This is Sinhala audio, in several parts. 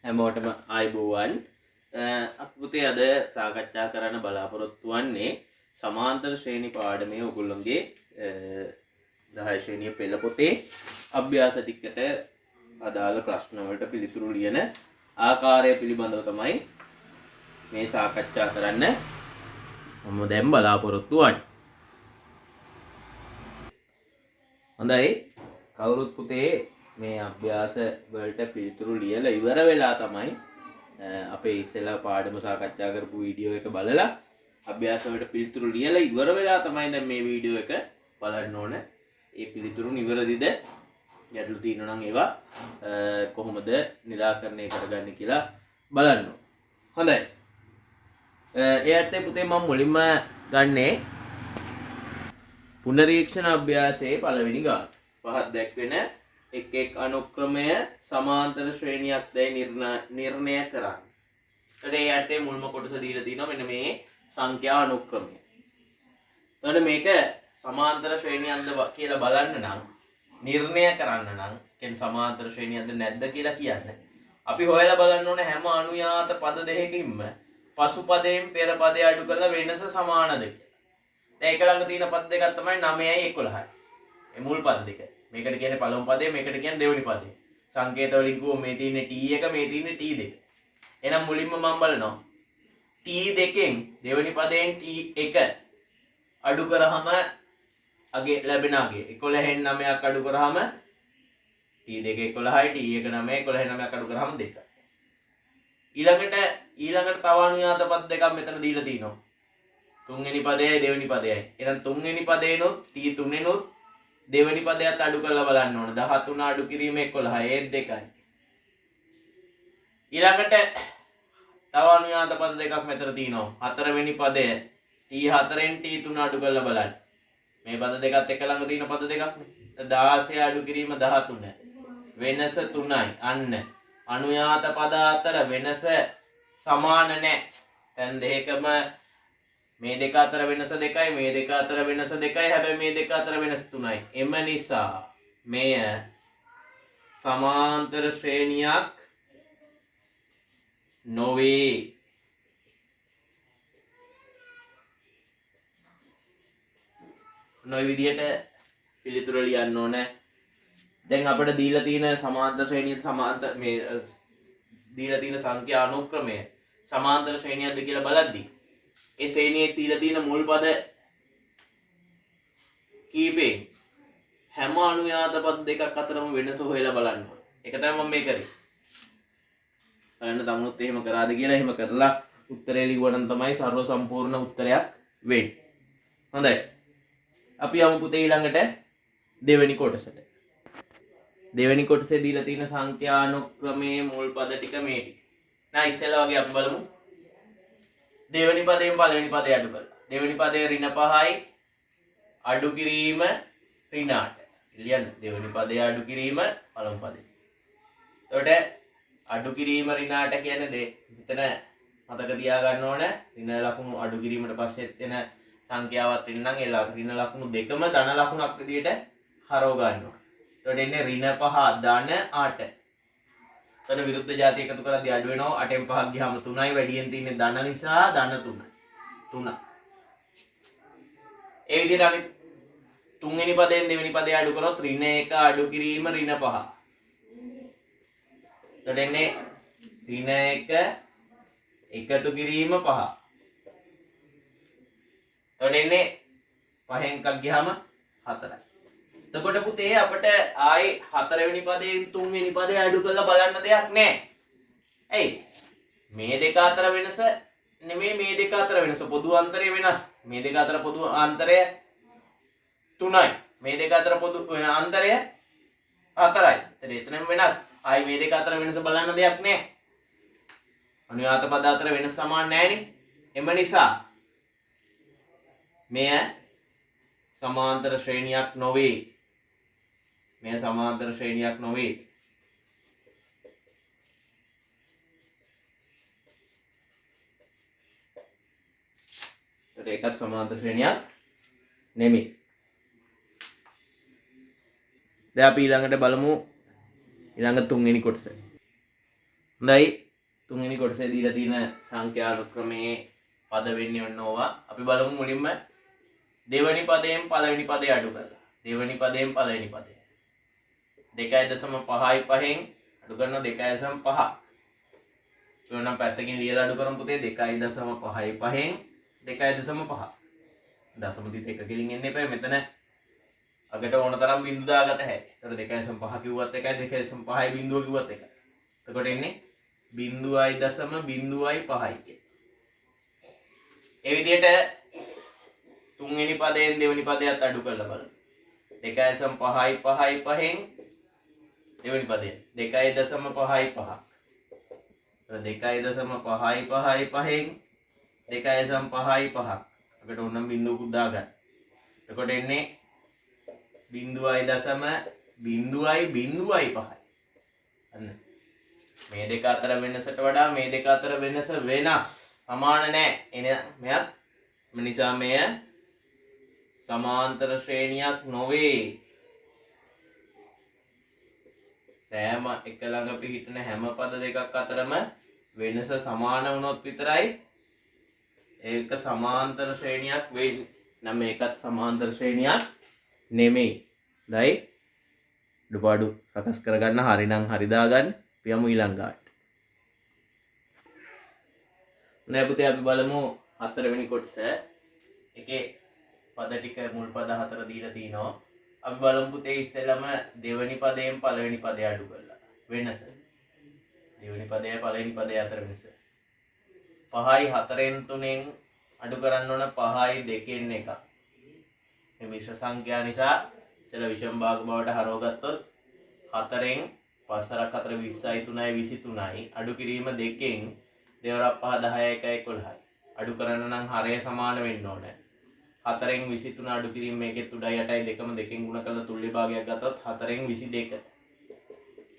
හැමෝටම ආයුබෝවන්. අපි පුතේ අද සාකච්ඡා කරන්න බලාපොරොත්තු වෙන්නේ සමාන්තර ශ්‍රේණි පාඩමේ ඔයගොල්ලෝගේ 10 ශ්‍රේණිය පෙළ පොතේ අභ්‍යාස ටිකට අදාළ ප්‍රශ්න වලට පිළිතුරු ලියන ආකාරය පිළිබඳව තමයි මේ සාකච්ඡා කරන්න මම දැන් බලාපොරොත්තු වෙන්නේ. හොඳයි, කවුරුත් පුතේ මේ අභ්‍යාස වලට පිළිතුරු ලියලා ඉවර වෙලා තමයි අපේ ඉස්සෙල්ලා පාඩම සාකච්ඡා කරපු වීඩියෝ එක බලලා අභ්‍යාස වලට පිළිතුරු ලියලා ඉවර වෙලා තමයි දැන් මේ වීඩියෝ එක බලන්න ඕන. ඒ පිළිතුරු නිවැරදිද, ගැටලු තියෙනවා නම් ඒවා කොහොමද निराකරණය කරගන්නේ කියලා බලන්න ඕන. හොඳයි. එයාට පුතේ මම මුලින්ම ගන්නේ පුනරීක්ෂණ අභ්‍යාසයේ පළවෙනි ගාන. පහත් දැක්වෙන එක් එක් අනුක්‍රමය සමාන්තර ශ්‍රේණියක් දැයි නිර්ණය කරන්න. ඊට යටතේ මුල්ම කොටස දීලා තිනවා මෙන්න මේ සංඛ්‍යා අනුක්‍රමය. එතකොට මේක සමාන්තර ශ්‍රේණියක්ද කියලා බලන්න නම් නිර්ණය කරන්න නම් කියන්නේ සමාන්තර ශ්‍රේණියක්ද නැද්ද කියලා කියන්න. අපි හොයලා බලන්න ඕනේ හැම අනුයාත පද දෙකකින්ම පසු පදයෙන් පෙර පදය අඩු කරලා වෙනස සමානද කියලා. දැන් එක ළඟ තියෙන පද දෙකක් තමයි 9යි 11යි. මේ මුල් පද දෙක. මේකට කියන්නේ පළමු පදය, මේකට කියන්නේ දෙවෙනි පදය. සංකේත වලින් කිව්වොත් මේ තියෙන්නේ t1, මේ තියෙන්නේ t2. එහෙනම් මුලින්ම මම බලනවා t2ෙන් දෙවෙනි පදයෙන් t1 අඩු කරාම අගේ ලැබෙන අගේ 11න් 9ක් අඩු කරාම t2 11යි, t1 9යි, 11න් 9ක් අඩු කරාම 2යි. ඊළඟට තව අනුයාත පද දෙකක් මෙතන දීලා තිනවා. තුන්වෙනි පදයයි දෙවෙනි පදයයි. එහෙනම් තුන්වෙනි පදේනොත් t3ෙනොත් දෙවෙනි පදයට අඩු කරලා බලන්න ඕන. 13 අඩු කිරීම 11 ඒත් 2යි. ඊළඟට තව අනුයාත පද දෙකක් මෙතන තියෙනවා. හතරවෙනි පදය t4න් t3 අඩු කරලා බලන්න. මේ පද දෙකත් එක ළඟ තියෙන පද දෙකක් නේ. 16 අඩු කිරීම 13. වෙනස 3යි. අන්න අනුයාත පද අතර වෙනස සමාන නැහැ. දැන් දෙකම මේ දෙක අතර වෙනස 2යි, මේ දෙක අතර වෙනස 2යි, හැබැයි මේ දෙක අතර වෙනස 3යි. එම නිසා මෙය සමාන්තර ශ්‍රේණියක් නොවේ. නොයි විදියට පිළිතුර ලියන්න ඕනේ. දැන් අපිට දීලා තියෙන සමාන්තර ශ්‍රේණිය සමාන්තර මේ දීලා තියෙන සංඛ්‍යා අනුක්‍රමය සමාන්තර ශ්‍රේණියක්ද කියලා බලද්දී ඒ ශ්‍රේණියේ තියලා තියෙන මුල් පද කීපෙන් හැම අනුයාත පද දෙකක් අතරම වෙනස හොයලා බලන්න ඕනේ. ඒක තමයි මම මේ කරේ. බලන්න තමුනුත් එහෙම කරාද කියලා. එහෙම කරලා උත්තරේ ලියවනම් තමයි සර්ව සම්පූර්ණ උත්තරයක් වෙන්නේ. හොඳයි. අපි යමු පුතේ ඊළඟට දෙවෙනි කොටසට. දෙවෙනි කොටසේ දීලා තියෙන සංඛ්‍යා අනුක්‍රමයේ මුල් පද ටික මේ ටික. නා ඉස්සෙල්ලා වගේ අපි බලමු. දෙවෙනි පදයෙන් පළවෙනි පදය අඩු කරලා. දෙවෙනි පදයේ ඍණ 5යි අඩු කිරීම ඍණ 8. ලියන්න. දෙවෙනි පදය අඩු කිරීම පළමු පදේ. එතකොට අඩු කිරීම ඍණ 8 කියන්නේ මෙතන මතක තියාගන්න ඕන ඍණ ලකුණු අඩු කිරීමට පස්සේ එන සංඛ්‍යාවක් ඍණ නම් ඒ ඍණ ලකුණු දෙකම ධන ලකුණක් විදියට හරව ගන්නවා. එතකොට එන්නේ ඍණ 5 ධන 8. එතන විරුද්ධ જાති එකතු කරද්දී අඩු වෙනවා. 8න් 5ක් ගියාම 3යි, වැඩියෙන් තියෙන්නේ ධන නිසා ධන 3යි. 3. ඒ විදිහට අනිත් තුන්වෙනි පදයෙන් දෙවෙනි පදය අඩු කරොත් ඍණ 1 අඩු කිරීම ඍණ 5. එතකොට එන්නේ ඍණ 1 එකතු කිරීම 5. එතකොට එන්නේ 5න් එකක් ගියාම 4යි. එතකොට පුතේ අපිට ආයේ 4 වෙනි පදයෙන් 3 වෙනි පදය අඩු කරලා බලන්න දෙයක් නැහැ. ඇයි? මේ දෙක අතර වෙනස නෙමෙයි මේ දෙක අතර වෙනස. පොදු අන්තරය වෙනස්. මේ දෙක අතර පොදු අන්තරය 3යි. මේ දෙක අතර පොදු අන්තරය 4යි. එතනම වෙනස්. ආයේ මේ දෙක අතර වෙනස බලන්න දෙයක් නැහැ. අනුයාත පද අතර වෙනස සමාන නැහැනේ. එම නිසා මෙය සමාන්තර ශ්‍රේණියක් නොවේ. මේ සමාන්තර ශ්‍රේණියක් නොවේ. ඒකත් සමාන්තර ශ්‍රේණියක් නෙමෙයි. දැන් අපි ඊළඟට බලමු ඊළඟ තුන්වෙනි කොටස. හොඳයි තුන්වෙනි කොටසේ දීලා තියෙන සංඛ්‍යානුක්‍රමයේ පද වෙන්නේ ඔන්න ඕවා. අපි බලමු මුලින්ම දෙවෙනි පදයෙන් පළවෙනි පදය අඩු කරලා. දෙවෙනි පදයෙන් පළවෙනි පදය 2.5යි 5න් අඩු කරන 2.5. එවනම් පැත්තකින් ලියලා අඩු කරමු පුතේ 2.5යි 5න් 2.5. දශම තිත එක කිලින් එන්න එපා. මෙතන අගට ඕන තරම් බිංදු දාගත හැකියි. ඒතර 2.5 කිව්වත් එකයි 2.5යි බිංදුව කිව්වත් එකයි. එතකොට එන්නේ 0.05යි. ඒ විදිහට තුන්වෙනි පදයෙන් දෙවෙනි පදයට අඩු කරලා බලන්න. 2.5යි 5යි 5න් දෙවෙනි පදය 2.5යි 5ක්. 2.5යි 5යි 5න් 2.5යි 5ක්. අපිට ඕනම් බිංදුවකුත් දාගන්න. එතකොට එන්නේ 0.05යි. අන්න මේ දෙක අතර වෙනසට වඩා මේ දෙක අතර වෙනස වෙනස් සමාන නැහැ. එන මෙයත් නිසා මෙය සමාන්තර ශ්‍රේණියක් නොවේ. සෑම එක ළඟ පිහිටන හැම පද දෙකක් අතරම වෙනස සමාන වුණොත් විතරයි ඒක සමාන්තර ශ්‍රේණියක් වෙන්නේ. නම් මේකත් සමාන්තර ශ්‍රේණියක් නෙමෙයි. දැයි අඩුපාඩු සකස් කරගන්න හරිනම් හරි දාගන්න. පියමු ඊළඟට. නෑ පුතේ අපි බලමු හතරවෙනි කොටස. එකේ පද ටික මුල් පද හතර දීලා තිනවා. අපි බලමු පුතේ ඉස්සෙල්ලම දෙවෙනි පදයෙන් පළවෙනි පදය අඩු කරලා වෙනස. දෙවෙනි පදය පළවෙනි පදය අතර වෙනස. 5යි 4න් 3න් අඩු කරන්න ඕන 5යි 2න් 1. මේ මිශ්‍ර සංඛ්‍යා නිසා ඉස්සෙල්ලා විෂම භාග බවට හරවගත්තොත් 4න් 5 4ක් 4 20යි 3යි 23යි අඩු කිරීම 2න් දෙවරක් 5 10යි 1යි 11යි. අඩු කරන්න නම් හරය සමාන වෙන්න ඕනේ. 4න් 23 අඩු කිරීම මේකෙත් උඩයි 8යි දෙකම දෙකෙන් ගුණ කරලා තුල්‍ය භාගයක් ගත්තොත් 4න් 22.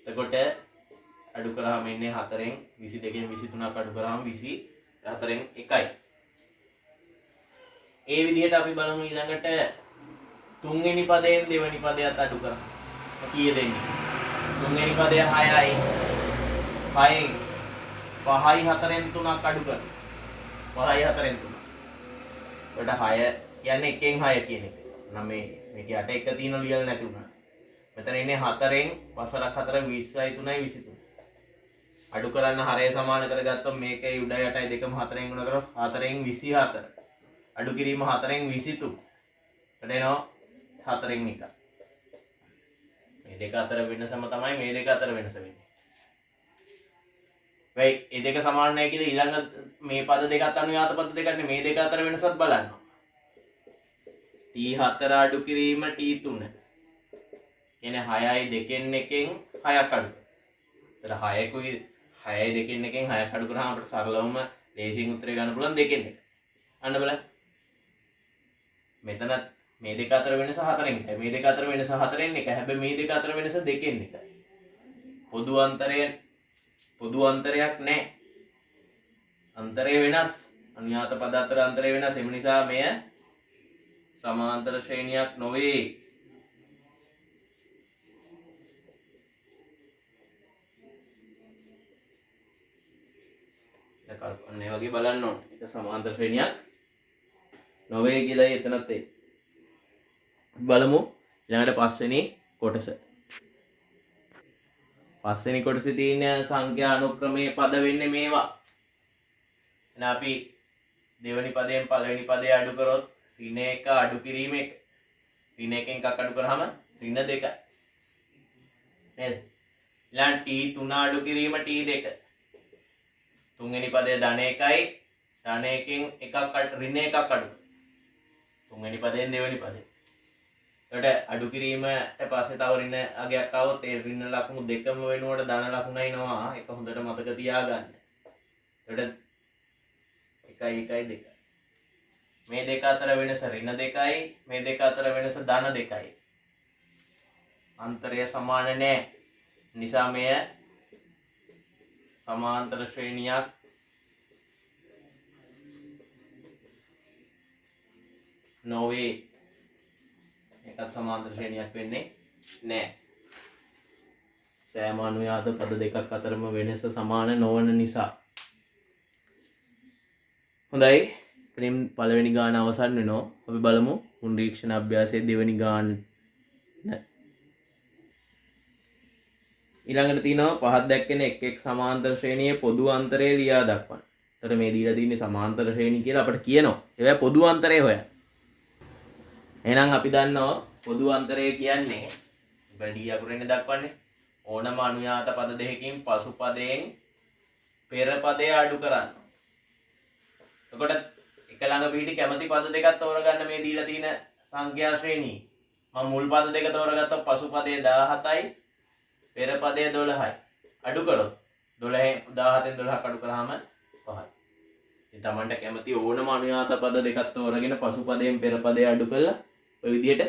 එතකොට අඩු කරාම එන්නේ 4න් 22න් 23ක් අඩු කරාම 24න් 1යි. ඒ විදිහට අපි බලමු ඊළඟට තුන්වෙනි පදයෙන් දෙවෙනි පදයට අඩු කරා. කීය දෙන්නේ? තුන්වෙනි පදය 6යි. 6න් 5යි 4න් 3ක් අඩු කරා. 5යි 4න් 3. කොට 6 කියන්නේ 1න් 6 කියන එක. නම් මේක යට එක තියෙන ලියලා නැති වුණා. මෙතන ඉන්නේ 4න් 5 4ක් 4 20යි 3යි 23. අඩු කරන්න හරය සමාන කරගත්තොත් මේකේ උඩයි 8යි දෙකම 4න් ගුණ කරොත් 4න් 24. අඩු කිරීම 4න් 23. එතන එනවා 4න් 1. මේ දෙක අතර වෙනසම තමයි මේ දෙක අතර වෙනස වෙන්නේ. වෙයි මේ දෙක සමාන නැහැ කියලා ඊළඟ මේ පද දෙකත් අනුයාත පද දෙකක් නේ මේ දෙක අතර වෙනසත් බලන්න. T4 අඩු කිරීම T3. කියන්නේ 6යි 2න් 1න් 6ක් අඩු. එතන 6කුයි 6යි 2න් 1න් 6ක් අඩු කරාම අපිට සරලවම ලේසියෙන් උත්තරේ ගන්න පුළුවන් 2න් 1. අන්න බලන්න. මෙතනත් මේ දෙක අතර වෙනස 4න් 1යි. මේ දෙක අතර වෙනස 4න් 1යි. හැබැයි මේ දෙක අතර වෙනස 2න් 1යි. පොදු අන්තරයක් නැහැ. අන්තරය වෙනස්. අනුයාත පද අතර අන්තරය වෙනස්. එම නිසා මෙය සමාන්තර ශ්‍රේණියක් නොවේ. අන්න ඒ වගේ බලන්න ඕනේ. ඒක සමාන්තර ශ්‍රේණියක් නොවේ කියලා එතනත් ඒ. බලමු ඊළඟට පස්වෙනි කොටස. පස්වෙනි කොටසේ තියෙන සංඛ්‍යා අනුක්‍රමයේ පද වෙන්නේ මේවා. එහෙනම් අපි දෙවෙනි පදයෙන් පළවෙනි පදය අඩු කරොත් ඍණ 1 අඩු කිරීම 1. ඍණ 1න් එකක් අඩු කරාම ඍණ 2. නේද? ඊළඟ T3 අඩු කිරීම T2. තුන්වෙනි පදය ධන 1යි ධන 1න් එකක් ඍණ 1ක් අඩු. තුන්වෙනි පදයෙන් දෙවෙනි පදය. එතකොට අඩු කිරීමට පස්සේ තව ඍණ අගයක් આવොත් ඒ ඍණ ලකුණු දෙකම වෙනුවට ධන ලකුණ එනවා. ඒක හොඳට මතක තියාගන්න. එතකොට 1යි 1යි 2යි. මේ දෙක අතර වෙනස ඍණ 2යි. මේ දෙක අතර වෙනස ධන 2යි. අන්තරය සමාන නැහැ. නිසා මෙය සමාන්තර ශ්‍රේණියක් නොවේ. එකත් සමාන්තර ශ්‍රේණියක් වෙන්නේ නැහැ. සෑම අනුයාත පද දෙකක් අතරම වෙනස සමාන නොවන නිසා. හොඳයි. එතනින් පළවෙනි ගාන අවසන් වෙනවා. අපි බලමු පුනරීක්ෂණ අභ්‍යාසයේ දෙවෙනි ගාන. ඊළඟට තියෙනවා පහක් දැක්කෙන එක් එක් සමාන්තර ශ්‍රේණියේ පොදු අන්තරය ලියා දක්වන්න. එතකොට මේ දීලා තියෙන්නේ සමාන්තර ශ්‍රේණි කියලා අපිට කියනවා. ඒවැ පොදු අන්තරය හොයන්න. එහෙනම් අපි දන්නවා පොදු අන්තරය කියන්නේ බඩී අකුරෙන් දක්වන්නේ ඕනම අනුයාත පද දෙකකින් පසු පදයෙන් පෙර පදය අඩු කරන්න. එතකොට එක ළඟ පිහිටි කැමති පද දෙකක් තෝරගන්න මේ දීලා තියෙන සංඛ්‍යා ශ්‍රේණිය. මම මුල් පද දෙක තෝරගත්තා පසු පදයේ 17යි පෙර පදයේ 12යි. අඩු කරොත් 12න් 17න් 12ක් අඩු කරාම 5යි. ඉතින් Tamanට කැමති ඕනම අනුයාත පද දෙකක් තෝරගෙන පසු පදයෙන් පෙර පදයේ අඩු කළා ඔය විදිහට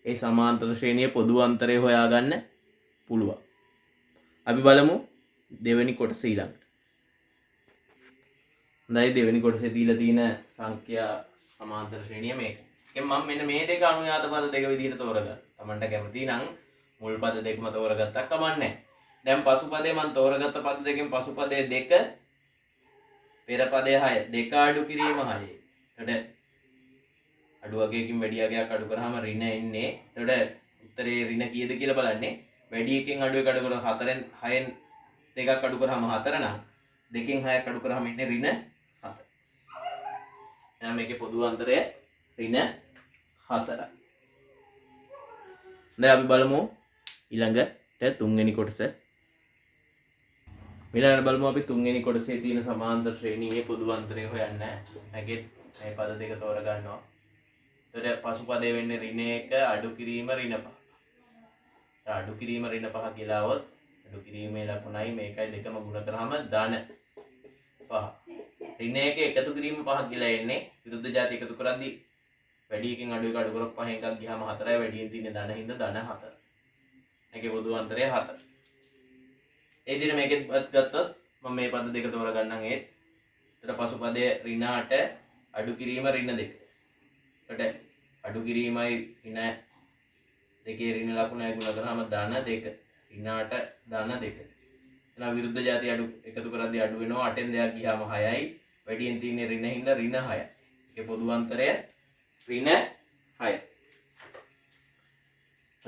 ඒ සමාන්තර ශ්‍රේණියේ පොදු අන්තරය හොයාගන්න පුළුවන්. අපි බලමු දෙවෙනි කොටස ඊළඟට. හොඳයි දෙවෙනි කොටසේ දීලා තියෙන සංඛ්‍යා සමාන්තර ශ්‍රේණිය මේක. මම මෙන්න මේ දෙක අනුයාත පද දෙක විදිහට තෝරගන්න. Tamanට කැමති නම් මුල් පද දෙකම තෝරගත්තා කමන්නේ. දැන් පසු පදේ මම තෝරගත්ත පද දෙකෙන් පසු පදේ 2 පෙර පදේ 6 දෙක අඩු කිරීම 6. එතකොට අඩු වගේකින් වැඩි වගේක් අඩු කරාම ඍණ එන්නේ. එතකොට උත්තරේ ඍණ කීයද කියලා බලන්නේ. වැඩි එකෙන් අඩු එක අඩු කරලා 4න් 6න් දෙකක් අඩු කරාම 4 නම් 2කින් 6ක් අඩු කරාම ඉන්නේ ඍණ 7. එහෙනම් මේකේ පොදු අන්තරය ඍණ 4යි. දැන් අපි බලමු ඊළඟට තුන්වෙනි කොටස. ඊළඟට බලමු අපි තුන්වෙනි කොටසේ තියෙන සමාන්තර ශ්‍රේණියේ පොදු අන්තරය හොයන්න. නැගෙත් මේ පද දෙක තෝර ගන්නවා. එතකොට පසු පදේ වෙන්නේ ඍණ 1 අඩු කිරීම ඍණ 5. අඩු කිරීම ඍණ 5 කියලා આવොත් අඩු කිරීමේ ලකුණයි මේකයි දෙකම ගුණ කරාම ධන 5. ඍණ 1 එකතු කිරීම 5 කියලා එන්නේ. විරුද්ධ જાති එකතු කරද්දී වැඩි එකකින් අඩු එක අඩු කරොත් 5 එකක් ගියාම 4යි වැඩියෙන් තියෙන ධන හින්දා ධන 4. මේකේ පොදු අන්තරය 4. ඒ විදිහට මේකෙත් ගත්තොත් මම මේ පද දෙක තෝර ගන්නම් ඒත්. එතකොට පසු පදයේ ඍණ 8 අඩු කිරීම ඍණ 2. එතකොට අඩු කිරීමයි ඍණ දෙකේ ඍණ ලකුණයි ගුණ කරාම ධන 2. ඍණ 8 ධන 2. එහෙනම් විරුද්ධ જાති අඩු එකතු කරද්දී අඩු වෙනවා 8න් 2ක් ගියාම 6යි. වැඩියෙන් තියෙන්නේ ඍණ හින්දා ඍණ 6යි. ඒකේ පොදු අන්තරය ඍණ 6යි.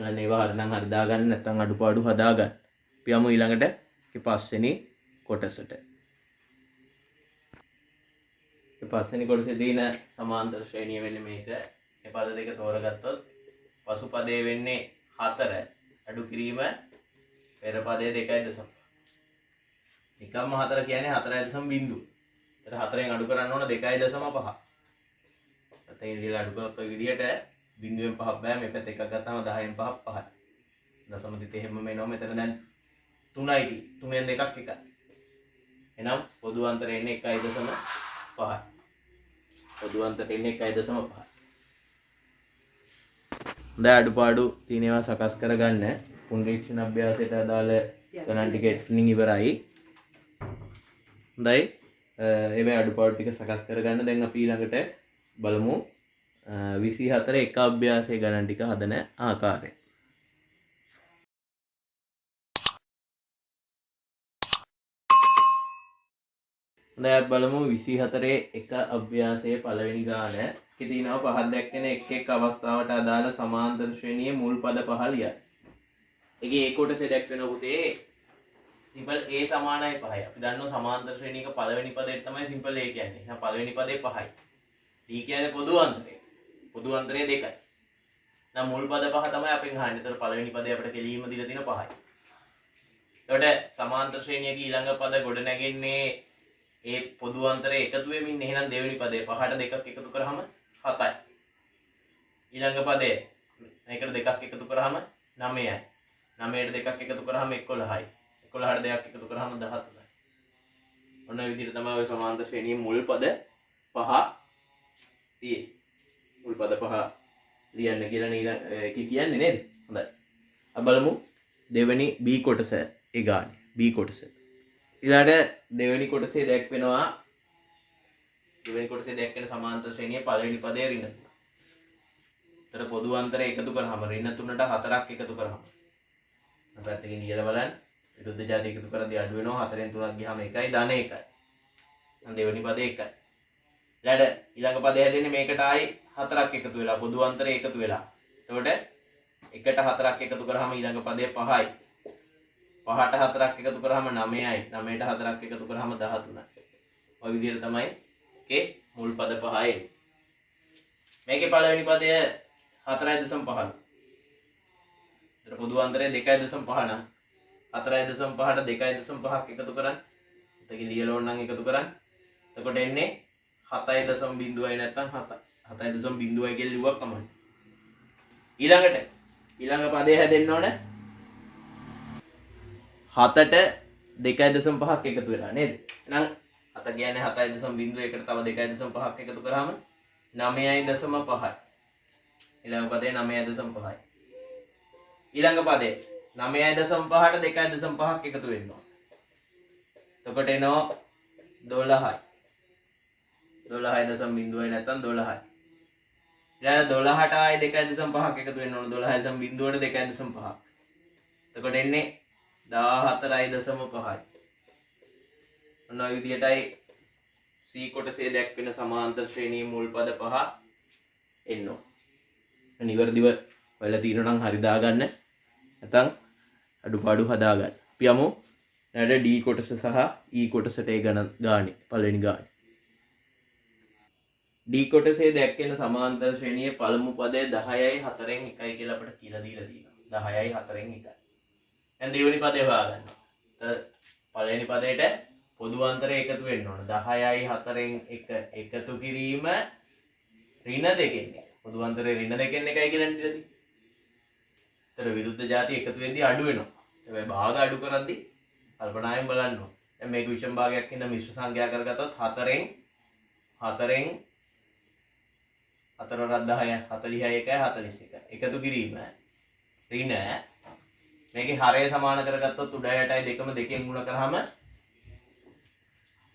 අන්න ඒවා හරිනම් හරි දාගන්න නැත්නම් අඩුපාඩු හදාගන්න. අපි යමු ඊළඟට පස්වෙනි කොටසට. පස්වෙනි කොටසේ තියෙන සමාන්තර ශ්‍රේණිය වෙන්නේ මේක. මේ පද දෙක තෝරගත්තොත් පසු පදයේ වෙන්නේ 4 අඩු කිරීම පෙර පදයේ 2.5. එකම 4 කියන්නේ 4.0. ඒතර 4ෙන් අඩු කරන්න ඕන 2.5. නැත්නම් ඉතින් අඩු කරොත් ඔය විදිහට බිංදුවෙන් 5ක් බෑ. මේ පැත්ත එකක් ගත්තාම 10න් 5ක් 5යි. දශම දිත්තේ හැම මේනෝ මෙතන දැන් 3යි 3ෙන් දෙකක් එකයි. එහෙනම් පොදු අන්තරය එන්නේ 1.5යි. පොදු අන්තරය එන්නේ 1.5යි. දැන් අඩුපාඩු තියෙන ඒවා සකස් කරගන්න. පුනරීක්ෂණ අභ්‍යාසයට අදාළ ගණන් ටික එතනින් ඉවරයි. හොඳයි. මේ අඩුපාඩු ටික සකස් කරගන්න. දැන් අපි ඊළඟට බලමු 24 එක අභ්‍යාසයේ ගණන් ටික හදන ආකාරය. දැන් බලමු 24 එක අභ්‍යාසයේ පළවෙනි ගාන. ඒකේ තියෙනවා පහක් දැක්කෙන එක් එක් අවස්ථාවට අදාළ සමාන්තර ශ්‍රේණියේ මුල් පද පහ ලියන්න. ඒකේ ඒ කොටසේ දැක්වෙන පුතේ සිම්පල් A සමානයි 5යි. අපි දන්නවා සමාන්තර ශ්‍රේණියක පළවෙනි පදයට තමයි සිම්පල් A කියන්නේ. එහෙනම් පළවෙනි පදේ 5යි. D කියන්නේ පොදු අන්තරය. පොදු අන්තරය 2යි. නම් මුල් පද පහ තමයි අපෙන් අහන්නේ. ඒතර පළවෙනි පදේ අපිට කෙලීම දීලා තියෙන 5යි. එතකොට සමාන්තර ශ්‍රේණියක ඊළඟ පද ගොඩ නැගෙන්නේ ඒ පොදු අන්තරය එකතු වෙමින්. එහෙනම් දෙවෙනි පදේ 5ට දෙකක් එකතු කරාම 7යි. ඊළඟ පදේ මේකට දෙකක් එකතු කරාම 9යි. 9ට දෙකක් එකතු කරාම 11යි. 11ට දෙකක් එකතු කරාම 13යි. ඔන්න ඔය විදිහට තමයි ඔය සමාන්තර ශ්‍රේණියේ මුල් පද පහ තියෙන්නේ. මුල් පද පහ ලියන්න කියලා නේද කියන්නේ නේද? හොඳයි. අපි බලමු දෙවෙනි B කොටස ඒ ගානේ. B කොටස. ඊළඟට දෙවෙනි කොටසේ දැක්වෙනවා දෙවෙනි කොටසේ දැක්වෙන සමාන්තර ශ්‍රේණියේ පළවෙනි පදයේ ඍණ 3. ඒතර පොදු අන්තරය එකතු කරාම ඍණ 3ට 4ක් එකතු කරාම පැත්තකින් ලියලා බලන්න. විරුද්ධ ජාති එකතු කරද්දී අඩු වෙනවා 4න් 3ක් ගියාම 1යි ධන 1යි. නම් දෙවෙනි පදේ 1යි. ඊළඟ පදේ හැදෙන්නේ මේකට ආයි 4ක් එකතු වෙලා පොදු අන්තරය එකතු වෙලා. එතකොට 1ට 4ක් එකතු කරාම ඊළඟ පදේ 5යි. 5ට 4ක් එකතු කරාම 9යි. 9ට 4ක් එකතු කරාම 13යි. ඔය විදිහට තමයි ඒකේ මුල් පද 5 එන්නේ. මේකේ පළවෙනි පදය 4.5. ඒතර පොදු අන්තරය 2.5 නම් 4.5ට 2.5ක් එකතු කරන්න. එතකින් ලියලා ඕන නම් එකතු කරන්න. එතකොට එන්නේ 7.0යි නැත්නම් 7. 7.0යි කියලා ලිව්වක් තමයි. ඊළඟ පදේ හැදෙන්න ඕන 7ට 2.5ක් එකතු වෙලා නේද? එහෙනම් 7 කියන්නේ 7.0කට තව 2.5ක් එකතු කරාම 9.5යි. ඊළඟ පදේ 9.5යි. ඊළඟ පදේ 9.5ට 2.5ක් එකතු වෙනවා. එතකොට එනවා 12යි. 12.0යි නැත්නම් 12යි. ඊළඟ 12ට ආයේ 2.5ක් එකතු වෙන්න ඕන 12.0ට 2.5ක්. එතකොට එන්නේ 14.5යි. ඔන්න ඔය විදිහටයි C කොටසේ දැක්වෙන සමාන්තර ශ්‍රේණියේ මුල් පද 5 එන්න ඕන. නිවැරදිව ඔයාලා තියෙනවා නම් හරි දාගන්න. නැත්නම් අඩුපාඩු හදාගන්න. අපි යමු ඊට D කොටස සහ E කොටසට ඒ ගානේ පළවෙනි ගානේ. D කොටසේ දැක්වෙන සමාන්තර ශ්‍රේණියේ පළමු පදය 10යි 4න් 1යි කියලා අපිට කියලා දීලා තියෙනවා. 10යි 4න් 1යි. දැන් දෙවෙනි පදේ හොයාගන්නවා. පළවෙනි පදයට පොදු අන්තරය එකතු වෙන්න ඕන. 10යි 4න් 1 එකතු කිරීම ඍණ දෙකෙන් එක. පොදු අන්තරය ඍණ දෙකෙන් එකයි කියලා නේද? ඒතර විරුද්ධ ಜಾති එකතු වෙද්දී අඩු වෙනවා. හැබැයි භාග අඩු කරද්දී කල්පනායෙන් බලන්න ඕන. දැන් මේක විෂම භාගයක් ඉඳන් මිශ්‍ර සංඛ්‍යා කරගත්තොත් 4න් 4න් 4 වරක් 10 41යි 41. එකතු කිරීම ඍණ මේකේ හරය සමාන කරගත්තොත් උඩ යටයි දෙකම දෙකෙන් ගුණ කරාම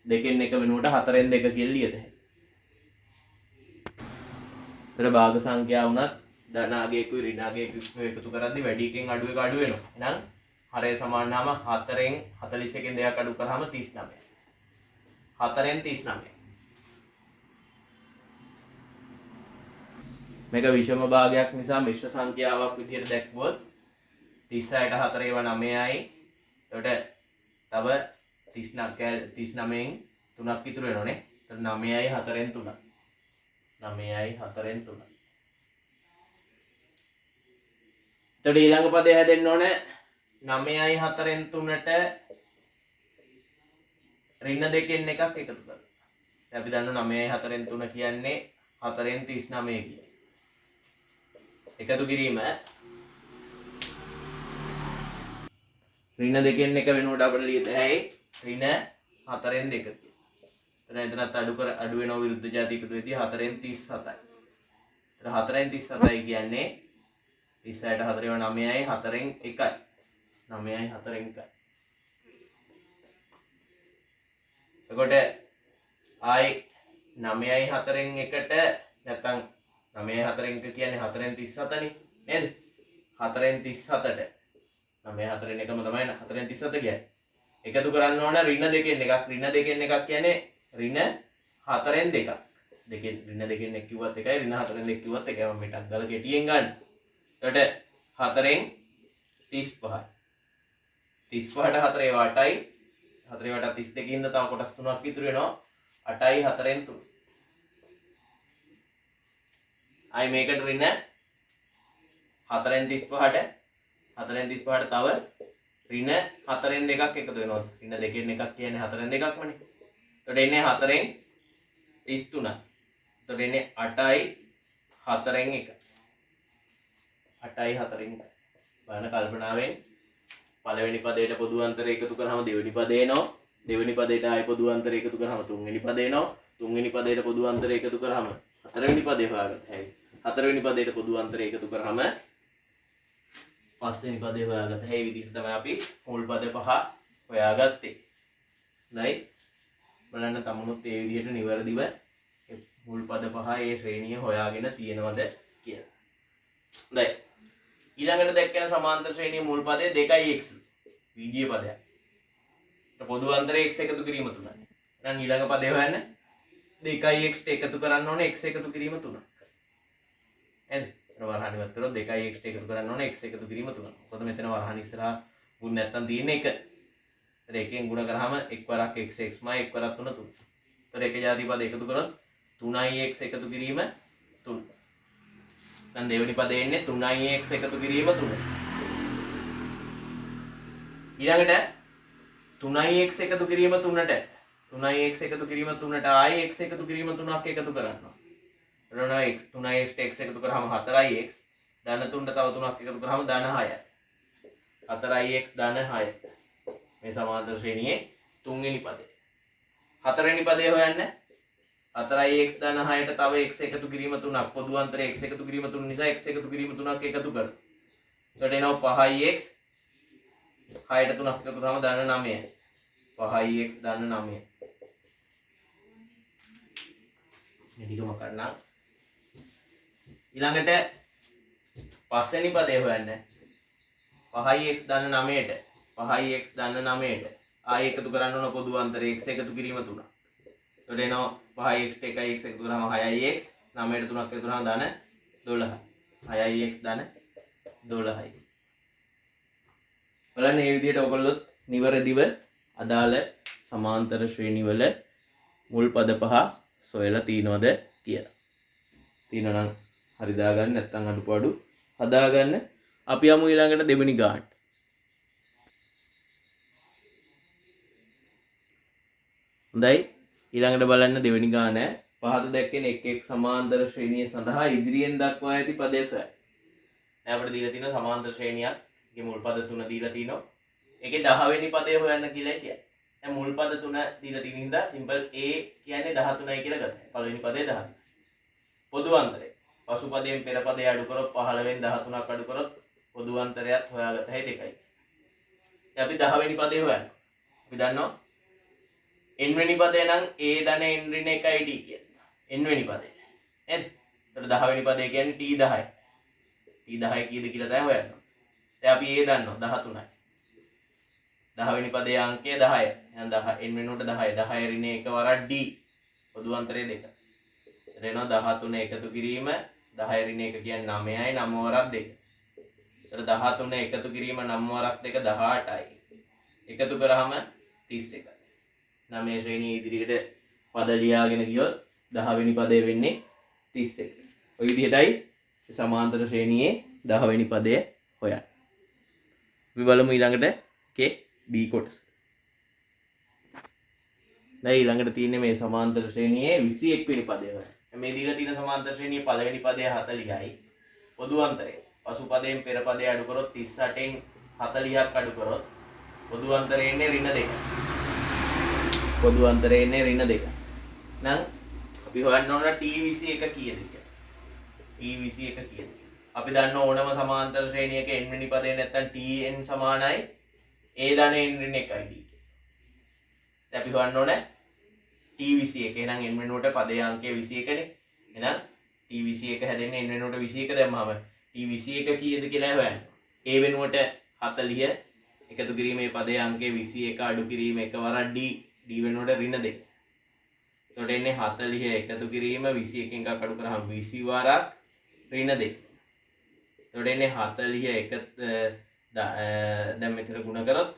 දෙකෙන් එක වෙනුවට 4න් 2 කියලා ලියත හැකියි. ඒතර භාග සංඛ්‍යා වුණත් ධනාගයකුයි ඍණාගයකුයි එකතු කරද්දී වැඩි එකෙන් අඩු එක අඩු වෙනවා. එහෙනම් හරය සමාන නම් 4න් 41කින් 2ක් අඩු කරාම 39. 4න් 39. මේක විෂම භාගයක් නිසා මිශ්‍ර සංඛ්‍යාවක් විදිහට දැක්වුවොත් 36ට 4 ඒවා 9යි. එතකොට තව 39න් 3ක් ඉතුරු වෙනවනේ. එතකොට 9යි 4න් 3. 9යි 4න් 3. එතකොට ඊළඟ පදේ හැදෙන්න ඕනේ 9යි 4න් 3ට ඍණ දෙකෙන් එකක් එකතු කරලා. දැන් අපි දන්නවා 9යි 4න් 3 කියන්නේ 4න් 39 කියලා. එකතු කිරීම ඍණ දෙකෙන් එක වෙනුවට අපිට ලියත හැකි ඍණ 4න් 2 කියලා. එතනත් අඩු වෙනවා විරුද්ධ ಜಾති එකතු වෙද්දී 4න් 37යි. එතන 4න් 37යි කියන්නේ 36ට 4 ඒවා 9යි 4න් 1යි. 9යි 4න් 1යි. එතකොට ආයි 9යි 4න් 1ට නැත්තම් 9යි 4න් 1 කියන්නේ 4න් 37නේ නේද? 4න් 37ට 9යි 4න් 1ම තමයි 4න් 37 කියන්නේ. එකතු කරන්න ඕන ඍණ දෙකෙන් එකක්. ඍණ දෙකෙන් එකක් කියන්නේ ඍණ 4න් 2ක්. දෙකෙන් ඍණ දෙකෙන් එක කිව්වත් එකයි ඍණ 4න් 2 කිව්වත් එකයි. මම මේකක් ගාලා කෙටියෙන් ගන්න. එතකොට 4න් 35යි. 35ට 4 ඒවා 8යි. 4 ඒවාට 32 ඉඳ තව කොටස් තුනක් ඉතුරු වෙනවා. 8යි 4න් 3. ආයි මේකට ඍණ 4න් 35ට 4න් 35ට තව ඍණ 4න් 2ක් එකතු වෙනවා. ඍණ දෙකෙන් එකක් කියන්නේ 4න් 2ක්මනේ. එතකොට එන්නේ 4න් 33. එතකොට එන්නේ 8යි 4න් 1. 8යි 4න් 1. බලන්න කල්පනාවෙන් පළවෙනි පදයට පොදු අන්තරය එකතු කරාම දෙවෙනි පදේ එනවා. දෙවෙනි පදයට ආයි පොදු අන්තරය එකතු කරාම තුන්වෙනි පදේ එනවා. තුන්වෙනි පදයට පොදු අන්තරය එකතු කරාම හතරවෙනි පදේ හොයාගන්න හැකියි. හතරවෙනි පදයට පොදු අන්තරය එකතු කරාම පස්වෙනි පදේ හොයාගන්න. මේ විදිහට තමයි අපි මුල් පද පහ හොයාගත්තේ. හොඳයි. බලන්න තමුණුත් මේ විදිහට නිවැරදිව මුල් පද පහ ඒ ශ්‍රේණිය හොයාගෙන තියෙනවද කියලා. හොඳයි. ඊළඟට දැක්කන සමාන්තර ශ්‍රේණියේ මුල් පදය 2x විජ්ජීය පදයක්. පොදු අන්තරයේ x එකතු කිරීම 3යි. එහෙනම් ඊළඟ පදේ හොයන්න 2x එකතු කරන්න ඕනේ x එකතු කිරීම 3ක්. එහෙනම් වරහන් ඉවත් කරොත් 2x එකතු කරන්න ඕනේ x එකතු කිරීම 3ක්. මොකද මෙතන වරහන් ඉස්සරහා ගුණ නැත්තම් තියෙන්නේ 1. ඒතර එකෙන් ගුණ කරාම එක් වරක් x x මා එක් වරක් 3 3. ඒතර එක ජාති පද එකතු කරොත් 3x එකතු කිරීම 3. දැන් දෙවෙනි පදේ එන්නේ 3x එකතු කිරීම 3. ඊළඟට 3x එකතු කිරීම 3ට 3x එකතු කිරීම 3ට ආයි x එකතු කිරීම 3ක් එකතු කරනවා. එතන x 3x x එකතු කරාම 4x ධන 3ට තව 3ක් එකතු කරාම ධන 6යි. 4x ධන 6. මේ සමාන්තර ශ්‍රේණියේ තුන්වෙනි පදේ. හතරවෙනි පදේ හොයන්න 4x ධන 6ට තව x එකතු කිරීම 3ක් පොදු අන්තරය x එකතු කිරීම 3 නිසා x එකතු කිරීම 3ක් එකතු කරනවා. එතකොට එනවා 5x 6ට 3ක් එකතු කරාම ධන 9යි. 5x ධන 9යි. මේ ටිකම කරන්න. ඊළඟට පස්වෙනි පදේ හොයන්න 5x ධන 9ට 5x ධන 9ට ආයෙ එකතු කරන්න ඕන පොදු අන්තරය x එකතු කිරීම 3ක්. එතකොට එනවා 5x ට 1x එකතු කරාම 6x 9ට 3ක් එකතු කරාම ධන 12යි. 6x ධන 12යි. බලන්න මේ විදිහට ඔයගොල්ලෝ නිවැරදිව අදාළ සමාන්තර ශ්‍රේණිවල මුල් පද පහ සොයලා තියනවද කියලා. තියෙනවා නම් හරි දාගන්න නැත්නම් අඩුපාඩු හදාගන්න. අපි යමු ඊළඟට දෙවෙනි ගානට. හොඳයි ඊළඟට බලන්න දෙවෙනි ගාන පහත දැක්කෙන එක් එක් සමාන්තර ශ්‍රේණිය සඳහා ඉදිරියෙන් දක්වා ඇති පදය සොයන්න. දැන් අපිට දීලා තියෙනවා සමාන්තර ශ්‍රේණියක්. ඒකේ මුල් පද 3 දීලා තිනවා. ඒකේ 10 වෙනි පදය හොයන්න කියලා කියන්නේ. දැන් මුල් පද 3 දීලා තියෙන හින්දා සිම්පල් a කියන්නේ 13යි කියලා ගත්තා. පළවෙනි පදේ 13. පොදු අන්තරය. පසු පදයෙන් පෙර පදේ අඩු කරොත් 15 වෙන් 13ක් අඩු කරොත් පොදු අන්තරයත් හොයාගත හැකි 2යි. දැන් අපි 10 වෙනි පදේ හොයන්න. අපි දන්නවා n වෙනි පදේ නම් a ධන n ඍණ 1යි d කියන්නේ. n වෙනි පදේ. නේද? එතකොට 10 වෙනි පදේ කියන්නේ t 10යි. t 10 කීයද කියලා තමයි හොයන්න. දැන් අපි a දන්නවා 13යි. 10 වෙනි පදේ අංකය 10යි. එහෙනම් 10 n වෙනුවට 10යි. 10 ඍණ 1 වරක් d. පොදු අන්තරය 2. එතන 13 එකතු කිරීම 10 ඍණ 1 කියන්නේ 9යි 9 වරක් 2. එතන 13 එකතු කිරීම 9 වරක් 2 18යි. එකතු කරාම 31යි. නම් මේ ශ්‍රේණියේ ඉදිරියට පද ලියාගෙන ගියොත් 10 වෙනි පදේ වෙන්නේ 31. ඔය විදිහටයි සමාන්තර ශ්‍රේණියේ 10 වෙනි පදය හොයන්න. අපි බලමු ඊළඟට කේ B කොටස. දැන් ඊළඟට තියෙන්නේ මේ සමාන්තර ශ්‍රේණියේ 21 වෙනි පදය හොයන්න. මේ දීලා තියෙන සමාන්තර ශ්‍රේණියේ පළවෙනි පදය 40යි. පොදු අන්තරය. පසු පදයෙන් පෙර පදය අඩු කරොත් 38න් 40ක් අඩු කරොත් පොදු අන්තරය එන්නේ ඍණ 2යි. පොදු අන්තරය එන්නේ ඍණ 2යි. නම් අපි හොයන්න ඕන t21 කීයද කියලා. t21 කීයද? අපි දන්න ඕනම සමාන්තර ශ්‍රේණියක n වෙනි පදේ නැත්තම් tn සමානයි a ධන n ඍණ 1යි d. දැන් අපි හොයන්න ඕන t21. එහෙනම් n වෙනුවට පදේ අංකය 21නේ. එහෙනම් t21 හැදෙන්නේ n වෙනුවට 21 දැම්මම t21 කීයද කියලා හොයන්න. a වෙනුවට 40 එකතු කිරීමේ පදේ අංකය 21 අඩු කිරීම 1 වරක් d. d වෙනුවට ඍණ 2. එතකොට එන්නේ 40 එකතු කිරීම 21 එකක් අඩු කරාම 20 වරක් ඍණ 2. එතකොට එන්නේ 40 එක දැන් මෙතන ගුණ කරොත්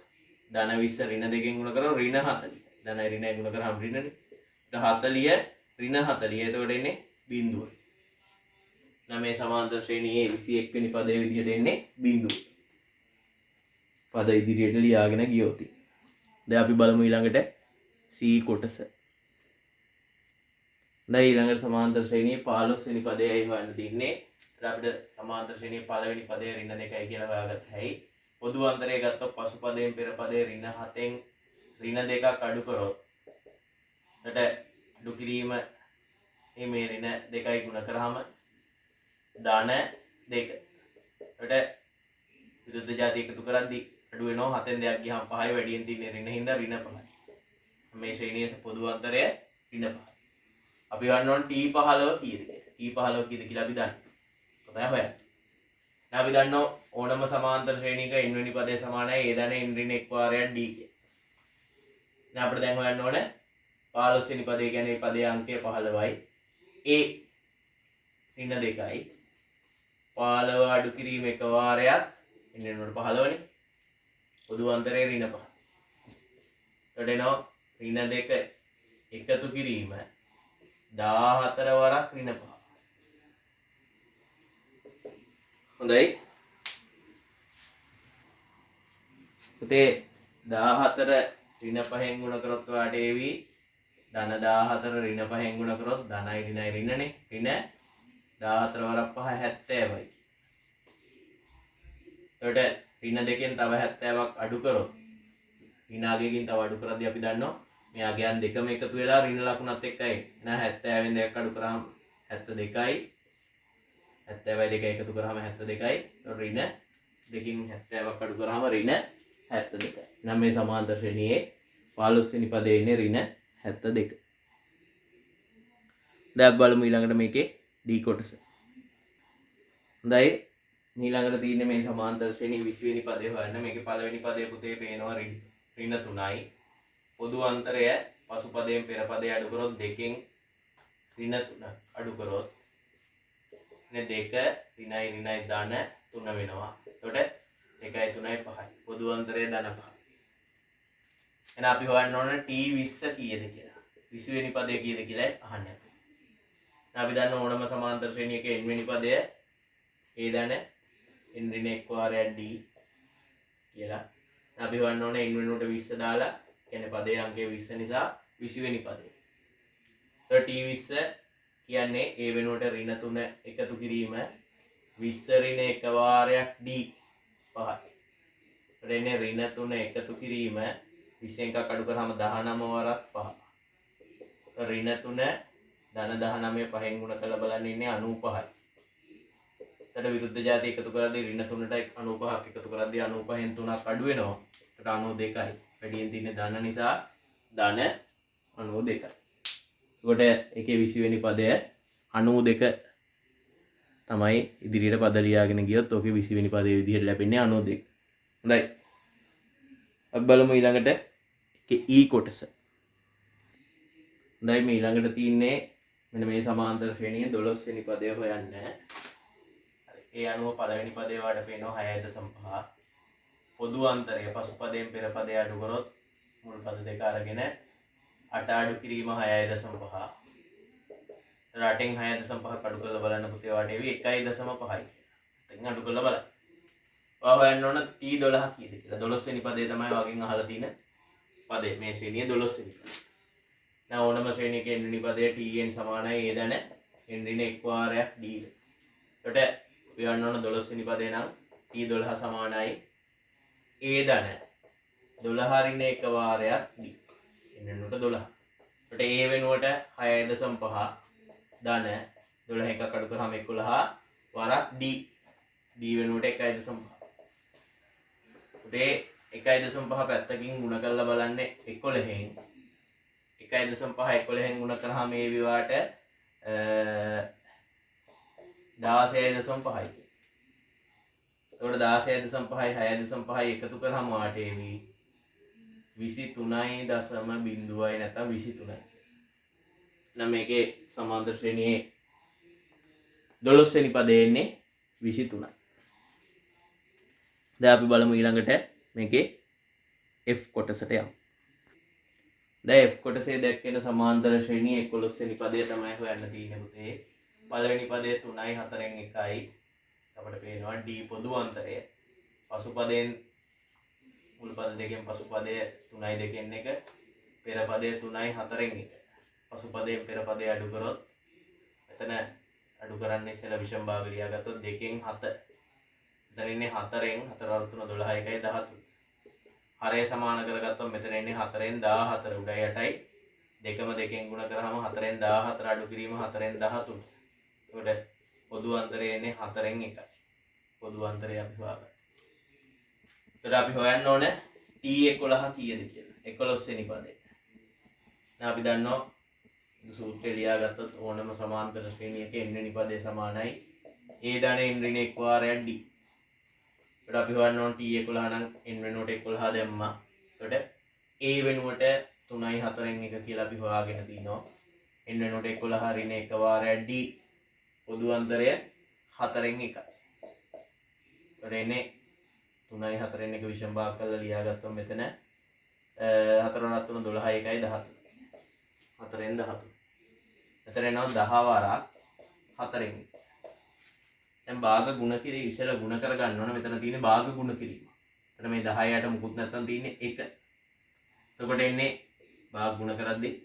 ධන 20 ඍණ 2කින් ගුණ කරොත් ඍණ 40. ධනයි ඍණයි ගුණ කරාම ඍණනේ. එතකොට 40 ඍණ 40. එතකොට එන්නේ බිඳුව. නම් මේ සමාන්තර ශ්‍රේණියේ 21 වෙනි පදයේ විදිහට එන්නේ බිඳුව. පද ඉදිරියට ලියාගෙන ගියොත්. දැන් අපි බලමු ඊළඟට C කොටස. දැන් ඊළඟට සමාන්තර ශ්‍රේණියේ 15 වෙනි පදයයි හොයන්න තියෙන්නේ. අපිට සමාන්තර ශ්‍රේණියේ පළවෙනි පදය ඍණ 2යි කියලා හොයාගත්ත හැයි. පොදු අන්තරය ගත්තොත් පසු පදයෙන් පෙර පදේ ඍණ 7න් ඍණ 2ක් අඩු කරොත් එතට අඩු කිරීම මේ ඍණ 2යි ගුණ කරාම ධන 2. එතට විරුද්ධ ಜಾති එකතු කරද්දී අඩු වෙනවා 7න් 2ක් ගියාම 5යි වැඩියෙන් තියෙන ඍණ හින්දා ඍණ 5යි. මේ ශ්‍රේණියේ පොදු අන්තරය ඍණ 5යි. අපි ගන්න ඕන t15 කීයද කියලා. t15 කීයද කියලා අපි දන්නේ. කොහොමද හොයන්නේ? අපි දන්නවා ඕනම සමාන්තර ශ්‍රේණියක n වෙනි පදේ සමානයි a ධන n ඍණ එක් වාරයක් d කියලා. දැන් අපිට දැන් හොයන්න ඕනේ 15 වෙනි පදේ කියන්නේ මේ පදයේ අංකය 15යි. a ඍණ 2යි. 15 අඩු කිරීම එක වාරයක් n වෙනකොට 15නේ. පොදු අන්තරේ ඍණ 5. එතකොට එනවා ඍණ 2 එකතු කිරීම 14 වරක් ඍණ 5. හොඳයි. පුතේ 14 ඍණ 5න් ගුණ කරොත් ඔයාට එවි ධන 14 ඍණ 5න් ගුණ කරොත් ධනයි ඍණයි ඍණනේ. ඍණ 14 වරක් 5 70යි. එතකොට ඍණ දෙකෙන් තව 70ක් අඩු කරොත් ඍණ අගයකින් තව අඩු කරද්දී අපි දන්නවා මේ අගයන් දෙකම එකතු වෙලා ඍණ ලකුණත් එක්කයි. එහෙනම් 70න් දෙකක් අඩු කරාම 72යි. 70යි දෙක එකතු කරාම 72යි. ඍණ දෙකින් 70ක් අඩු කරාම ඍණ 72යි. නම් මේ සමාන්තර ශ්‍රේණියේ 15 වෙනි පදයේ ඉන්නේ ඍණ 72. දැන් බලමු ඊළඟට මේකේ d කොටස. හොඳයි. ඊළඟට තියෙන්නේ මේ සමාන්තර ශ්‍රේණියේ 20 වෙනි පදේ හොයන්න. මේකේ පළවෙනි පදේ පුතේ පේනවා ඍණ 3යි. පොදු අන්තරය පසු පදයෙන් පෙර පදේ අඩු කරොත් දෙකෙන් ඍණ 3 අඩු කරොත් නේ 2 ඍණයි ඍණයි ධන 3 වෙනවා. එතකොට 1යි 3යි 5යි. පොදු අන්තරය ධන 5. එහෙනම් අපි හොයන්න ඕන t 20 කීයද කියලා. 20 වෙනි පදේ කීයද කියලා අහන්න අපි. අපි දන්න ඕනම සමාන්තර ශ්‍රේණියක n වෙනි පදය a ධන n ඍණ එක් වාරයක් d කියලා. අපි හොයන්න ඕනේ n වෙනුවට 20 දාලා කියන්නේ පදයේ අංකය 20 නිසා 20 වෙනි පදේ. එතකොට t 20 කියන්නේ a වෙනුවට ඍණ 3 එකතු කිරීම 20 ඍණ එක වාරයක් d 5යි. එතකොට ඍණ 3 එකතු කිරීම 20 එකක් අඩු කරාම 19 වරක් 5. ඍණ 3 ධන 19 5න් ගුණ කරලා බලන්න ඉන්නේ 95යි. එතකොට විරුද්ධ ජාති එකතු කරද්දී ඍණ 3ට 95ක් එකතු කරද්දී 95න් 3ක් අඩු වෙනවා. එතකොට 92යි. වැඩියෙන් තියෙන ධන නිසා ධන 92යි. එතකොට ඒකේ 20 වෙනි පදය 92 තමයි ඉදිරියට පද ලියාගෙන ගියොත් ඕකේ 20 වෙනි පදයේ විදිහට ලැබෙන්නේ 92. හොඳයි. අපි බලමු ඊළඟට ඒකේ e කොටස. හොඳයි මේ ඊළඟට තියෙන්නේ මෙන්න මේ සමාන්තර ශ්‍රේණියේ 12 වෙනි පදය හොයන්න. ඒ අනුව පළවෙනි පදේ වාට පේනවා 6.5. පොදු අන්තරය පසු පදයෙන් පෙර පදේ අඩු කරොත් මුල් පද දෙක අරගෙන 8 අඩු කිරීම 6.5. රටෙන් 6.5ක් අඩු කරලා බලන්න පුතේ වාට එවි 1.5යි. දැන් අඩු කරලා බලන්න. ඔයා හොයන්න ඕන t 12 කීයද කියලා. 12 වෙනි පදේ තමයි වගෙන් අහලා තියෙන පදේ. මේ ශ්‍රේණියේ 12 වෙනි පදේ. දැන් ඕනම ශ්‍රේණියක n වෙනි පදය tn සමානයි a ධන n ඍණ එක් වාරයක් d. එතකොට හොයන්න ඕන 12 වෙනි පදේ නම් t 12 සමානයි a ධන 12 ඍණ එක වාරයක් d. n වෙනුවට 12. එතකොට a වෙනුවට 6.5 ධන 12 එකක් අඩු කරාම 11 වරක් d. d වෙනුවට 1.5. උදේ 1.5 පැත්තකින් ගුණ කරලා බලන්නේ 11න් 1.5 11න් ගුණ කරාම මේ විවාට 16.5යි. එතකොට 16.5යි 6.5යි එකතු කරාම වාට එවි 23.0යි නැත්නම් 23යි. නම් මේකේ සමාන්තර ශ්‍රේණියේ 12 වෙනි පදේ එන්නේ 23යි. දැන් අපි බලමු ඊළඟට මේකේ f කොටසට යමු. දැන් f කොටසේ දැක්වෙන සමාන්තර ශ්‍රේණියේ 11 වෙනි පදය තමයි හොයන්න තියෙන්නේ පුතේ. පළවෙනි පදේ 3යි 4න් 1යි. අපිට පේනවා d පොදු අන්තරය. පසු පදයෙන් මුල් පද දෙකෙන් පසු පදය 3යි 2න් 1. පෙර පදය 3යි 4න් 1. පසු පදයෙන් පෙර පදය අඩු කරොත් එතන අඩු කරන්න ඉස්සෙල්ලා විෂම භාග ලියාගත්තොත් 2න් 7. එතන ඉන්නේ 4න් 4 3 12 1යි 13. හරය සමාන කරගත්තොත් මෙතන ඉන්නේ 4න් 14 උඩයි 8යි. දෙකම දෙකෙන් ගුණ කරාම 4න් 14 අඩු කිරීම 4න් 13. එතකොට පොදු අන්තරය එන්නේ 4න් 1යි. පොදු අන්තරය අපි හොයාගන්න. එතකොට අපි හොයන්න ඕනේ t 11 කීයද කියලා. 11 වෙනි පදේ. දැන් අපි දන්නවා සූත්‍රය ලියාගත්තොත් ඕනම සමාන්තර ශ්‍රේණියක n වෙනි පදේ සමානයි a ධන n ඍණ එක් වාරයක් d. ඒකට අපි හොයන්න ඕන t11 නම් n වෙනුවට 11 දැම්මා. එතකොට a වෙනුවට 3යි 4න් 1 කියලා අපි හොයාගෙන තිනවා. n වෙනුවට 11 ඍණ 1 වාරයක් d පොදු අන්තරය 4න් 1යි. එතකොට එන්නේ 3යි 4න් 1 විෂම භාග කරලා ලියාගත්තොත් මෙතන 4 වරක් 3 12යි 1යි 13. 4න් 13. එතන එනවා 10 වරක් 4න්. දැන් භාග ගුණ කිරීම ඉස්සෙල්ලා ගුණ කර ගන්න ඕන. මෙතන තියෙන්නේ භාග ගුණ කිරීම. එතන මේ 10ට මුකුත් නැත්තම් තියෙන්නේ 1. එතකොට එන්නේ භාග ගුණ කරද්දී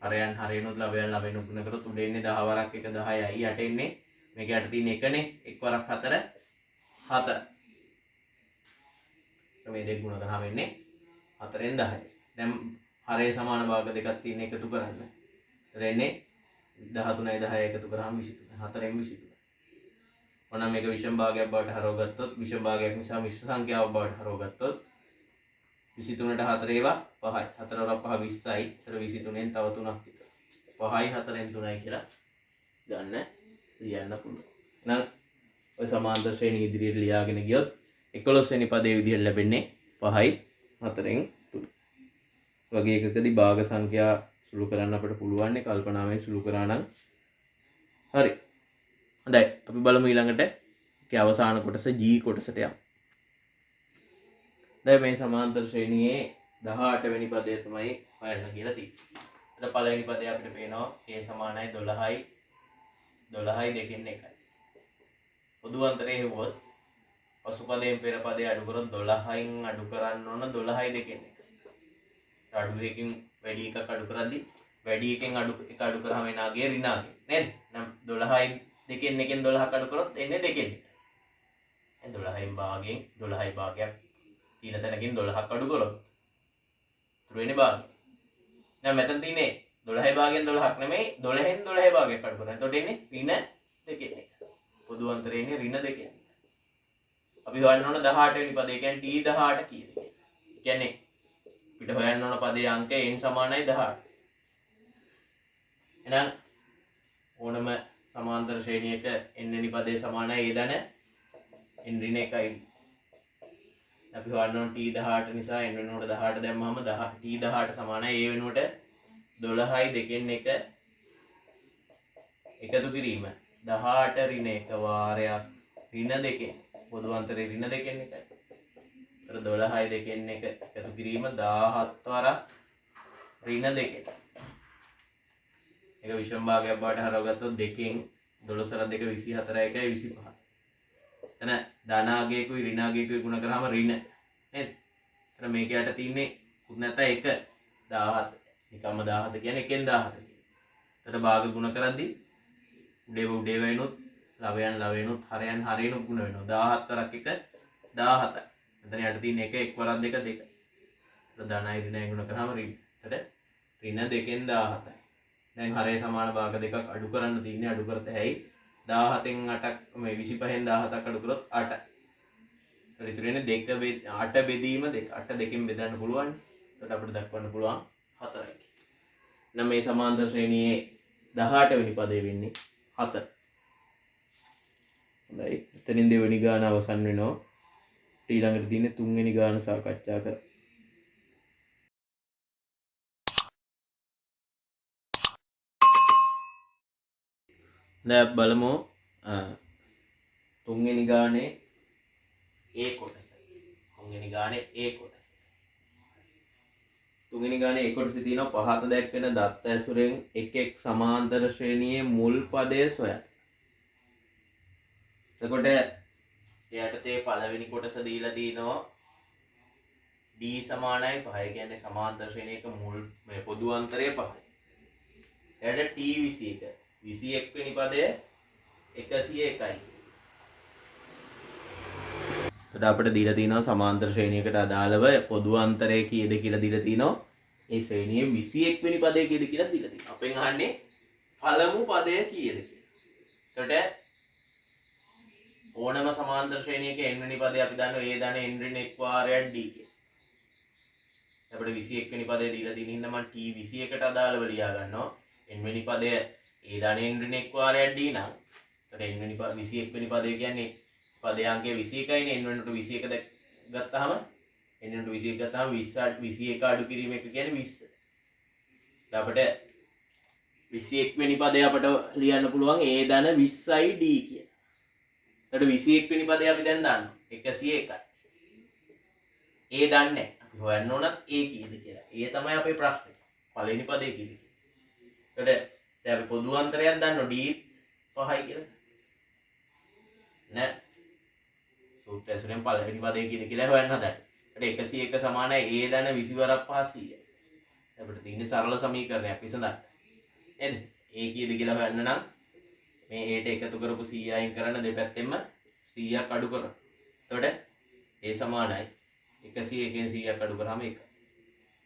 හරයන් හරියනොත් ලවයන් ගුණ කරොත් උඩ එන්නේ 10 වරක් 1 10යි. යට එන්නේ මේක යට තියෙන 1නේ. 1 වරක් 4 4. මේ දෙක ගුණ කරාම එන්නේ 4න් 10යි. දැන් හරය සමාන භාග දෙකක් තියෙන එකතු කරන්න. එතන එන්නේ 13යි 10යි එකතු කරාම 23. 4න් 23. ඔන්න මේක විෂම භාගයක් බවට හරවගත්තොත් විෂම භාගයක් නිසා මිශ්‍ර සංඛ්‍යාවක් බවට හරවගත්තොත් 23ට 4 ඒවා 5යි. 4 වරක් 5 20යි. ඒතර 23න් තව 3ක් විතර. 5යි 4න් 3යි කියලා ගන්න ලියන්න පුළුවන්. එහෙනම් ඔය සමාන්තර ශ්‍රේණිය ඉදිරියට ලියාගෙන ගියොත් 11 වෙනි පදයේ විදිහට ලැබෙන්නේ 5යි 4න් 3. වගේ එකකදී භාග සංඛ්‍යා සුළු කරන්න අපිට පුළුවන් නේ කල්පනාවෙන් සුළු කරා නම් හරි. හොඳයි අපි බලමු ඊළඟට ඒකේ අවසාන කොටස G කොටසට යමු. දැන් මේ සමාන්තර ශ්‍රේණියේ 18 වෙනි පදය තමයි හොයන්න කියලා තියෙන්නේ. ඊට පළවෙනි පදය අපිට පේනවා a සමානයි 12යි 12යි දෙකෙන් 1යි. පොදු අන්තරය හෙව්වොත් පසු පදයෙන් පෙර පදය අඩු කරොත් 12න් අඩු කරන්න ඕන 12යි දෙකෙන් 1. අඩු දෙකකින් වැඩි එකක් අඩු කරද්දී වැඩි එකෙන් අඩු කරාම එනාගේ ඍණාගේ නේද? නම් 12යි දෙකෙන් 1න් 12ක් අඩු කරොත් එන්නේ දෙකෙන් 1. දැන් 12න් භාගයෙන් 12යි භාගයක් තියෙන තැනකින් 12ක් අඩු කරොත් ඉතුරු වෙන්නේ භාගය. දැන් මෙතන තියෙන්නේ 12යි භාගයෙන් 12ක් නෙමෙයි 12න් 12යි භාගයක් අඩු කරනවා. එතකොට එන්නේ ඍණ දෙකෙන් 1. පොදු අන්තරය එන්නේ ඍණ දෙකෙන් 1. අපි හොයන්න ඕන 18 වෙනි පදේ කියන්නේ t18 කීයද කියලා. ඒ කියන්නේ අපිට හොයන්න ඕන පදේ අංකය n සමානයි 18. එහෙනම් ඕනම සමාන්තර ශ්‍රේණියක n වෙනි පදේ සමානයි a ධන n ඍණ 1යි. අපි හොයන්න ඕන t18 නිසා n වෙනුවට 18 දැම්මම t18 සමානයි a වෙනුවට 12යි දෙකෙන් 1 එකතු කිරීම 18 ඍණ 1 වාරයක් ඍණ දෙකෙන් පොදු අන්තරේ ඍණ දෙකෙන් 1යි. ඒතර 12යි දෙකෙන් 1 එකතු කිරීම 17 වරක් ඍණ දෙකෙන්. ඒක විෂම භාගයක් බවට හරවගත්තොත් දෙකෙන් 12 2 24යි 1යි 25. එතන ධනාගයකුයි ඍණාගයකුයි ගුණ කරාම ඍණ නේද? එතන මේක යට තියෙන්නේ කුත් නැත 1 17. නිකම්ම 17 කියන්නේ 1න් 17 කියන්නේ. එතන භාග ගුණ කරද්දී උඩේ වෙනුත් ලවයන් හරයන් හරියනුත් ගුණ වෙනවා. 17 වරක් 1 17යි. එතන යට තියෙන්නේ 1 1 වරක් 2 2. එතන ධනයි ඍණයි ගුණ කරාම ඍණ. එතන ඍණ දෙකෙන් 17යි. දැන් හරය සමාන භාග දෙකක් අඩු කරන්න තියෙන්නේ. අඩු කරත හැයි 17න් 8ක් මේ 25න් 17ක් අඩු කරොත් 8යි. ඒතර ඉතුරු වෙන්නේ 8 බෙදීම 2. 8 දෙකෙන් බෙදන්න පුළුවන්. ඒකට අපිට දක්වන්න පුළුවන් 4යි. නම් මේ සමාන්තර ශ්‍රේණියේ 18 වෙනි පදේ වෙන්නේ 4. හොඳයි. එතනින් දෙවෙනි ගාන අවසන් වෙනවා. ඊළඟට තියෙන්නේ තුන්වෙනි ගාන සාකච්ඡා කරමු. දැන් බලමු තුන්වෙනි ගානේ A කොටස. තුන්වෙනි ගානේ A කොටස. තුන්වෙනි ගානේ A කොටසේ තියෙනවා පහත දැක්වෙන දත්ත ඇසුරෙන් එක් එක් සමාන්තර ශ්‍රේණියේ මුල් පදය සොයන්න. එතකොට එයටතේ පළවෙනි කොටස දීලා තිනවා d සමානයි 5. කියන්නේ සමාන්තර ශ්‍රේණියක මුල් මේ පොදු අන්තරය 5යි. එයාට t 21. 21 වෙනි පදය 101යි. එතකොට අපිට දීලා තිනවා සමාන්තර ශ්‍රේණියකට අදාළව පොදු අන්තරය කීයද කියලා දීලා තිනවා. ඒ ශ්‍රේණියේ 21 වෙනි පදය කීයද කියලා දීලා තිනවා. අපෙන් අහන්නේ පළමු පදය කීයද කියලා. එතකොට ඕනම සමාන්තර ශ්‍රේණියක n වෙනි පදය අපි දන්නවා a ධන n ඍණ 1 වාරයක් d කියලා. අපිට 21 වෙනි පදේ දීලා තියෙන හින්දා මම t 21ට අදාළව ලියා ගන්නවා. n වෙනි පදය a ධන n ඍණ 1 වාරයක් d නම්. එතකොට n වෙනි 21 වෙනි පදය කියන්නේ පදේ අංකය 21යිනේ n වෙනුවට 21 ගත්තාම n වෙනුවට 21 ගත්තාම 20 21 අඩු කිරීම එක කියන්නේ 20. අපිට 21 වෙනි පදේ අපිට ලියන්න පුළුවන් a ධන 20යි d කියලා. එතකොට 21 වෙනි පදේ අපි දැන් දන්නවා 101යි. a දන්නේ නැහැ. අපි හොයන්න ඕනත් a කීයද කියලා. a තමයි අපේ ප්‍රශ්නේ. පළවෙනි පදේ කීයද කියලා. එතකොට දැන් අපි පොදු අන්තරයක් දන්නවා d 5යි කියලා. නෑ. සූත්‍රය ඇසුරෙන් පළවෙනි පදේ කීයද කියලා හොයන්න හදන්න. එතකොට 101 සමානයි a ධන 20 වරක් 500යි. අපිට තියෙන්නේ සරල සමීකරණයක් විසඳන්න. නේද? a කීයද කියලා හොයන්න නම් මේ a ට එකතු කරපු 100 අයින් කරන්න දෙපැත්තෙන්ම 100ක් අඩු කරනවා. එතකොට a සමානයි 101 100ක් අඩු කරාම 1.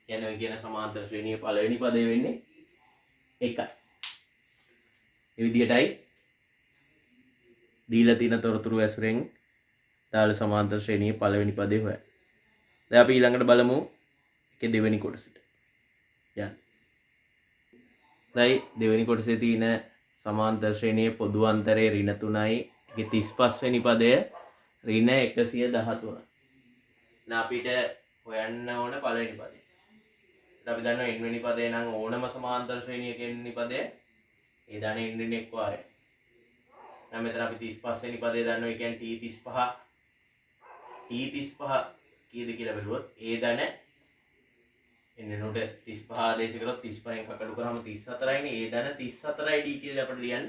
කියන්නේ ඔය කියන සමාන්තර ශ්‍රේණියේ පළවෙනි පදේ වෙන්නේ 1යි. මේ විදිහටයි දීලා තියෙන තොරතුරු ඇසුරෙන් දාල සමාන්තර ශ්‍රේණියේ පළවෙනි පදේ හොයන්න. දැන් අපි ඊළඟට බලමු ඒකේ දෙවෙනි කොටසට. යන්න. දැන් දෙවෙනි කොටසේ තියෙන සමාන්තර ශ්‍රේණියේ පොදු අන්තරය ඍණ 3යි. ඒකේ 35 වෙනි පදය ඍණ 113. දැන් අපිට හොයන්න ඕන පළවෙනි පදේ. අපි දන්නවා n වෙනි පදේ නම් ඕනම සමාන්තර ශ්‍රේණියක n වෙනි පදය ඒ ධන n ඍණ 1 වාරයි. දැන් මෙතන අපි 35 වෙනි පදේ දන්නවා ඒ කියන්නේ t35 කීයද කියලා බලුවොත් a ධන n වෙනුවට 35 ආදේශ කරොත් 35න් කඩු කරාම 34යිනේ a ධන 34යි d කියලා අපිට ලියන්න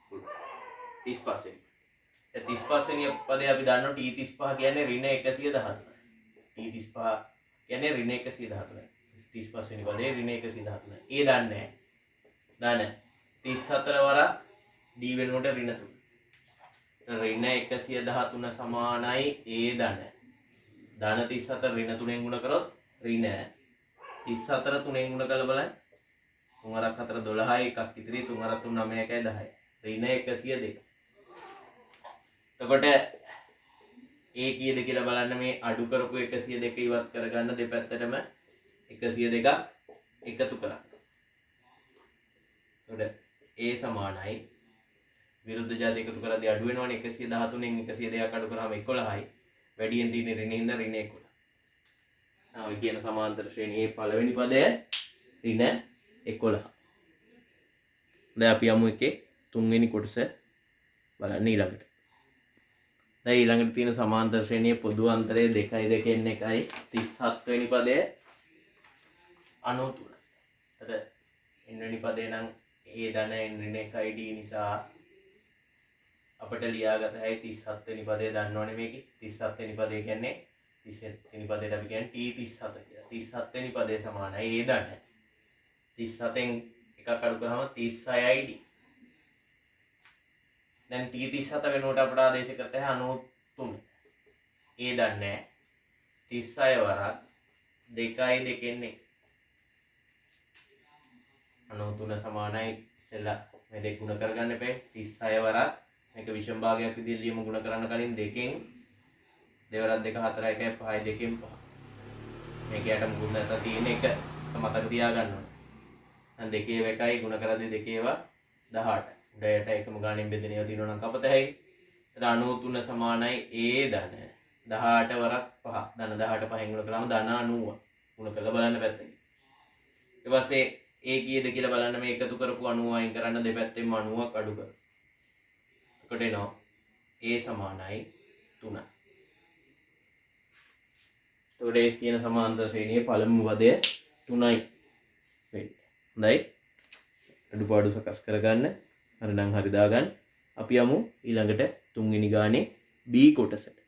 පුළුවන්. 35 වෙනි. ඒ 35 වෙනි පදේ අපි දන්නවා t35 කියන්නේ ඍණ 113. t35 කියන්නේ ඍණ 113. 35 වෙනි පදේ ඍණ 113. ඒ දන්නේ නැහැ. ධන 34 වරක් d වෙනුවට ඍණ 3. ඍණ 113 සමානයි a ධන. ධන 34 ඍණ 3ෙන් ගුණ කරොත් ඍණ 34 3ෙන් ගුණ කරලා බලන්න. 3 වරක් 4 12යි එකක් ඉතිරි 3 වරක් 3 9යි 10යි. ඍණ 102. එතකොට a කීයද කියලා බලන්න මේ අඩු කරපු 102 ඉවත් කරගන්න දෙපැත්තටම 102ක් එකතු කරන්න. එතකොට a සමානයි විරුද්ධ ජාති එකතු කරද්දී අඩු වෙනවනේ 113න් 102ක් අඩු කරාම 11යි. වැඩියෙන් තියෙන ඍණින්ද ඍණ 11. ඔය කියන සමාන්තර ශ්‍රේණියේ පළවෙනි පදය ඍණ 11. දැන් අපි යමු එකේ තුන්වෙනි කොටස බලන්න ඊළඟට. දැන් ඊළඟට තියෙන සමාන්තර ශ්‍රේණියේ පොදු අන්තරය 2 2 n 1යි 37 වෙනි පදය 93. එතකොට n වෙනි පදේ නම් a ධන n ඍණ 1යි d නිසා අපිට ලියාගත හැකි 37 වෙනි පදේ දන්නවනේ මේකේ 37 වෙනි පදේ කියන්නේ 37 වෙනි පදේට අපි කියන්නේ t37 කියලා. 37 වෙනි පදේ සමානයි a ධන 37න් එකක් අඩු කරාම 36යි d. දැන් t37 වෙනුවට අපට ආදේශ කරත හැකි 93. a දන්නේ 36 වරක් 2යි 2න් 1. 93 සමානයි ඉස්සෙල්ලා මේ දෙක ගුණ කරගන්න එපේ 36 වරක් මේක විෂම භාගයක් විදිහට ලියමු ගුණ කරන්න කලින් දෙකෙන් දෙවරක් 2 4 1යි 5යි 2න් 5 මේකයට මුකුත් නැත තියෙන එක මතක තියාගන්න ඕනේ. දැන් 2 1යි ගුණ කරද්දී 2 ඒවා 18 උඩයට එකම ගාණෙන් බෙදෙන ඒවා තියෙනවා නම් කපත හැකි. එතන 93 සමානයි a ධන 18 වරක් 5 ධන 18 5න් ගුණ කරාම ධන 90 ගුණ කරලා බලන්න පැත්තකින්. ඊට පස්සේ a කීයද කියලා බලන්න මේ එකතු කරපු 90 අයින් කරන්න දෙපැත්තෙන්ම 90ක් අඩු කරමු. එතකොට එනවා a සමානයි 3. එතකොට ඒ කියන සමාන්තර ශ්‍රේණියේ පළමු පදය 3යි වෙන්නේ. හොඳයි. අඩුපාඩු සකස් කරගන්න. හරි නම් හරි දාගන්න. අපි යමු ඊළඟට තුන්වෙනි ගානේ b කොටසට.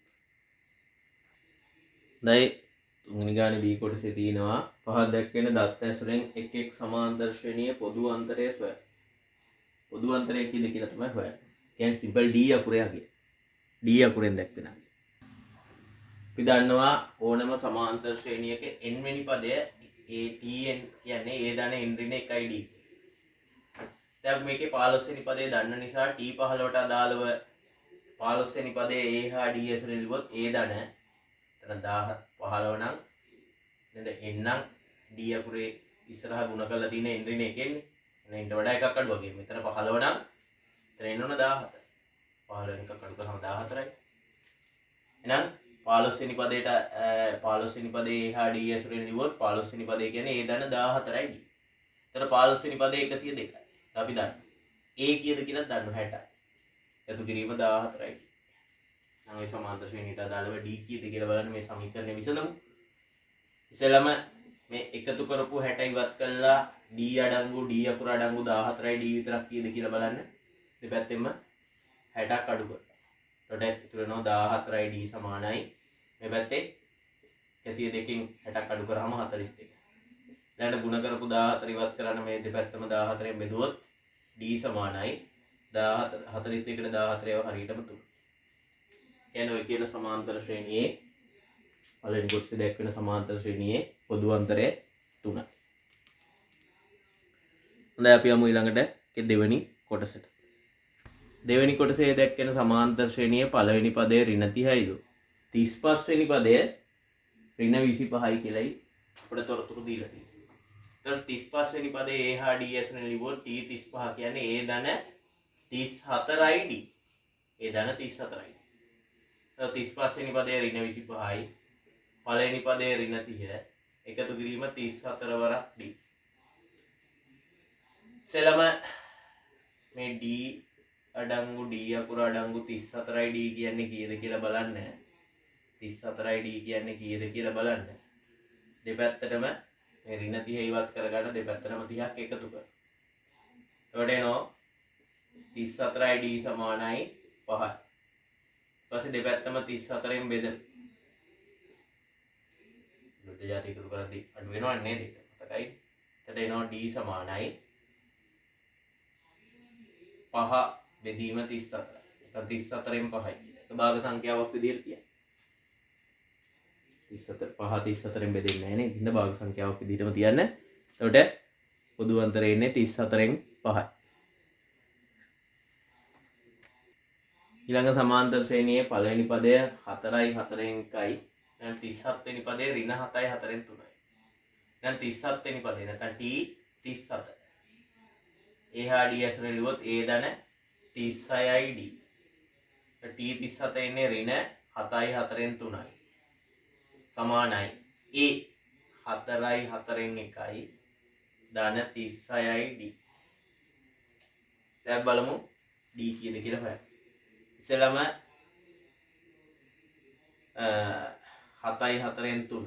හොඳයි. තුන්වෙනි ගානේ b කොටසේ තියෙනවා පහ දැක්වෙන දත්ත ඇසුරෙන් එක් එක් සමාන්තර ශ්‍රේණියේ පොදු අන්තරය සොයන්න. පොදු අන්තරය කීයද කියලා තමයි හොයන්නේ. කියන්නේ සිම්පල් d අකුරේ අගය. d අකුරෙන් දැක්වෙන අගය. අපි දන්නවා ඕනම සමාන්තර ශ්‍රේණියක n වෙනි පදය a tn කියන්නේ a ධන n ඍණ 1යි d. දැන් මේකේ 15 වෙනි පදේ දන්න නිසා t 15ට අදාළව 15 වෙනි පදේ a හා d ඇසුරෙන් ලිව්වොත් a ධන එතන 10 15 නම් නේද n නම් d අකුරේ ඉස්සරහා ගුණ කරලා තියෙන n ඍණ 1 නේ. ඊට වඩා එකක් අඩු වගේ. මෙතන 15 නම් එතන එන්න ඕන 17. 15 එකක් අඩු කරාම 14යි. එහෙනම් 15 වෙනි පදයට 15 වෙනි පදේ එහා d ඇසුරෙන් ලිව්වොත් 15 වෙනි පදේ කියන්නේ a ධන 14යි d. එතන 15 වෙනි පදේ 102යි. අපි දන්නවා. a කීයද කියලා දන්නවා 60යි. එකතු කිරීම 14යි. නම් මේ සමාන්තර ශ්‍රේණියට අදාළව d කීයද කියලා බලන්න මේ සමීකරණය විසඳමු. ඉතින්ලම මේ එකතු කරපු 60 ඉවත් කළා d අඩංගු d අකුර අඩංගු 14යි d විතරක් කීයද කියලා බලන්න. දෙපැත්තෙම 60ක් අඩු කරලා. එතකොට ඉතුරු වෙනවා 14යි d සමානයි මේ පැත්තේ 102කින් 60ක් අඩු කරාම 42. දැන් ගුණ කරපු 14 ඉවත් කරන්න මේ දෙපැත්තම 14ෙන් බෙදුවොත් d සමානයි 42කට 14 ඒවා හරියටම 3. කියන්නේ ඔය කියන සමාන්තර ශ්‍රේණියේ පළවෙනි කොටසේ දැක්වෙන සමාන්තර ශ්‍රේණියේ පොදු අන්තරය 3යි. හොඳයි අපි යමු ඊළඟට දෙවෙනි කොටසට. දෙවෙනි කොටසේ දැක්වෙන සමාන්තර ශ්‍රේණියේ පළවෙනි පදය ඍණ 30යිලු. 35 වෙනි පදය ඍණ 25යි කියලායි අපිට තොරතුරු දීලා තියෙනවා. එතකොට 35 වෙනි පදේ a හා d ඇසුරෙන් ලිව්වොත් t 35 කියන්නේ a ධන 34යි d. a ධන 34යි. එතකොට 35 වෙනි පදේ ඍණ 25යි. පළවෙනි පදේ ඍණ 30. එකතු කිරීම 34 වරක් d. සෙලම මේ d අඩංගු d අකුර අඩංගු 34යි d කියන්නේ කීයද කියලා බලන්න. 34යි d කියන්නේ කීයද කියලා බලන්න. දෙපැත්තටම මේ ඍණ 30 ඉවත් කරගන්න දෙපැත්තටම 30ක් එකතු කර. එතකොට එනවා 34යි d සමානයි 5යි. ඊපස්සේ දෙපැත්තම 34න් බෙදමු. දෙක જાති එකතු කරද්දී අඩු වෙනව නේද? මතකයි. එතකොට එනවා d සමානයි 5 බෙදීම 34. එතකොට 34න් 5යි. එක භාග සංඛ්‍යාවක් විදිහට කියන්න. 34 5 34න් බෙදෙන්නේ නැහැ නේද? ඉන්න භාග සංඛ්‍යාවක් විදිහටම තියන්න. එතකොට පොදු අන්තරය එන්නේ 34න් 5යි. ඊළඟ සමාන්තර ශ්‍රේණියේ පළවෙනි පදය 4යි 4න් 1යි. දැන් 37 වෙනි පදේ ඍණ 7යි 4න් 3යි. දැන් 37 වෙනි පදේ නැත්නම් t 37. a හා d ඇසුරෙන් ලිව්වොත් a ධන 36යි d. t 37 එන්නේ ඍණ 7යි 4න් 3යි. සමානයි a 4යි 4න් 1යි ධන 36යි d. දැන් බලමු d කීයද කියලා හොයන්න. ඉස්සෙල්ලාම 7යි 4න් 3.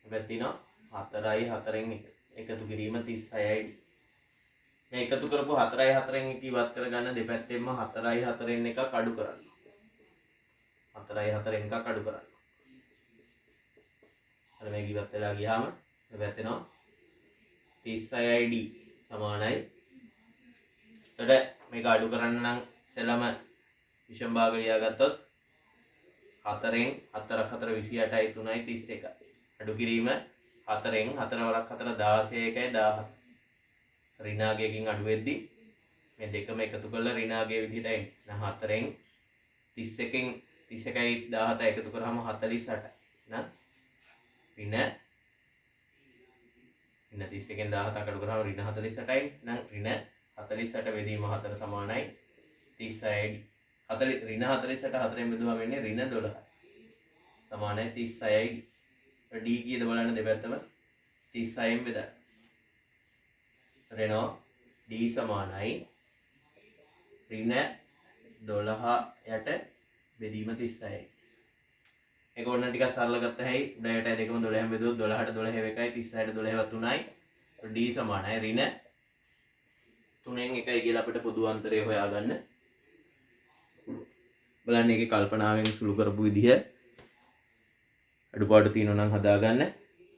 එබැවින් 4යි 4න් 1 එකතු කිරීම 36යි d. මේ එකතු කරපු 4යි 4න් 1 ඉවත් කරගන්න දෙපැත්තෙන්ම 4යි 4න් 1ක් අඩු කරන්න. 4යි 4න් 1ක් අඩු කරන්න. අර මේක ඉවත් වෙලා ගියාම දෙපැත්තේ නෝ 36යි d සමානයි. එතකොට මේක අඩු කරන්න නම් ඉස්සෙල්ලාම විෂම භාග ලියාගත්තොත් 4න් 4ක් 4 28යි 3යි 31. අඩු කිරීම 4න් 4 වරක් 4 16යි 17. ඍණාගයකින් අඩු වෙද්දි මේ දෙකම එකතු කරලා ඍණාගය විදිහට එන්නේ. නම් 4න් 31න් 31යි 17 එකතු කරාම 48යි. නේද? ඍණ 31න් 17 අඩු කරාම ඍණ 48යි. නම් ඍණ 48 බෙදීම 4 සමානයි 36යි. ඍණ 48 4න් බෙදුවම එන්නේ ඍණ 12යි. සමානයි 36යි. d කීයද බලන්න දෙපැත්තම 36න් බෙදන්න. රෙනෝ d සමානයි ඍණ 12 යට බෙදීම 36යි. ඒක ඕන ටිකක් සරල ගත්ත හැයි උඩ යට දෙකම 12න් බෙදුවොත් 12ට 12 එකයි 36ට 12 3යි. d සමානයි ඍණ 3න් 1යි කියලා අපිට පොදු අන්තරය හොයාගන්න. බලන්න ඒකේ කල්පනාවෙන් සුළු කරපු විදිහ අඩුපාඩු තියෙනවා නම් හදාගන්න.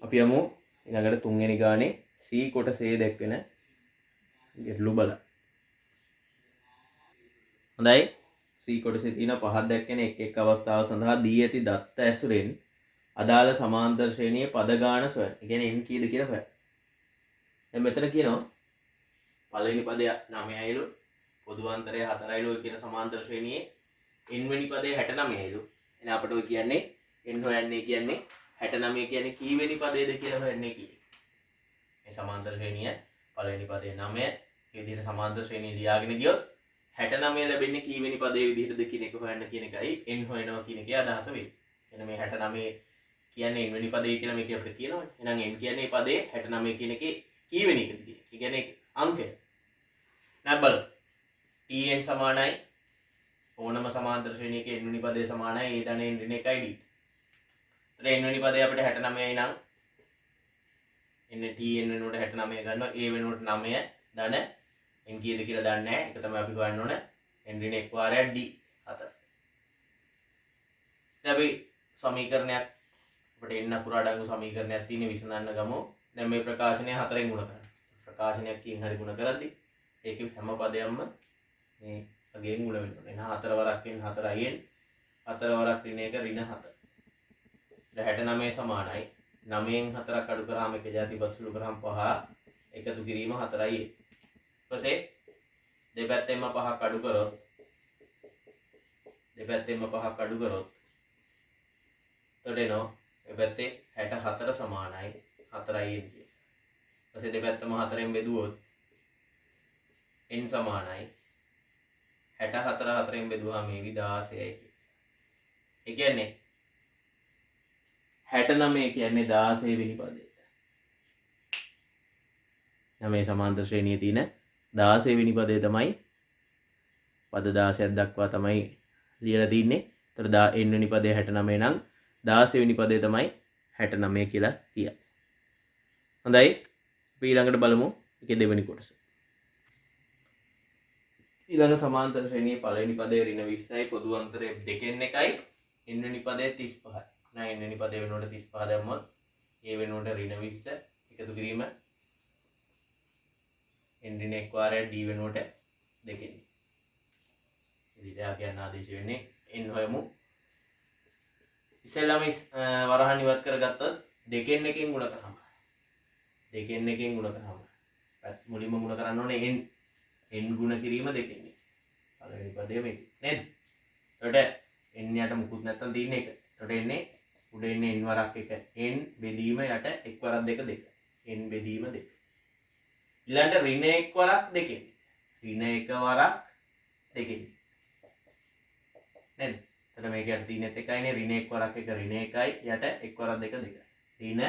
අපි යමු ඊළඟට තුන්වෙනි ගානේ c කොටසේ දැක්වෙන ගැටලු බලන්න. හොඳයි. c කොටසේ තියෙන පහක් දැක්වෙන එක් අවස්ථාව සඳහා දී ඇති දත්ත ඇසුරෙන් අදාළ සමාන්තර ශ්‍රේණියේ පද ගාන සොයන්න. ඒ කියන්නේ n කීයද කියලා හොයන්න. දැන් මෙතන කියනවා පළවෙනි පදය 9යිලු පොදු අන්තරය 4යිලු කියන සමාන්තර ශ්‍රේණියේ n වෙනි පදේ 69යිලු. එහෙනම් අපිට ඔය කියන්නේ n හොයන්නේ කියන්නේ 69 කියන්නේ කී වෙනි පදේද කියලා හොයන්නේ කී. මේ සමාන්තර ශ්‍රේණිය පළවෙනි පදේ 9 මේ විදිහට සමාන්තර ශ්‍රේණිය ලියාගෙන ගියොත් 69 ලැබෙන්නේ කීවෙනි පදයේ විදිහටද කියන එක හොයන්න කියන එකයි n හොයනවා කියන එකේ අදහස වෙන්නේ. එන්න මේ 69 කියන්නේ n වෙනි පදේ කියලා මේක අපිට කියනවනේ. එහෙනම් n කියන්නේ මේ පදේ 69 කියන එකේ කීවෙනි එකද කියන එක. ඒ කියන්නේ අංකය. දැන් බලමු. tn සමානයි ඕනම සමාන්තර ශ්‍රේණියක n වෙනි පදේ සමානයි a ධන n ඍණ 1යි d. ඒතර n වෙනි පදේ අපිට 69යි නම් n tn වෙනුවට 69 ගන්නවා. a වෙනුවට 9 ධන n කීයද කියලා දන්නේ නැහැ. ඒක තමයි අපි හොයන්න ඕන. n ඍණ 1 වාරයක් d 4. දැන් අපි සමීකරණයක් අපිට n අකුර අඩංගු සමීකරණයක් තියෙන විසඳන්න ගමු. දැන් මේ ප්‍රකාශනය 4ෙන් ගුණ කරන්න. ප්‍රකාශනයක් කින් හරි ගුණ කරද්දී ඒකේ හැම පදයක්ම මේ අගෙන් ගුණ වෙනවා. එන 4 වරක් n 4යි n 4 වරක් ඍණ 1 ඍණ 7. දැන් 69 සමානයි 9න් 4ක් අඩු කරාම එක જાති බත්සුළු කරාම 5 එකතු කිරීම 4යි n. ඊපස්සේ දෙපැත්තෙන්ම 5ක් අඩු කරොත් එතකොට එනවා මේ පැත්තේ 64 සමානයි 4යි n කියන. ඊපස්සේ දෙපැත්තම 4ෙන් බෙදුවොත් n සමානයි 64 4ෙන් බෙදුවාම මේවි 16යි කියන. ඒ කියන්නේ 69 කියන්නේ 16 වෙනි පදේ. මේ සමාන්තර ශ්‍රේණියේ තියෙන 16 වෙනි පදේ තමයි පද 16ක් දක්වා තමයි ලියලා තින්නේ. ඒතර n වෙනි පදේ 69 නම් 16 වෙනි පදේ තමයි 69 කියලා කියන්නේ. හොඳයි. අපි ඊළඟට බලමු ඒකේ දෙවෙනි කොටස. ඊළඟ සමාන්තර ශ්‍රේණියේ පළවෙනි පදේ ඍණ 20යි පොදු අන්තරය 2න් 1යි n වෙනි පදේ 35යි. නෑ n වෙනි පදේ වෙනුවට 35 දැම්මොත් a වෙනුවට ඍණ 20 එකතු කිරීම n ඍණ 1 වාරයක් d වෙනුවට 2න්. ඉතින් කියන්න ආදේශ වෙන්නේ n හොයමු. ඉස්සෙල්ලාම වරහන් ඉවත් කරගත්තොත් 2න් 1න් ගුණ කරාම 2න් 1න් ගුණ කරාම මුලින්ම ගුණ කරන්න ඕනේ n ගුණ කිරීම 2න්. පළවෙනි පදේ මේක නේද? එතකොට n යට මුකුත් නැත්තම් තියෙන එක. එතකොට එන්නේ උඩ එන්නේ n වරක් 1 n බෙදීම යට 1 වරක් 2 2 n බෙදීම 2. ඊළඟට ඍණ 1 වරක් 2න්. ඍණ 1 වරක් 2න්. නේද? එතන මේකට තියෙනෙත් එකයිනේ ඍණ 1 වරක් 1 ඍණ 1යි යට 1 වරක් 2 2. ඍණ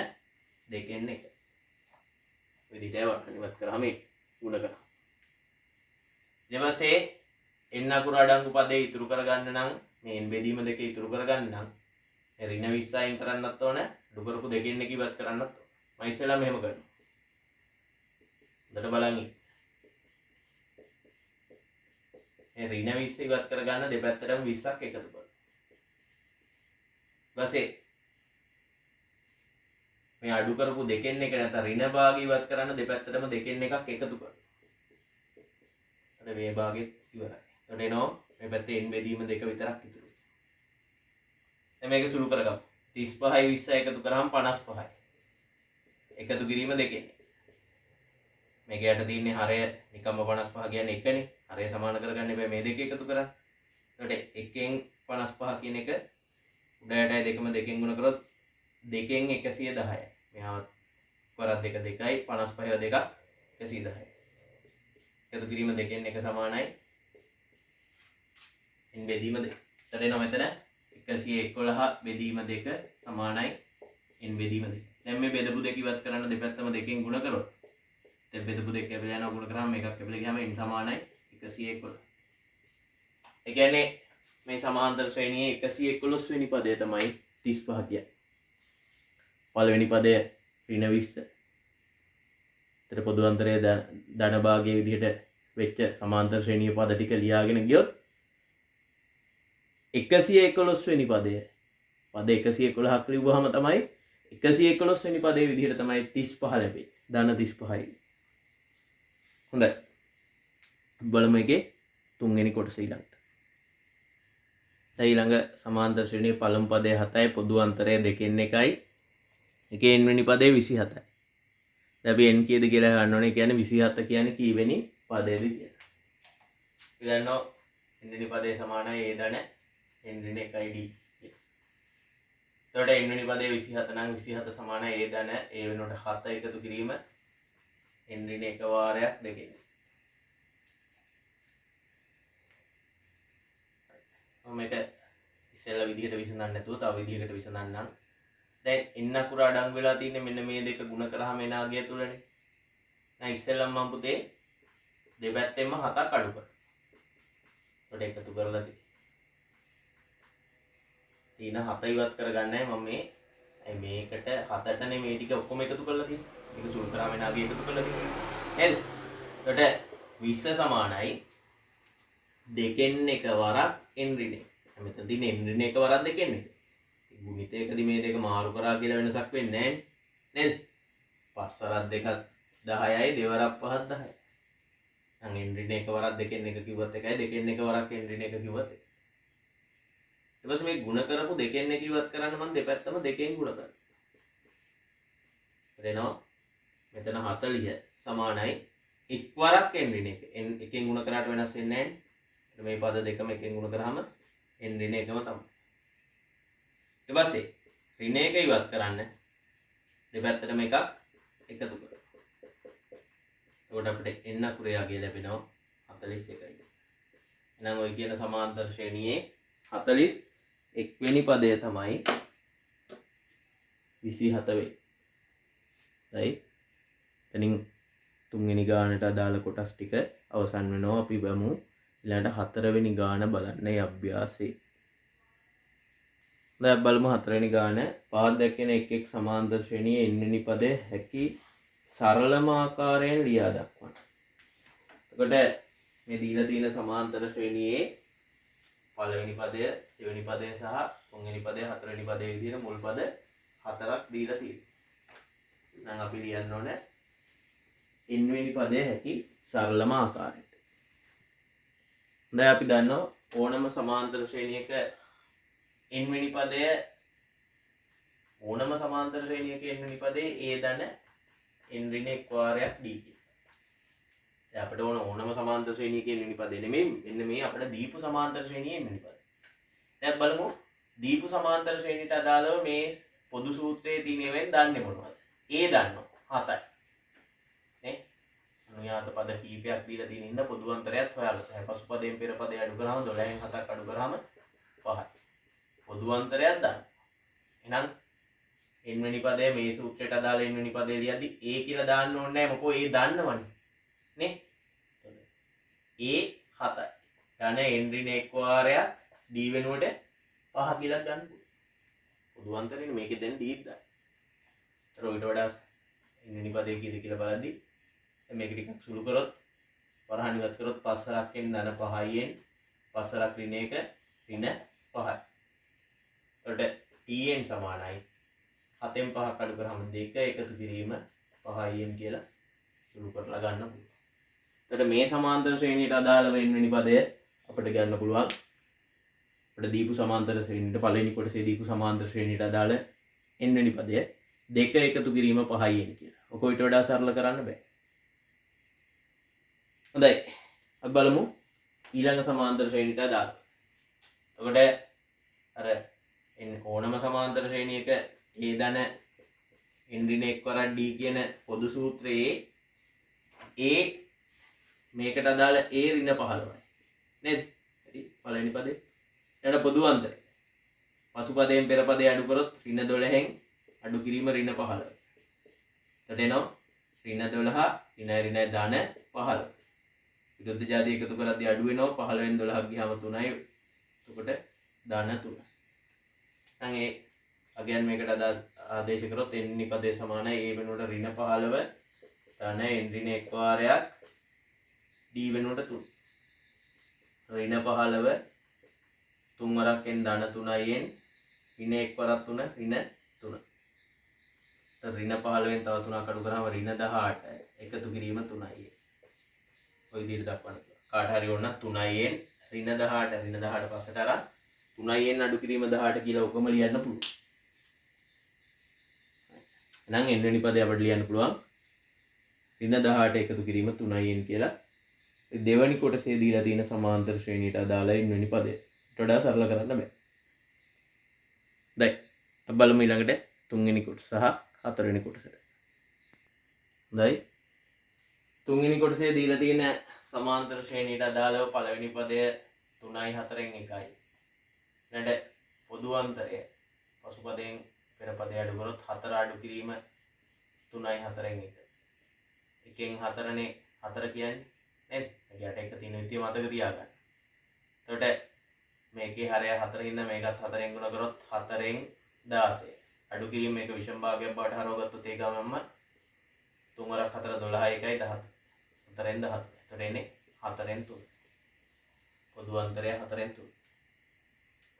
2න් 1. ඔය විදිහට වර්ණවත් කරාම ගුණ කරා. ඊට පස්සේ n අකුර අඩංගු පදේ ඉතුරු කරගන්න නම් මේ n බෙදීම 2 ඉතුරු කරගන්න නම් ඍණ 20 අයින් කරන්නත් ඕන අඩු කරපු 2න් 1 ඉවත් කරන්නත් ඕන. මම ඉස්සෙල්ලා මෙහෙම කරනවා. හොඳට බලන්න. මේ ඍණ 20 ඉවත් කරගන්න දෙපැත්තටම 20ක් එකතු කරනවා. ඊපස්සේ මේ අඩු කරපු 2න් 1 නැත්නම් ඍණ භාගය ඉවත් කරන්න දෙපැත්තටම 2න් 1ක් එකතු කරනවා. මේ භාගෙත් ඉවරයි. එතකොට එනවා මේ පැත්තේ n බෙදීම 2 විතරක් ඉතුරු. දැන් මේක සුළු කරගමු. 35යි 20යි එකතු කරාම 55යි. එකතු කිරීම 2න්. මේක යට තියෙන්නේ හරය නිකම්ම 55 කියන්නේ 1නේ. හරය සමාන කරගන්න එපා මේ දෙක එකතු කරා. එතකොට 1න් 55 කියන එක උඩ යටයි දෙකම 2න් ගුණ කරොත් 2න් 110යි. මෙහා වරක් 2 2යි 55 2ක් 110යි. එකතු කිරීම 2න් 1 සමානයි n බෙදීම 2. එතකොට එනවා මෙතන 111 බෙදීම 2 සමානයි n බෙදීම 2. දැන් මේ බෙදපු දෙක ඉවත් කරන්න දෙපැත්තම 2න් ගුණ කරොත් දැන් බෙදපු දෙක කැපිලා යනවා ගුණ කරාම මේකක් කැපිලා ගියාම n සමානයි 111. ඒ කියන්නේ මේ සමාන්තර ශ්‍රේණියේ 111 වෙනි පදය තමයි 35 කියන්නේ. පළවෙනි පදය ඍණ 20. ඒතර පොදු අන්තරයේ ධන භාගයේ විදිහට වෙච්ච සමාන්තර ශ්‍රේණියේ පද ටික ලියාගෙන ගියොත් 111 වෙනි පදය පද 111ක් ලියුවාම තමයි 111 වෙනි පදයේ විදිහට තමයි 35 ලැබෙන්නේ. ධන 35යි. හොඳයි. බලමු එකේ තුන්වෙනි කොටස ඊළඟට. ඊළඟ සමාන්තර ශ්‍රේණියේ පළමු පදයේ 7යි පොදු අන්තරය 2න් 1යි. එකේ n වෙනි පදයේ 27යි. දැන් අපි n කීයද කියලා හොයන්න ඕනේ. කියන්නේ 27 කියන්නේ කීවෙනි පදයේද කියලා. අපි දන්නවා n වෙනි පදයේ සමානයි a ධන n ඍණ 1යි d. එතකොට n වෙනි පදයේ 27 නම් 27 සමානයි a ධන a වෙනුවට 7 එකතු කිරීම n ඍණ 1 වාරයක් 2න්. මම මේක ඉස්සෙල්ලා විදිහට විසඳන්න නැතුව තව විදිහකට විසඳන්නම්. දැන් එන්න අකුර අඩංගු වෙලා තියෙන්නේ මෙන්න මේ දෙක ගුණ කරාම එන අගය තුලනේ. දැන් ඉස්සෙල්ලම මම පුතේ දෙපැත්තෙන්ම 7ක් අඩු කරා. ඒකට එකතු කරලා තියෙන 7 ඉවත් කරගන්නයි මම මේකට 7ටනේ මේ ටික ඔක්කොම එකතු කරලා තියෙන්නේ. මේක සුළු කරාම එන අගය එකතු කරලා තියෙන්නේ. නේද? ඒකට 20 සමානයි දෙකෙන් එක වරක් n ඍණ 1. මෙතන තියෙන n ඍණ 1 වරක් දෙකෙන් එක. ගුණිතයකදී මේ දෙක මාරු කරා කියලා වෙනසක් වෙන්නේ නැහැ නේද? 5 වරක් දෙකක් 10යි දෙවරක් 5ක් 10යි. නම් n ඍණ 1 වරක් දෙකෙන් එක කිව්වත් එකයි දෙකෙන් එක වරක් n ඍණ 1 කිව්වත් එකයි. ඊට පස්සේ මේ ಗುಣ කරපු දෙකෙන් එක ඉවත් කරන්න මම දෙපැත්තම දෙකෙන් ಗುಣ කරනවා. එතනවා මෙතන 40 සමානයි එක් වරක් n ඍණ 1. n එකෙන් ಗುಣ කරාට වෙනස් වෙන්නේ නැහැ. මේ පද දෙකම එකෙන් ಗುಣ කරාම n ඍණ 1ම තමයි. ඊට පස්සේ ඍණ 1 ඉවත් කරන්න දෙපැත්තටම එකක් එකතු කරනවා. එතකොට අපිට n අකුරේ අගය ලැබෙනවා 41යි. එහෙනම් ඔය කියන සමාන්තර ශ්‍රේණියේ 41 වෙනි පදය තමයි 27 වෙන්නේ. right? එතනින් තුන්වෙනි ගානට අදාළ කොටස් ටික අවසන් වෙනවා. අපි බලමු ඊළඟට හතරවෙනි ගාන බලන්නේ අභ්‍යාසයේ. දැන් බලමු හතරවෙනි ගාන. පාදයක් කියන එක් එක් සමාන්තර ශ්‍රේණියේ n වෙනි පදය හැකි සරලම ආකාරයෙන් ලියා දක්වන්න. එතකොට මේ දීලා තියෙන සමාන්තර ශ්‍රේණියේ පළවෙනි පදය, දෙවෙනි පදය සහ තුන්වෙනි පදය, හතරවෙනි පදය විදිහට මුල් පද හතරක් දීලා තියෙනවා. නම් අපි ලියන්න ඕනේ n වෙනි පදය හැකි සරලම ආකාරයට. දැන් අපි දන්නවා ඕනම සමාන්තර ශ්‍රේණියක n වෙනි පදය ඕනම සමාන්තර ශ්‍රේණියක n වෙනි පදයේ a ධන n ඍණ 1 වාරයක් d කියලා. දැන් අපිට ඕනම සමාන්තර ශ්‍රේණියක n වෙනි පදේ නෙමෙයි මෙන්න මේ අපිට දීපු සමාන්තර ශ්‍රේණියේ n වෙනි පදේ. දැන් බලමු දීපු සමාන්තර ශ්‍රේණියට අදාළව මේ පොදු සූත්‍රයේ තියෙනවෙන් දන්නේ මොනවද? a දන්නවා 7යි. නේ? අනුයාත පද කීපයක් දීලා තියෙන හින්දා පොදු අන්තරයත් හොයාගත්තා. පසු පදයෙන් පෙර පදේ අඩු කරාම 12න් 7ක් අඩු කරාම 5යි. පොදු අන්තරයක් දාන්න. එහෙනම් n වෙනි පදය මේ සූත්‍රයට අදාළ n වෙනි පදේ ලියද්දි a කියලා දාන්න ඕනේ නැහැ. මොකෝ a දන්නවනේ. නේ? a 7යි. යන n ඍණ 1 වාරයක් d වෙනුවට 5 කියලා ගන්න. පොදු අන්තරේනේ මේකේ දැන් d දාන්න. ඒතර ඊට වඩා n වෙනි පදේ කීයද කියලා බලද්දි මේක ටිකක් සුළු කරොත් වරහන් ඉවත් කරොත් 5 වරක්ෙන් ධන 5යින් 5 වරක් ඍණ 1 ඍණ 5යි. එතකොට tn සමානයි 7න් 5ක් අඩු කරාම 2 එකතු කිරීම 5in කියලා සුළු කරලා ගන්න පුළුවන්. එතකොට මේ සමාන්තර ශ්‍රේණියට අදාළව n වෙනි පදය අපිට ගන්න පුළුවන්. අපිට දීපු සමාන්තර ශ්‍රේණියට පළවෙනි කොටසේ දීපු සමාන්තර ශ්‍රේණියට අදාළ n වෙනි පදය 2 එකතු කිරීම 5in කියලා. ඔක ඊට වඩා සරල කරන්න බෑ. හොඳයි. අපි බලමු ඊළඟ සමාන්තර ශ්‍රේණියට අදාළව. එතකොට අර ඕනම සමාන්තර ශ්‍රේණියක a ධන n ඍණ 1 වරක් d කියන පොදු සූත්‍රයේ a මේකට අදාළ a ඍණ 15යි. නේද? හරි. පළවෙනි පදේ. ඊට පොදු අන්තරය. පසු පදයෙන් පෙර පදේ අඩු කරොත් ඍණ 12න් අඩු කිරීම ඍණ 15. එතකොට එනවා ඍණ 12 ඍණ ධන 15. විරුද්ධ ජාති එකතු කරද්දී අඩු වෙනවා 15න් 12ක් ගියාම 3යි. එතකොට ධන 3. දැන් ඒ අගයන් මේකට ආදේශ කරොත් n වෙනි පදේ සමානයි a වෙනුවට ඍණ 15 ධන n ඍණ 1 වාරයක් d වෙනුවට 3. ඍණ 15 3 වරක් n ධන 3යින් ඍණ 1 වරක් 3 ඍණ 3. ඍණ 15න් තව 3ක් අඩු කරාම ඍණ 18 එකතු කිරීම 3යි. ඔය විදිහට දක්වන්න. කාට හරි ඕන 3යින් ඍණ 18 ඍණ 18 පස්සට අරන් 3යින් අඩු කිරීම 18 කියලා ඔකම ලියන්න පුළුවන්. එහෙනම් n වෙනි පදේ අපිට ලියන්න පුළුවන් ඍණ 18 එකතු කිරීම 3යින් කියලා. දෙවැනි කොටසේ දීලා තියෙන සමාන්තර ශ්‍රේණියට අදාළ n වෙනි පදේ. ඊට වඩා සරල කරන්න බෑ. දැන් අපි බලමු ඊළඟට තුන්වෙනි කොටස සහ හතරවෙනි කොටසට. හොඳයි. තුන්වෙනි කොටසේ දීලා තියෙන සමාන්තර ශ්‍රේණියට අදාළව පළවෙනි පදය 3යි 4න් 1යි. ඊළඟට පොදු අන්තරය පසුපදයෙන් පෙර පදය අඩු කරොත් 4 අඩු කිරීම 3යි 4න් 1. එකෙන් 4නේ 4 කියන්නේ නේද? ඒකට එක තියෙන විදිය මතක තියාගන්න. එතකොට මේකේ හරය 4 ඉඳන් මේකත් 4ෙන් ගුණ කරොත් 4ෙන් 16. අඩු කිරීම මේක විෂම භාගයක් බවට හරවගත්තොත් ඒ ගමන්ම 3 වරක් 4 12 1යි 17. 4ෙන් 17. එතකොට එන්නේ 4ෙන් 3. පොදු අන්තරය 4ෙන් 3.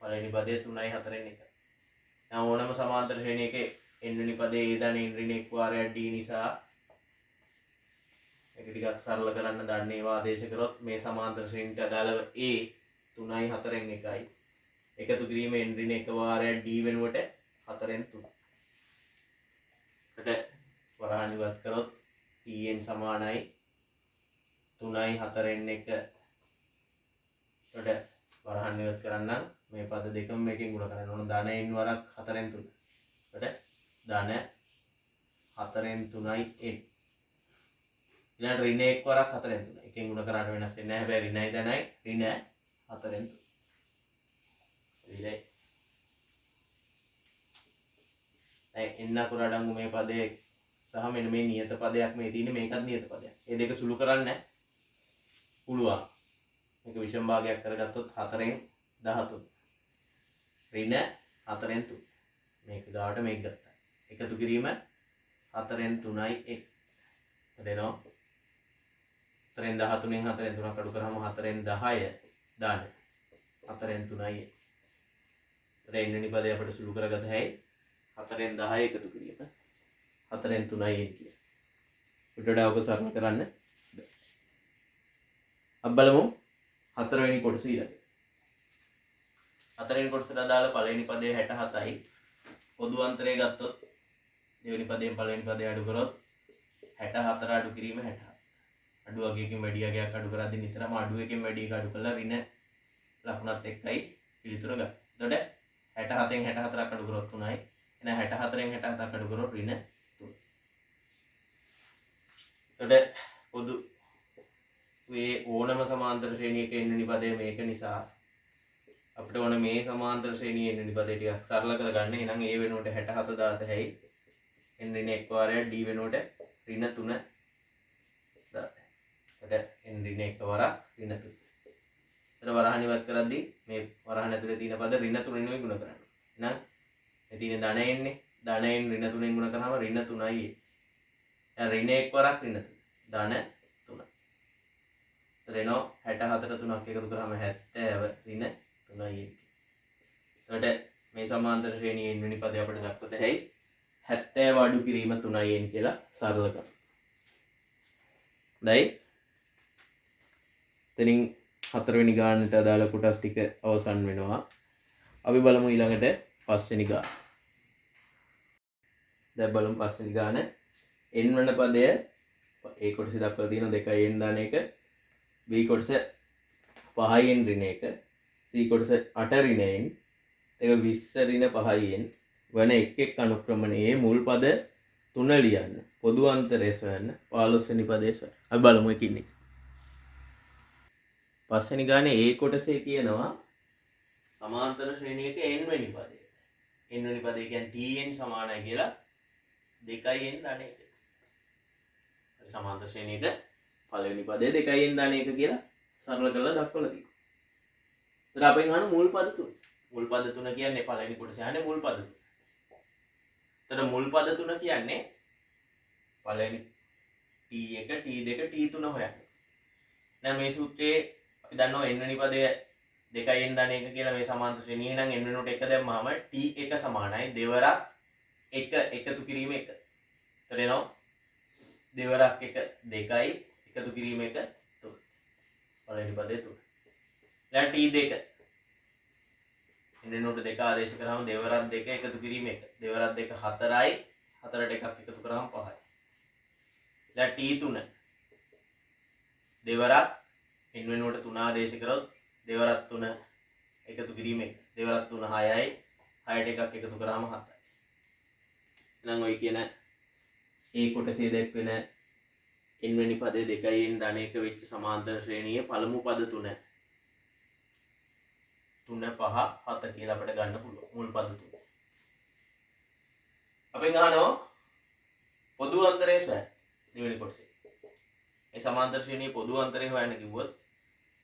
පළවෙනි පදයේ 3යි 4ෙන් 1. දැන් ඕනම සමාන්තර ශ්‍රේණියකේ n වෙනි පදයේ a ධන n ඍණ 1 වාරයක් d නිසා ඒක ටිකක් සරල කරන්න දන්නේවා ආදේශ කරොත් මේ සමාන්තර ශ්‍රේණියට අදාළව a 3යි 4ෙන් 1යි එකතු කිරීම n ඍණ 1 වාරයක් d වෙනුවට 4ෙන් 3. එතකොට වරහන් ඉවත් කරොත් tn සමානයි 3යි 4ෙන් 1. එතකොට වරහන් ඉවත් කරන්න මේ පද දෙකම මේකෙන් ගුණ කරන්න ඕන. ධන n වරක් 4ෙන් 3. එතකොට ධන 4ෙන් 3යි n. ඊළඟ ඍණ 1 වරක් 4ෙන් 3. එකෙන් ගුණ කරාට වෙනස් වෙන්නේ නැහැ. හැබැයි ඍණයි ධනයි ඍණ 4ෙන් 3. ඊළඟ දැන් n අකුර අඩංගු මේ පදයේ සහ මෙන්න මේ නියත පදයක් මේ තියෙන්නේ මේකත් නියත පදයක්. මේ දෙක සුළු කරන්න පුළුවන්. මේක විෂම භාගයක් කරගත්තොත් 4ෙන් 13. ඍණ 4ෙන් 3. මේක ගාවට මේක ගත්තා. එකතු කිරීම 4ෙන් 3යි 1. එතනෝ 4ෙන් 13න් 4ෙන් 3ක් අඩු කරාම 4ෙන් 10 දාන්න. 4ෙන් 3යි 1. එතන n වෙනි පදය අපිට සුළු කරගත හැකියි. 4ෙන් 10 එකතු කිරීම 4ෙන් 3යි 1 කියන. උඩට ඔක සරල කරන්න. අපි බලමු 4 වෙනි කොටස ඊළඟ. 4 වෙනි කොටසට අදාළ පළවෙනි පදයේ 67යි. පොදු අන්තරය ගත්තොත් දෙවෙනි පදයෙන් පළවෙනි පදය අඩු කරොත් 64 අඩු කිරීම 60. අඩු අගයකින් වැඩි අගයක් අඩු කරද්දී නිතරම අඩු එකකින් වැඩි එක අඩු කරලා ඍණ ලකුණත් එක්කයි පිළිතුර ගන්න. එතකොට 67න් 64ක් අඩු කරොත් 3යි. එහෙනම් 64න් 67ක් අඩු කරොත් ඍණ 3. එතකොට පොදු මේ ඕනම සමාන්තර ශ්‍රේණියක n වෙනි පදය මේක නිසා අපිට ඕන මේ සමාන්තර ශ්‍රේණියේ n වෙනි පදේ ටිකක් සරල කරගන්න. එහෙනම් a වෙනුවට 67 දාත හැයි. n ඍණ 1 වාරයක් d වෙනුවට ඍණ 3 දාත. එතකොට n ඍණ 1 වරක් ඍණ 3. එතන වරහන් ඉවත් කරද්දී මේ වරහන් ඇතුලේ තියෙන පද ඍණ 3 නෙවෙයි ගුණ කරන්නේ. එහෙනම් මේ තියෙන ධන එන්නේ ධන n ඍණ 3ෙන් ගුණ කරාම ඍණ 3යි. දැන් ඍණ 1 වරක් ඍණ 3. ධන 3. එතනෝ 64ට 3ක් එකතු කරාම 70 ඍණ 3යි. එතකොට මේ සමාන්තර ශ්‍රේණියේ n වෙනි පදය අපිට දක්වත හැයි 70 අඩු කිරීම 3යි n කියලා සරල කරනවා. දැයි එතනින් 4 වෙනි ගානට අදාළ කොටස් ටික අවසන් වෙනවා. අපි බලමු ඊළඟට 5 වෙනි ගාන. දැන් බලමු 5 වෙනි ගාන. n වන පදය a කොටස දක්වලා තියෙන 2යි n දාන එක, b කොටස 5යි n ඍණ 1, c කොටස 8 ඍණ n, ඒක 20 ඍණ 5යි n වන එක් එක් අනුක්‍රමණයේ මුල් පද 3 ලියන්න. පොදු අන්තරය සොයන්න. 15 වෙනි පදේ සොයන්න. අපි බලමු එකින් එක. 5 වෙනි ගානේ a කොටසේ කියනවා සමාන්තර ශ්‍රේණියක n වෙනි පදය. n වෙනි පදය කියන්නේ tn සමානයි කියලා 2යි n ධන 1. හරි සමාන්තර ශ්‍රේණියක පළවෙනි පදය 2යි n ධන 1 කියලා සරල කරලා දක්වලා තියෙනවා. ඒතර අපෙන් අහන මුල් පද 3. මුල් පද 3 කියන්නේ පළවෙනි කොටසේ යන්නේ මුල් පද 3. එතන මුල් පද 3 කියන්නේ පළවෙනි t1 t2 t3 හොයන්න. දැන් මේ සූත්‍රයේ අපි දන්නවා n වෙනි පදය 2යි n ධන 1 කියලා මේ සමාන්තර ශ්‍රේණියේ නම් n වෙනුවට 1 දැම්මම t1 සමානයි දෙවරක් 1 එකතු කිරීම 1. එතන එනවා දෙවරක් 1 2යි එකතු කිරීම 1 3. පළවෙනි පදේ 3. දැන් t2 n වෙනුවට 2 ආදේශ කරාම දෙවරක් 2 එකතු කිරීම 1. දෙවරක් 2 4යි 4ට එකක් එකතු කරාම 5යි. දැන් t3 දෙවරක් n වෙනුවට 3 ආදේශ කරොත් දෙවරක් 3 එකතු කිරීම 1. දෙවරක් 3 6යි 6ට එකක් එකතු කරාම 7යි. එහෙනම් ඔය කියන ඒ කොටසේ දැක්වෙන n වෙනි පදේ 2යි n ධන 1 වෙච්ච සමාන්තර ශ්‍රේණියේ පළමු පද 3 5 7 කියලා අපිට ගන්න පුළුවන් මුල් පද තුන. අපෙන් අහනවා පොදු අන්තරය සොයන්න දෙවෙනි කොටසේ. මේ සමාන්තර ශ්‍රේණියේ පොදු අන්තරය හොයන්න කිව්වොත්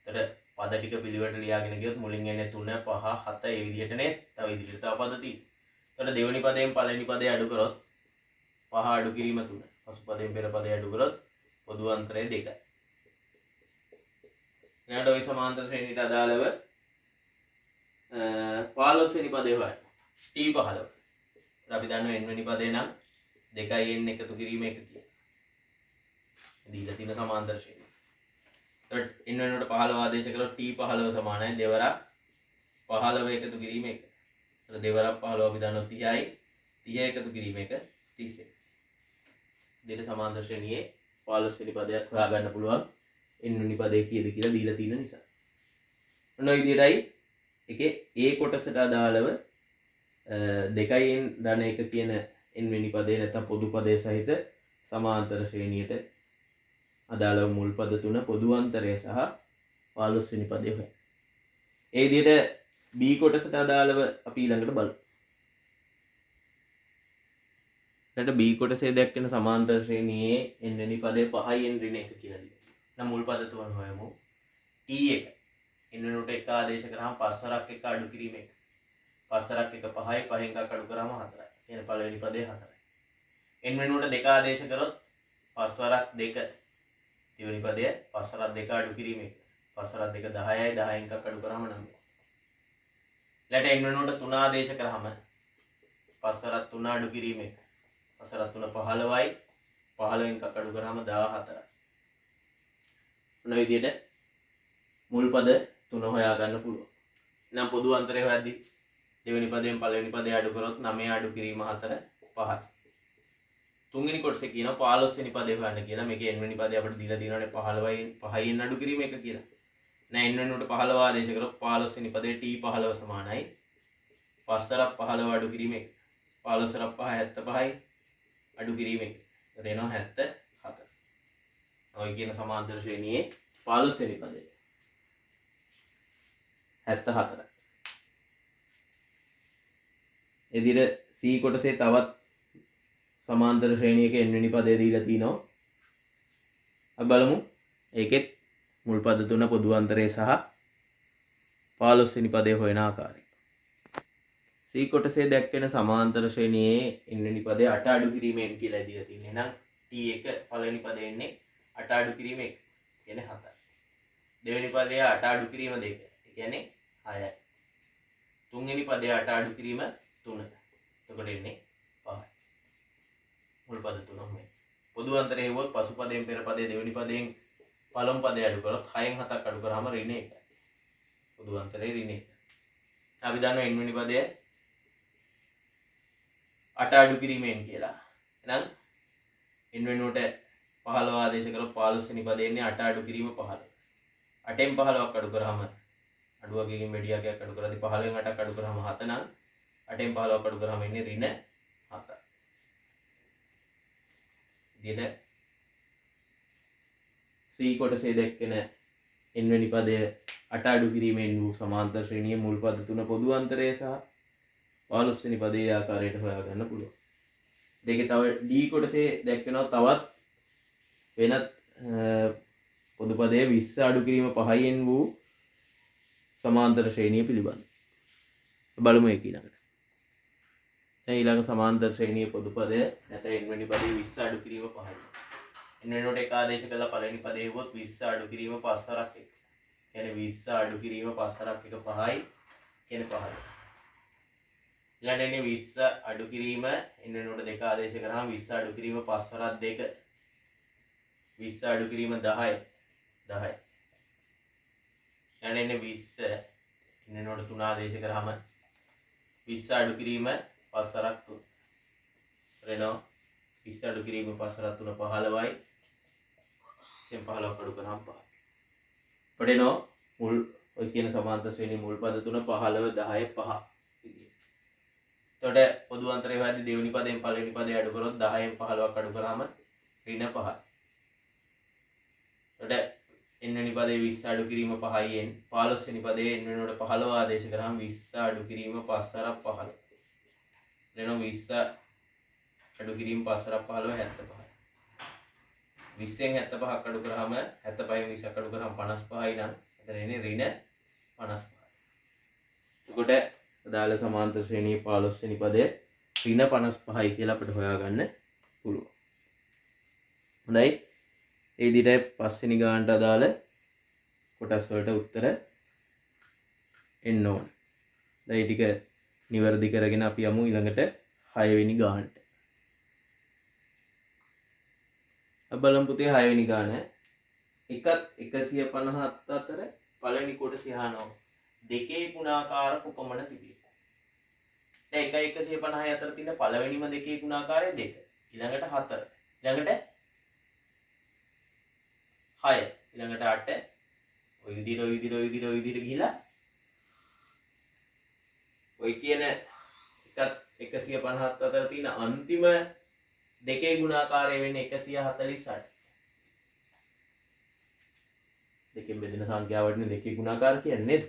එතකොට පද ටික පිළිවෙලට ලියාගෙන ගියොත් මුලින් එන්නේ 3 5 7 ඒ විදිහට නේ. තව ඉදිරියට තව පද තියෙනවා. එතකොට දෙවෙනි පදයෙන් පළවෙනි පදේ අඩු කරොත් 5 අඩු කිරීම 3. පසු පදයෙන් පෙර පදේ අඩු කරොත් පොදු අන්තරය 2යි. ඊළඟට ওই සමාන්තර ශ්‍රේණියට අදාළව 15 වෙනි පදේ හොයන්න. T15. අපි දන්නවා n වෙනි පදේ නම් 2යි n එකතු කිරීම 1 කියලා. දීලා තියෙන සමාන්තර ශ්‍රේණිය. එතකොට n වෙනුවට 15 ආදේශ කළොත් T15 සමානයි දෙවරක් 15 එකතු කිරීම 1. එතකොට දෙවරක් 15 අපි දන්නවා 30යි 30 එකතු කිරීම 1 31. දෙක සමාන්තර ශ්‍රේණියේ 15 වෙනි පදයක් හොයාගන්න පුළුවන් n වෙනි පදේ කීයද කියලා දීලා තියෙන නිසා. ඔන්න ඔය විදිහටයි එකේ a කොටසට අදාළව 2n ධන 1 කියන n වෙනි පදේ නැත්නම් පොදු පදේ සහිත සමාන්තර ශ්‍රේණියට අදාළව මුල් පද තුන පොදු අන්තරය සහ 15 වෙනි පදේ හොයන්න. ඒ විදිහට b කොටසට අදාළව අපි ඊළඟට බලමු. ඊට b කොටසේ දැක්වෙන සමාන්තර ශ්‍රේණියේ n වෙනි පදේ 5යි n ඍණ 1 කියලා දීලා. නම් මුල් පද තුන හොයමු. t1 n වෙනුවට 1 ආදේශ කරාම 5 වරක් 1 අඩු කිරීම 1. 5 වරක් 1 5යි 5න් එකක් අඩු කරාම 4යි. කියන පළවෙනි පදේ 4යි. n වෙනුවට 2 ආදේශ කරොත් 5 වරක් 2 දෙවෙනි පදය 5 වරක් 2 අඩු කිරීම 1. 5 වරක් 2 10යි 10න් එකක් අඩු කරාම 9යි. ඊළඟට n වෙනුවට 3 ආදේශ කරාම 5 වරක් 3 අඩු කිරීම 1. 5 වරක් 3 15යි 15න් එකක් අඩු කරාම 14යි. ඔන්න ඔය විදිහට මුල් පද තුන හොයා ගන්න පුළුවන්. එහෙනම් පොදු අන්තරය හොයද්දී දෙවෙනි පදයෙන් පළවෙනි පදේ අඩු කරොත් 9 අඩු කිරීම 4 5යි. තුන්වෙනි කොටසේ කියනවා 15 වෙනි පදේ හොයන්න කියලා. මේකේ n වෙනි පදේ අපිට දීලා තියෙනවානේ 5යින් අඩු කිරීම 1 කියලා. නෑ n වෙනුවට 15 ආදේශ කරොත් 15 වෙනි පදේ t15 සමානයි 5 වරක් 15 අඩු කිරීම 1. 15 වරක් 5 75යි අඩු කිරීම 1. එතන 74. ඔය කියන සමාන්තර ශ්‍රේණියේ 15 වෙනි පදේ 74. එදිර C කොටසේ තවත් සමාන්තර ශ්‍රේණියක n වෙනි පදේ දීලා තිනවා. අපි බලමු ඒකෙත් මුල් පද තුන පොදු අන්තරය සහ 15 වෙනි පදේ හොයන ආකාරය. C කොටසේ දැක්වෙන සමාන්තර ශ්‍රේණියේ n වෙනි පදේ 8 අඩු කිරීම n කියලා දීලා තින්නේ. එහෙනම් T1 පළවෙනි පදේ එන්නේ 8 අඩු කිරීම 1 කියන්නේ 7යි. දෙවෙනි පදේ 8 අඩු කිරීම 2 කියන්නේ 6යි. තුන්වෙනි පදේ 8 අඩු කිරීම 3. එතකොට එන්නේ 5යි. මුල් පද තුනම මේ. පොදු අන්තරය හෙව්වොත් පසු පදයෙන් පෙර පදේ දෙවෙනි පදයෙන් පළමු පදේ අඩු කරොත් 6න් 7ක් අඩු කරාම ඍණ 1යි. පොදු අන්තරේ ඍණ 1. අපි දන්නවා n වෙනි පදය 8 අඩු කිරීම n කියලා. එහෙනම් n වෙනුවට 15 ආදේශ කරොත් 15 වෙනි පදේ එන්නේ 8 අඩු කිරීම 15. 8න් 15ක් අඩු කරාම අඩුවකින් වැඩියක්යක් අඩු කරද්දී 15න් 8ක් අඩු කරාම 7 නම් 8න් 15ක් අඩු කරාම එන්නේ ඍණ 7. ඉතින් C කොටසේ දැක්වෙන n වෙනි පදය 8 අඩු කිරීමෙන් වූ සමාන්තර ශ්‍රේණියේ මුල් පද තුන පොදු අන්තරය සහ 15 වෙනි පදයේ ආකාරයට හොයාගන්න පුළුවන්. දෙකේ තව D කොටසේ දැක්වෙනවා තවත් වෙනත් පොදු පදයේ 20 අඩු කිරීම 5න් වූ සමාන්තර ශ්‍රේණිය පිළිබඳ. බලමු ඒක ඊළඟට. දැන් ඊළඟ සමාන්තර ශ්‍රේණියේ පොදු පදය නැත්නම් n වෙනි පදයේ 20 අඩු කිරීම 5යි. n වෙනුවට එක ආදේශ කළා පළවෙනි පදේ හෙව්වොත් 20 අඩු කිරීම 5 වරක් 1. කියන්නේ 20 අඩු කිරීම 5 වරක් 1 5යි කියන්නේ 5යි. ඊළඟට එන්නේ 20 අඩු කිරීම n වෙනුවට දෙක ආදේශ කරාම 20 අඩු කිරීම 5 වරක් 2. 20 අඩු කිරීම 10යි 10යි. ඊළඟට එන්නේ 20 n වෙනුවට 3 ආදේශ කරාම 20 අඩු කිරීම 5 වරක් 3. රෙනෝ 20 අඩු කිරීම 5 වරක් 3 15යි. 15ක් අඩු කරාම 5යි. පඩේනෝ මුල් ඔය කියන සමාන්තර ශ්‍රේණියේ මුල් පද තුන 15 10 5. එතකොට පොදු අන්තරය හොයද්දී දෙවෙනි පදයෙන් පළවෙනි පදේ අඩු කරොත් 10න් 15ක් අඩු කරාම ඍණ 5යි. එතකොට n වෙනි පදේ 20 අඩු කිරීම 5යි n 15 වෙනි පදේ n වෙනකොට 15 ආදේශ කරාම 20 අඩු කිරීම 5 අරක් 15 එනවා 20 අඩු කිරීම 5 අරක් 15 75 20න් 75ක් අඩු කරාම 75න් 20ක් අඩු කරාම 55යි නම් එතන එන්නේ ඍණ 55 එතකොට අදාළ සමාන්තර ශ්‍රේණියේ 15 වෙනි පදය ඍණ 55යි කියලා අපිට හොයාගන්න පුළුවන්. හොඳයි. ඒ විදිහට පස්වෙනි ගානට අදාළ කොටස් වලට උත්තර එන්න ඕන. දැන් ටික නිවැරදි කරගෙන අපි යමු ඊළඟට 6 වෙනි ගානට. අපි බලමු පුතේ 6 වෙනි ගාන. එකත් 157 අතර පළවෙනි කොටස යහනවා. දෙකේ ගුණාකාර කොපමණ තිබේ. දැන් 150 අතර තියෙන පළවෙනිම දෙකේ ගුණාකාරය 2. ඊළඟට 4. ඊළඟට 6. ඊළඟට 8. ඔය විදිහට ගිහිලා ඔය කියන එකත් 150 අතර තියෙන අන්තිම දෙකේ ගුණාකාරය වෙන්නේ 148. දෙකෙන් බෙදෙන සංඛ්‍යාවටනේ දෙකේ ගුණාකාර කියන්නේ නේද?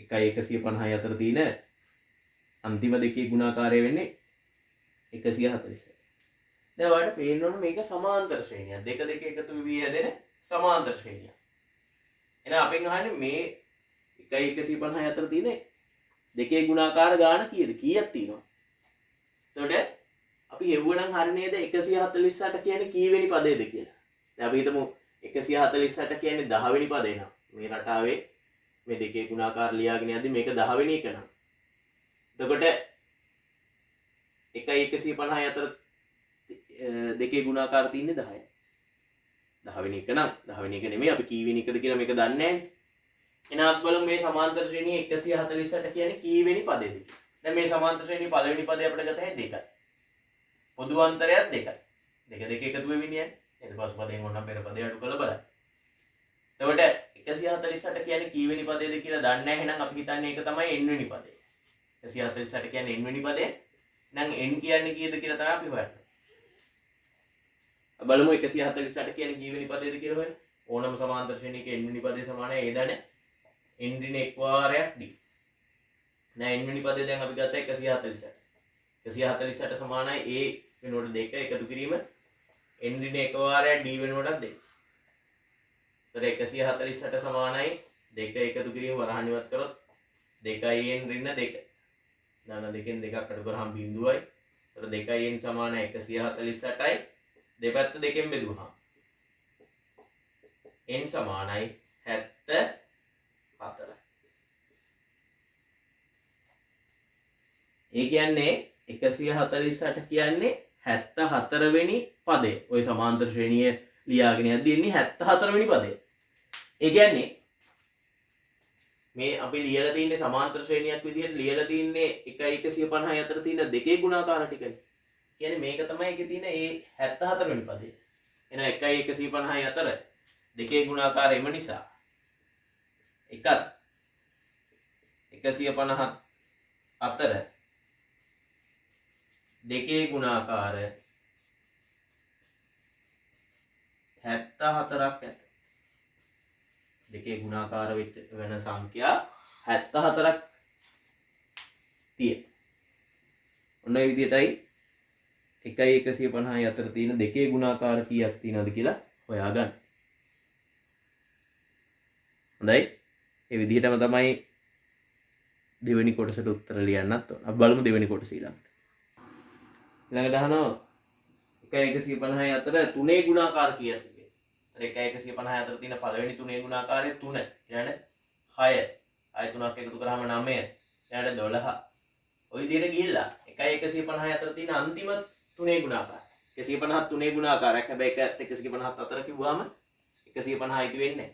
150 අතර තියෙන අන්තිම දෙකේ ගුණාකාරය වෙන්නේ 140. දැන් ඔයාලට පේන්න ඕන මේක සමාන්තර ශ්‍රේණියක්. දෙක දෙක එකතු වෙවි හැදෙන සමාන්තර ශ්‍රේණියක්. එහෙනම් අපෙන් අහන්නේ මේ 150 අතර තියෙන දෙකේ ගුණාකාර ගාන කීයද? කීයක් තියෙනවද? එතකොට අපි හෙව්වනම් හරිය නේද 148 කියන්නේ කීවෙනි පදේද කියලා. දැන් අපි හිතමු 148 කියන්නේ 10 වෙනි පදේ නම් මේ රටාවේ මේ දෙකේ ගුණාකාර ලියාගෙන යද්දි මේක 10 වෙනි එක නම්. එතකොට 150 අතර දෙකේ ගුණාකාර තියෙන්නේ 10යි. 10 වෙනි එක නම් 10 වෙනි එක නෙමෙයි අපි කී වෙනි එකද කියලා මේක දන්නේ නැහැ. එහෙනම් අපි බලමු මේ සමාන්තර ශ්‍රේණියේ 148 කියන්නේ කී වෙනි පදේද කියලා. දැන් මේ සමාන්තර ශ්‍රේණියේ පළවෙනි පදේ අපිට ගත හැකි 2යි. පොදු අන්තරයක් 2යි. දෙක දෙක එකතු වෙමින් යන්නේ. ඊට පස්සේ පදයෙන් ඕනම් පෙර පදේ අඩු කරලා බලන්න. එතකොට 148 කියන්නේ කී වෙනි පදේද කියලා දන්නේ නැහැ. එහෙනම් අපි හිතන්නේ ඒක තමයි n වෙනි පදේ. 148 කියන්නේ n වෙනි පදේ. එහෙනම් n කියන්නේ කීයද කියලා තමයි අපි හොයන්නේ. බලමු 148 කියන්නේ කී වෙනි පදේද කියලා හොයන්න. ඕනම සමාන්තර ශ්‍රේණියක n වෙනි පදේ සමානයි ඒ දන n ඍණ එක් වාරයක් d. නෑ n වෙනි පදේ දැන් අපි ගත්තා 148. 148 සමානයි a වෙනකොට 2 එකතු කිරීම n ඍණ එක වාරයක් d වෙනකොට 2. ඒතර 148 සමානයි 2 එකතු කිරීම වරහන් ඉවත් කරොත් 2n ඍණ 2. දාන දෙකෙන් දෙකක් අඩු කරාම බිඳුවයි. ඒතර 2n සමානයි 148යි. දෙපැත්ත දෙකෙන් බෙදුවහම n සමානයි 74. ඒ කියන්නේ 148 කියන්නේ 74 වෙනි පදේ. ওই සමාන්තර ශ්‍රේණිය ලියාගෙන යද්දී එන්නේ 74 වෙනි පදේ. ඒ කියන්නේ මේ අපි ලියලා තින්නේ සමාන්තර ශ්‍රේණියක් විදිහට ලියලා තින්නේ 150 අතර තියෙන දෙකේ ගුණාකාර ටිකනේ. කියන්නේ මේක තමයි ඒකේ තියෙන ඒ 74 වෙනි පදේ. එහෙනම් 150 අතර දෙකේ ගුණාකාර එම නිසා එකත් 150 අතර දෙකේ ගුණාකාර 74ක් ඇත. දෙකේ ගුණාකාර වෙන සංඛ්‍යා 74ක් තියෙනවා. ඔන්න ඒ විදිහටයි 150 අතර තියෙන දෙකේ ගුණාකාර කීයක් තියෙනවද කියලා හොයාගන්න. හොඳයි. ඒ විදිහටම තමයි දෙවෙනි කොටසට උත්තර ලියන්නත් ඕන. අපි බලමු දෙවෙනි කොටස ඊළඟට. ඊළඟට අහනවා 150 අතර තුනේ ගුණාකාර කීයක්ද කියලා. 150 අතර තියෙන පළවෙනි තුනේ ගුණාකාරය 3. ඊළඟට 6. ආය 3ක් එකතු කරාම 9. ඊළඟට 12. ඔය විදිහට ගිහිල්ලා 150 අතර තියෙන අන්තිම තුනේ ගුණාකාරය. 150 තුනේ ගුණාකාරයක්. හැබැයි 150 අතර කිව්වම 150 ඉති වෙන්නේ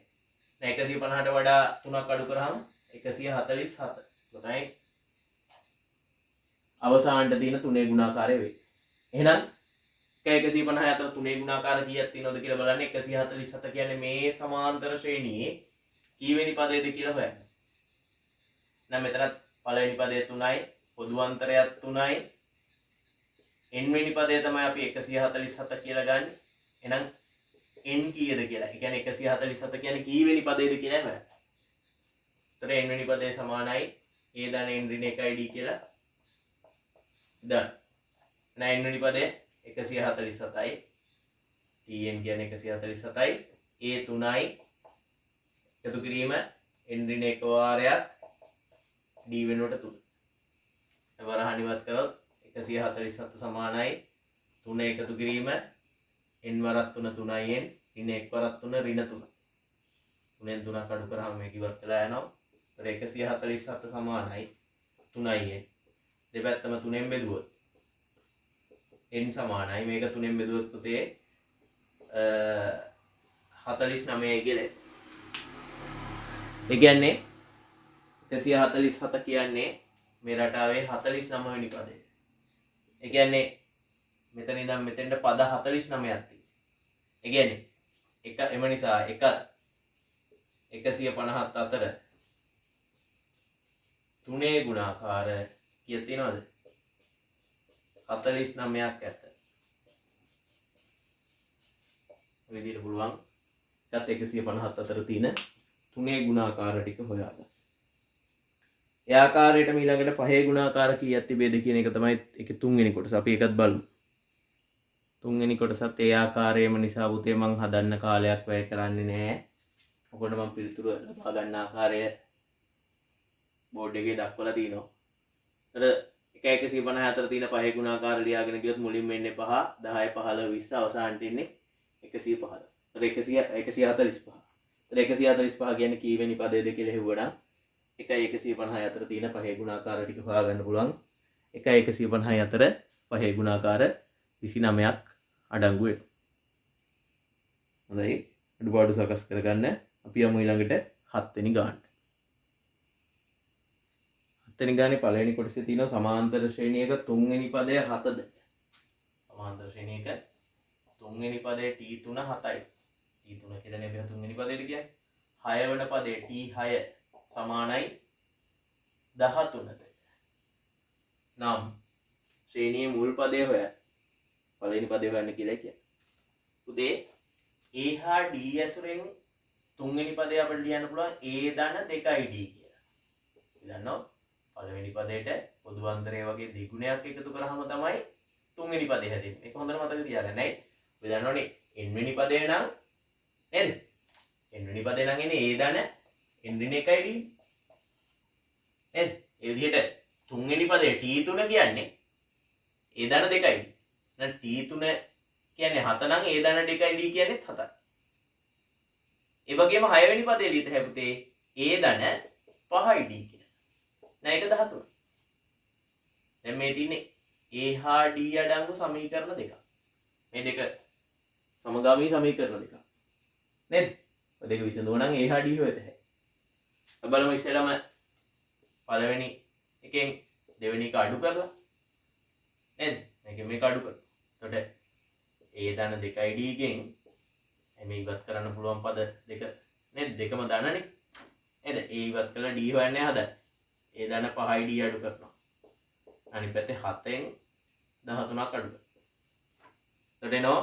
නැහැ. 150ට වඩා 3ක් අඩු කරාම 147. තමයි අවසානට තියෙන තුනේ ගුණාකාරය වෙයි. එහෙනම් 150 අතර තුනේ ගුණාකාර කීයක් තියෙනවද කියලා බලන්න. 147 කියන්නේ මේ සමාන්තර ශ්‍රේණියේ කීවෙනි පදයේද කියලා හොයන්න. දැන් මෙතනත් පළවෙනි පදය 3යි, පොදු අන්තරයක් 3යි. n වෙනි පදය තමයි අපි 147 කියලා ගන්න. එහෙනම් n කීයද කියලා. ඒ කියන්නේ 147 කියන්නේ කීවෙනි පදයේද කියලා හොයන්න. ඒතර n වෙනි පදේ සමානයි a ධන n ඍණ 1යි d කියලා. දන්න. n වෙනි පදේ 147යි. tn කියන්නේ 147යි. a 3යි. එකතු කිරීම n ඍණ 1 වාරයක් d වෙනුවට 3. වරහන් ඉවත් කරොත් 147 සමානයි 3 එකතු කිරීම n වරක් 3 3යි n ඍණ 1 වරක් 3 ඍණ 3. 3ෙන් 3ක් අඩු කරාම මේක ඉවත් වෙලා යනවා. ඒතර 147 සමානයි 3යි n. දෙපැත්තම 3ෙන් බෙදුවොත් n සමානයි මේක 3ෙන් බෙදුවොත් පුතේ 49 කියලා. ඒ කියන්නේ 147 කියන්නේ මේ රටාවේ 49 වෙනි පදේ. ඒ කියන්නේ මෙතන ඉඳන් මෙතෙන්ට පද 49ක් තියෙනවා. ඒ කියන්නේ එක එම නිසා 150 අතර 3 ගුණාකාර කීයක් තියෙනවද? 49ක් ඇත. ඔය විදිහට පුළුවන් එකත් 150 අතර තියෙන 3 ගුණාකාර ටික හොයාගන්න. ඒ ආකාරයට ඊළඟට 5 ගුණාකාර කීයක් තිබේද කියන එක තමයි ඒකේ තුන්වෙනි කොටස. අපි ඒකත් බලමු. තුන්වෙනි කොටසත් ඒ ආකාරයේම නිසා පුතේ මං හදන්න කාලයක් වැය කරන්නේ නැහැ. මොකද මම පිළිතුරු ලබා ගන්න ආකාරය බෝඩ් එකේ දක්වලා තියෙනවා. ඒතර 150 අතර තියෙන 5 ගුණාකාර ලියාගෙන ගියොත් මුලින්ම එන්නේ 5, 10, 15, 20 අවසානට එන්නේ 115. ඒතර 145. ඒතර 145 කියන්නේ කීවෙනි පදයේද කියලා හෙව්වනම් 150 අතර තියෙන 5 ගුණාකාර ටික හොයාගන්න පුළුවන්. 150 අතර 5 ගුණාකාර 29ක් අඩංගු වෙනවා. හොඳයි. අඩුපාඩු සකස් කරගන්න අපි යමු ඊළඟට 7 වෙනි ගානට. 7 වෙනි ගානේ පළවෙනි කොටසේ තියෙනවා සමාන්තර ශ්‍රේණියක 3 වෙනි පදය 7ද. සමාන්තර ශ්‍රේණියක 3 වෙනි පදයේ t3 7යි. t3 කියන්නේ අපි 3 වෙනි පදයට කියන්නේ 6 වෙනි පදයේ t6 සමානයි 13ද. නම් ශ්‍රේණියේ මුල් පදය හොයන්න. පළවෙනි පදේ හොයන්න කියලා කියන්නේ. උදේ a හා d ඇසුරෙන් තුන්වෙනි පදේ අපිට ලියන්න පුළුවන් a ධන 2යි d කියලා. දන්නවද? පළවෙනි පදේට පොදු අන්තරය වගේ දෙගුණයක් එකතු කරාම තමයි තුන්වෙනි පදේ හැදෙන්නේ. මේක හොඳට මතක තියාගන්න. අපි දන්නවනේ n වෙනි පදේ නම් නේද? n වෙනි පදේ නම් එන්නේ a ධන n ඍණ 1යි d. නේද? ඒ විදිහට තුන්වෙනි පදේ t3 කියන්නේ a ධන 2යි. නම් t3 කියන්නේ 7 නම් a ධන 2යි d කියන්නේ 7යි. ඒ වගේම 6 වෙනි පදේ ලියත හැබුතේ a ධන 5යි d කියලා. නෑ ඒක 13. දැන් මේ තියෙන්නේ a හා d අඩංගු සමීකරණ දෙකක්. මේ දෙක සමගාමී සමීකරණ දෙකක්. නේද? ඔය දෙක විසඳුවා නම් a හා d හොයත හැකියි. අපි බලමු ඉස්සෙල්ලාම පළවෙනි එකෙන් දෙවෙනි එක අඩු කරලා නේද? මේක අඩු කරලා. එතකොට a ධන 2යි d ගෙන් මේ ඉවත් කරන්න පුළුවන් පද දෙක නේද? දෙකම ධනනේ. නේද? a ඉවත් කරලා d හොයන්නේ හදන්න. a ධන 5යි d අඩු කරනවා. අනිත් පැත්තේ 7ෙන් 13ක් අඩු කරනවා. එතකොට එනවා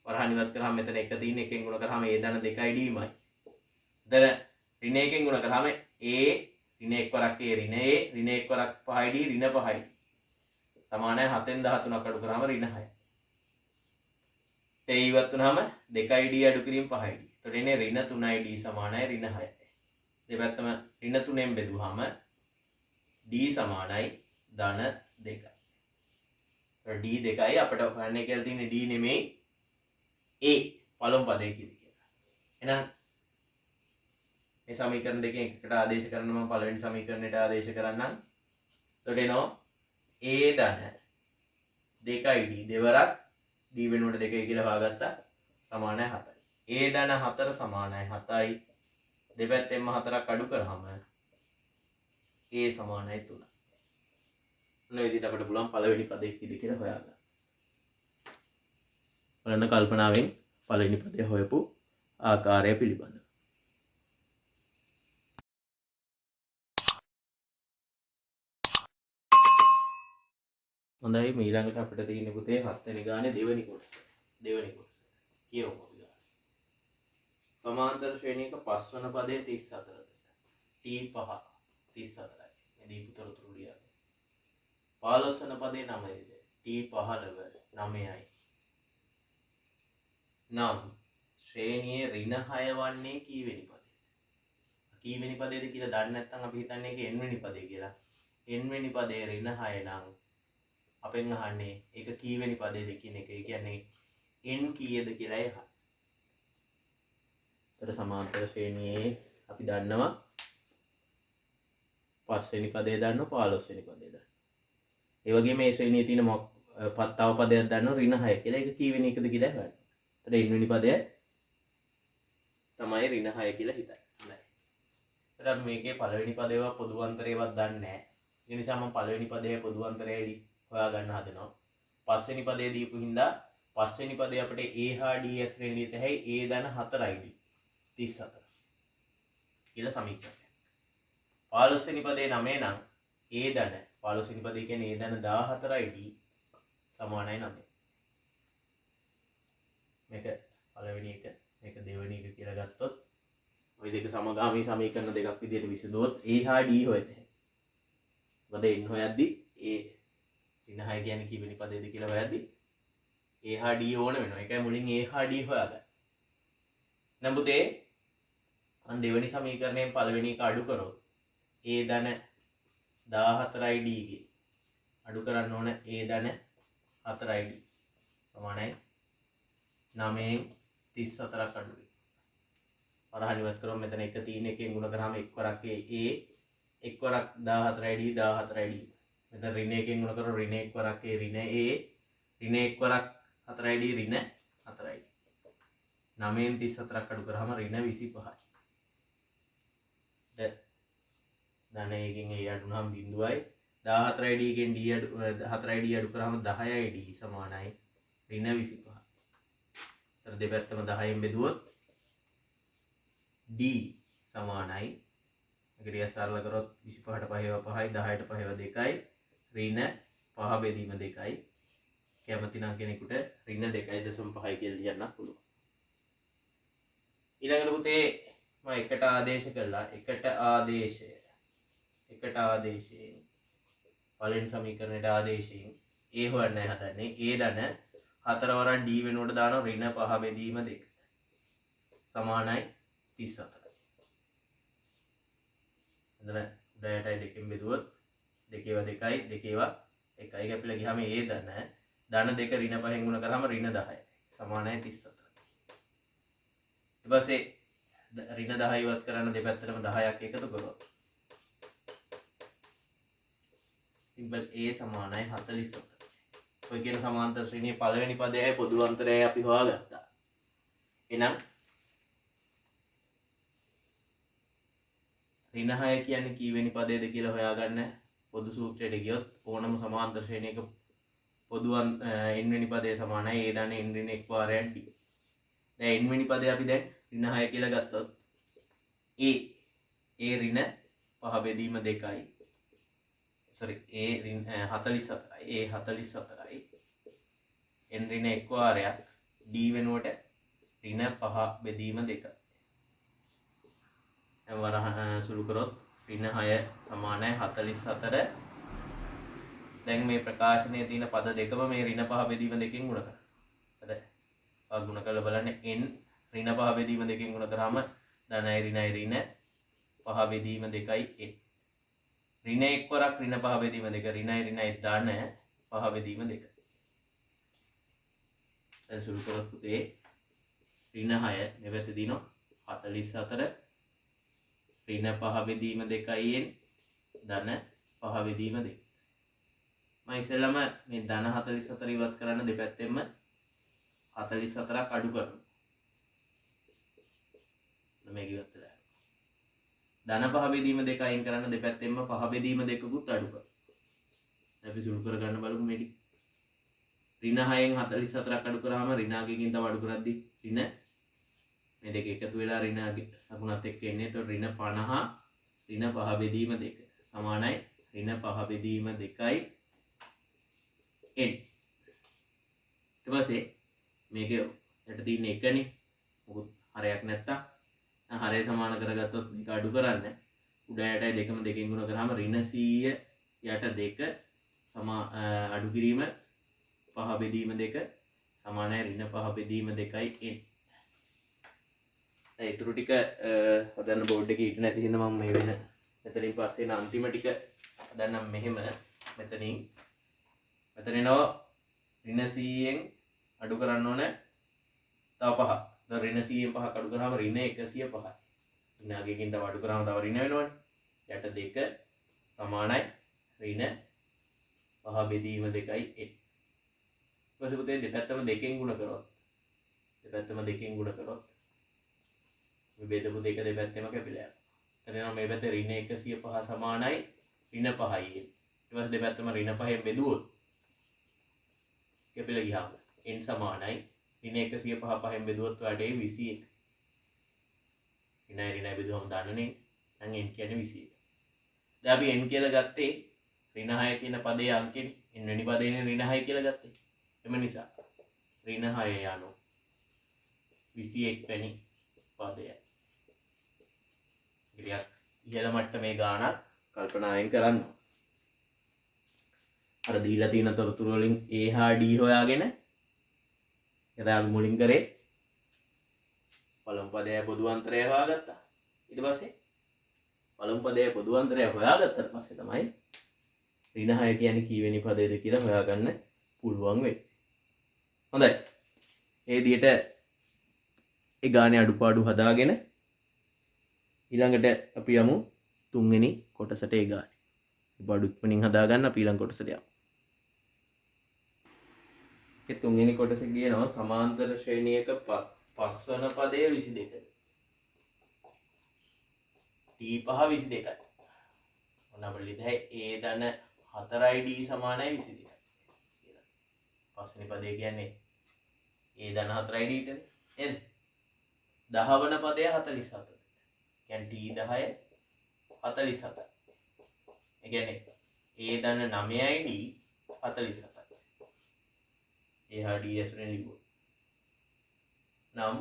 වරහන් ඉවත් කරාම මෙතන 1 තියෙන එකෙන් ගුණ කරාම a ධන 2යි d මයි. දැන් ඍණ 1කින් ගුණ කරාම a ඍණ 1 වරක් a ඍණ a ඍණ 1 වරක් 5යි d ඍණ 5යි සමානයි 7ෙන් 13ක් අඩු කරාම ඍණ 6යි. ඒ ඉවත් වුනහම 2යි d අඩු කිරීම 5යි d. එතකොට එන්නේ ඍණ 3යි d සමානයි ඍණ 6යි. දෙපැත්තම ඍණ 3ෙන් බෙදුවාම d සමානයි ධන 2යි. එතකොට d 2යි අපිට හොයන්න කියලා තියෙන්නේ d නෙමෙයි a පළමු පදේ කීයද කියලා. එහෙනම් මේ සමීකරණ දෙකෙන් එකකට ආදේශ කරන්න මම පළවෙනි සමීකරණයට ආදේශ කරන්නම්. එතකොට එනවා a ධන 2යි d දෙවරක් d වෙනුවට 2යි කියලා හොයාගත්තා සමානයි 7යි. a ධන 4 සමානයි 7යි. දෙපැත්තෙන්ම 4ක් අඩු කරාම a සමානයි 3. ඔන්න විදිහට අපිට පුළුවන් පළවෙනි පදේ කීයද කියලා හොයාගන්න. බලන්න කල්පනාවෙන් පළවෙනි පදේ හොයපු ආකාරය පිළිබඳව. හොඳයි ඊළඟට අපිට තියෙන පුතේ 7 වෙනි ගානේ දෙවෙනි කොටස. කියවමු අපි ගන්න. සමාන්තර ශ්‍රේණියක 5 වන පදයේ 34ද T5 34යි. මේ දීපු තොරතුරු ලියන්න. 15 වන පදයේ 9ද T15 9යි. නම් ශ්‍රේණියේ ඍණ 6 වන්නේ කීවෙනි පදයේද? කීවෙනි පදයේද කියලා දන්නේ නැත්නම් අපි හිතන්නේ ඒක n වෙනි පදේ කියලා. n වෙනි පදයේ ඍණ 6 නම් අපෙන් අහන්නේ ඒක කීවෙනි පදයේද කියන එක. ඒ කියන්නේ n කීයද කියලා අහන්නේ. ඒතර සමාන්තර ශ්‍රේණියේ අපි දන්නවා 5 වෙනි පදේ දන්නවා 15 වෙනි පදේ දන්නවා. ඒ වගේම මේ ශ්‍රේණියේ තියෙන තව පදයක් දන්නවා ඍණ 6 කියලා. ඒක කීවෙනි එකද කියලා අහන්නේ. ඒතර n වෙනි පදය තමයි ඍණ 6 කියලා හිතන්නේ. හොඳයි. ඒතර මේකේ පළවෙනි පදේවත් පොදු අන්තරේවත් දන්නේ නැහැ. ඒ නිසා මම පළවෙනි පදයේ පොදු අන්තරය හොයාගන්න හදනවා. 5 වෙනි පදේ දීපු හින්දා 5 වෙනි පදේ අපිට a හා d ශ්‍රේණියට හැයි a ධන 4යි 34 කියලා සමීකරණය. 15 වෙනි පදේ 9 නම් a ධන 15 වෙනි පදේ කියන්නේ a ධන 14යි d සමානයි 9. මේක පළවෙනි එක මේක දෙවෙනි එක කියලා ගත්තොත් ওই දෙක සමගාමී සමීකරණ දෙකක් විදිහට විසඳුවොත් a හා d හොයත හැකියි. මොකද n හොයද්දී a ඍණ 6 කියන්නේ කීවෙනි පදේද කියලා හොයද්දී a හා d ඕන වෙනවා. ඒකයි මුලින් a හා d හොයාගන්න. නමුත් මම දෙවෙනි සමීකරණයෙන් පළවෙනි එක අඩු කරොත් a ධන 14යි d ගේ අඩු කරන්න ඕන a ධන 4යි d සමානයි 9න් 34ක් අඩු වෙයි. පරහණිවත් කරොත් මෙතන එක තියෙන එකෙන් ගුණ කරාම එක් වරක් a එක් වරක් 14යි d 14යි d. මෙතන ඍණ එකෙන් ගුණ කරොත් ඍණ එක් වරක් a ඍණ a ඍණ එක් වරක් 4යි d ඍණ 4යි. 9න් 34ක් අඩු කරාම ඍණ 25යි. ධන එකෙන් a අඩු නම් බිඳුවයි 14යි d එකෙන් d අඩු 4යි d අඩු කරාම 10යි d සමානයි ඍණ 25. ඒතර දෙපැත්තම 10න් බෙදුවොත් d සමානයි මේක සරල කරොත් 25ට 5 5යි 10ට 5 2යි ඍණ 5 බෙදීම 2යි. කැමති නම් කෙනෙකුට ඍණ 2.5 කියලා ලියන්න පුළුවන්. ඊළඟට පුතේ මම එකට ආදේශ කළා. එකට ආදේශයෙන් පළවෙනි සමීකරණයට ආදේශයෙන් a හොයන්න හදන්නේ. a ධන 4 වරක් d වෙනුවට දානවා ඍණ 5 බෙදීම 2 සමානයි 34යි. එතන උඩයටයි දෙකෙන් බෙදුවොත් 2 2යි 2 1යි කැපිලා ගියාම a ධන 2 ඍණ 5න් ගුණ කරාම ඍණ 10යි සමානයි 34යි. ඊට පස්සේ ඍණ 10 ඉවත් කරන්න දෙපැත්තටම 10ක් එකතු කරොත් සිම්පල් a සමානයි 47. ඔය කියන සමාන්තර ශ්‍රේණියේ පළවෙනි පදයයි පොදු අන්තරයයි අපි හොයාගත්තා. එහෙනම් ඍණ 6 කියන්නේ කීවෙනි පදයේද කියලා හොයාගන්න පොදු සූත්‍රයට ගියොත් ඕනම සමාන්තර ශ්‍රේණියක පොදු n වෙනි පදය සමානයි a ධන n ඍණ 1 වාරයක් d. දැන් n වෙනි පදේ අපි දැන් ඍණ 6 කියලා ගත්තොත් a ඍණ 5 බෙදීම 2යි. sorry a ඍණ 44යි a 44යි n ඍණ 1 වාරයක් d වෙනුවට ඍණ 5 බෙදීම 2යි. වරහන් සුළු කරොත් ඍණ 6 සමානයි 44. දැන් මේ ප්‍රකාශනයේ තියෙන පද දෙකම මේ ඍණ 5 බෙදීම 2කින් ගුණ කරා. හරි. ආ ගුණ කරලා බලන්න n ඍණ 5 බෙදීම 2කින් ගුණ කරාම ධනයි ඍණයි ඍණ 5 බෙදීම 2යි n. ඍණ 1 වරක් ඍණ 5 බෙදීම 2 ඍණයි ඍණයි ධන 5 බෙදීම 2. දැන් සුළු කරොත් පුතේ ඍණ 6 මේ පැත්තේ දිනනවා 44 ඍණ 5 බෙදීම 2යි n ධන 5 බෙදීම 2. මම ඉස්සෙල්ලාම මේ ධන 44 ඉවත් කරන්න දෙපැත්තෙම 44ක් අඩු කරනවා. මේක ඉවත් වෙලා. ධන 5 බෙදීම 2 අයින් කරන්න දෙපැත්තෙම 5 බෙදීම 2කුත් අඩු කරනවා. අපි සුළු කරගන්න බලමු මේක. ඍණ 6න් 44ක් අඩු කරාම ඍණාගයෙන් තව අඩු කරද්දි ඍණ මේ දෙක එකතු වෙලා ඍණ ලකුණත් එක්ක එන්නේ. එතකොට ඍණ 50 ඍණ 5 බෙදීම 2 සමානයි ඍණ 5 බෙදීම 2යි n. ඊට පස්සේ මේක යට තියෙන එකනේ මොකද හරයක් නැත්තම් හරය සමාන කරගත්තොත් මේක අඩු කරන්න උඩ යටයි දෙකම දෙකෙන් ගුණ කරාම ඍණ 100 යට 2 අඩු කිරීම 5 බෙදීම 2 සමානයි ඍණ 5 බෙදීම 2යි n. ඉතුරු ටික හදන්න බෝඩ් එකේ ඊට නැති හින්දා මම මේ වෙන මෙතනින් පස්සේ එන අන්තිම ටික හදන්නම් මෙහෙම මෙතනින් එනවා ඍණ 100න් අඩු කරන්න ඕන තව 5. දැන් ඍණ 100න් 5ක් අඩු කරාම ඍණ 105යි. ඍණාගයකින් තව අඩු කරාම තව ඍණ වෙනවනේ. යට 2 සමානයි ඍණ 5 බෙදීම 2යි n. ඊපස්සේ පුතේ දෙපැත්තම දෙකෙන් ගුණ කරොත් මේ බෙදපු දෙක දෙපැත්තෙම කැපිලා යනවා. එතන මේ පැත්තේ ඍණ 105 සමානයි ඍණ 5යි. ඊට පස්සේ දෙපැත්තම ඍණ 5ෙන් බෙදුවොත් කැපිලා ගියාම n සමානයි ඍණ 105 5ෙන් බෙදුවොත් වැඩේ 21. ඍණයි බෙදුවම දන්නනේ. නම් n කියන්නේ 21. දැන් අපි n කියලා ගත්තේ ඍණ 6 කියන පදයේ අංකෙනේ. n වෙනි පදේනේ ඍණ 6 කියලා ගත්තේ. එම නිසා ඍණ 6 යano 21 වෙනි පදයයි. ටිකක් ඉහළ මට්ටමේ ගාණක් කල්පනායෙන් කරන්න. අර දීලා තියෙන තොරතුරු වලින් a හා d හොයාගෙන එතන අපි මුලින් කරේ පළමු පදයේ පොදු අන්තරය හොයාගත්තා. ඊට පස්සේ පළමු පදයේ පොදු අන්තරය හොයාගත්තට පස්සේ තමයි ඍණ 6 කියන්නේ කීවෙනි පදයේද කියලා හොයාගන්න පුළුවන් වෙන්නේ. හොඳයි. ඒ විදිහට ඒ ගානේ අඩුපාඩු හදාගෙන ඊළඟට අපි යමු තුන්වෙනි කොටසට ඒ ගානේ. අඩුපාඩු ඉක්මනින් හදාගන්න අපි ඊළඟ කොටසට යමු. ඒ තුන්වෙනි කොටස කියනවා සමාන්තර ශ්‍රේණියක පස්වන පදයේ 22. t5 22යි. මොන අපිට ලියන්නේ a ධන 4යි d සමානයි 22යි කියලා. පස්වෙනි පදේ කියන්නේ a ධන 4යි d ටනේ. නේද? 10 වන පදය 47. කියන්නේ t 10 47. ඒ කියන්නේ a ධන 9යි d 47යි. එහා d ඇසුරෙන් ලිව්වොත්. නම්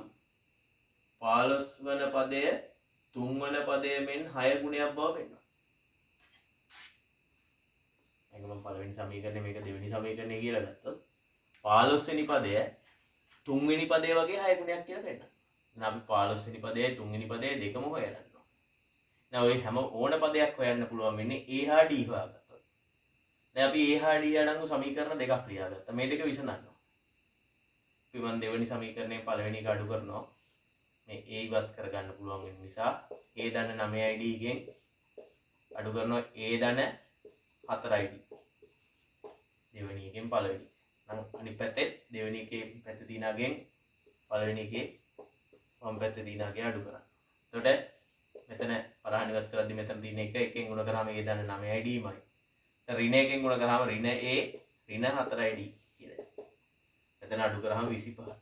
15 වන පදය 3 වන පදය මෙන් 6 ගුණයක් බව පෙන්වනවා. මේක මම පළවෙනි සමීකරණය මේක දෙවෙනි සමීකරණය කියලා ගත්තොත් 15 වෙනි පදය 3 වෙනි පදය වගේ 6 ගුණයක් කියලා පෙන්වනවා. එහෙනම් අපි 15 වෙනි පදයයි 3 වෙනි පදයයි දෙකම හොයන්න ඕන. දැන් ඔය හැම ඕන පදයක් හොයන්න පුළුවන් වෙන්නේ a හා d හොයාගත්තොත්. දැන් අපි a හා d අඩංගු සමීකරණ දෙකක් ලියාගත්තා. මේ දෙක විසඳන්න. අපි මම දෙවෙනි සමීකරණයෙන් පළවෙනි එක අඩු කරනවා. මේ a ඉවත් කරගන්න පුළුවන් වෙන නිසා a ධන 9යි d ගෙන් අඩු කරනවා a ධන 4යි d. දෙවෙනි එකෙන් පළවෙනි. නම් අනිත් පැත්තේ දෙවෙනි එකේ පැත්ත දිනාගෙන් පළවෙනි එකේ වම් පැත්ත දිනාගෙන් අඩු කරනවා. එතකොට මෙතන පරහන් ඉවත් කරද්දි මෙතන තියෙන එක එකෙන් ගුණ කරාම a ධන 9යි d මයි. දැන් ඍණ එකෙන් ගුණ කරාම ඍණ a ඍණ 4යි d කියලා. මෙතන අඩු කරාම 25.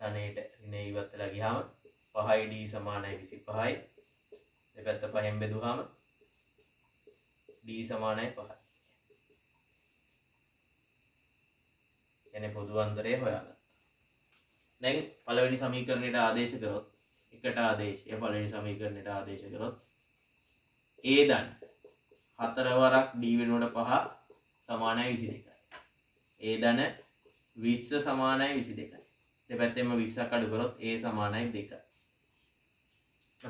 ධනේට ඍණ ඉවත් වෙලා ගියාම 5යි d සමානයි 25යි. දෙපැත්ත පහෙන් බෙදුවාම d සමානයි 5යි. එනේ පොදු අන්තරය හොයාගත්තා. දැන් පළවෙනි සමීකරණයට ආදේශ කරොත් එකට ආදේශය පළවෙනි සමීකරණයට ආදේශ කරොත් a ධන 4 වරක් d වෙනකොට 5 සමානයි 22යි. a ධන 20 සමානයි 22යි. දෙපැත්තෙම 20ක් අඩු කරොත් a සමානයි 2යි.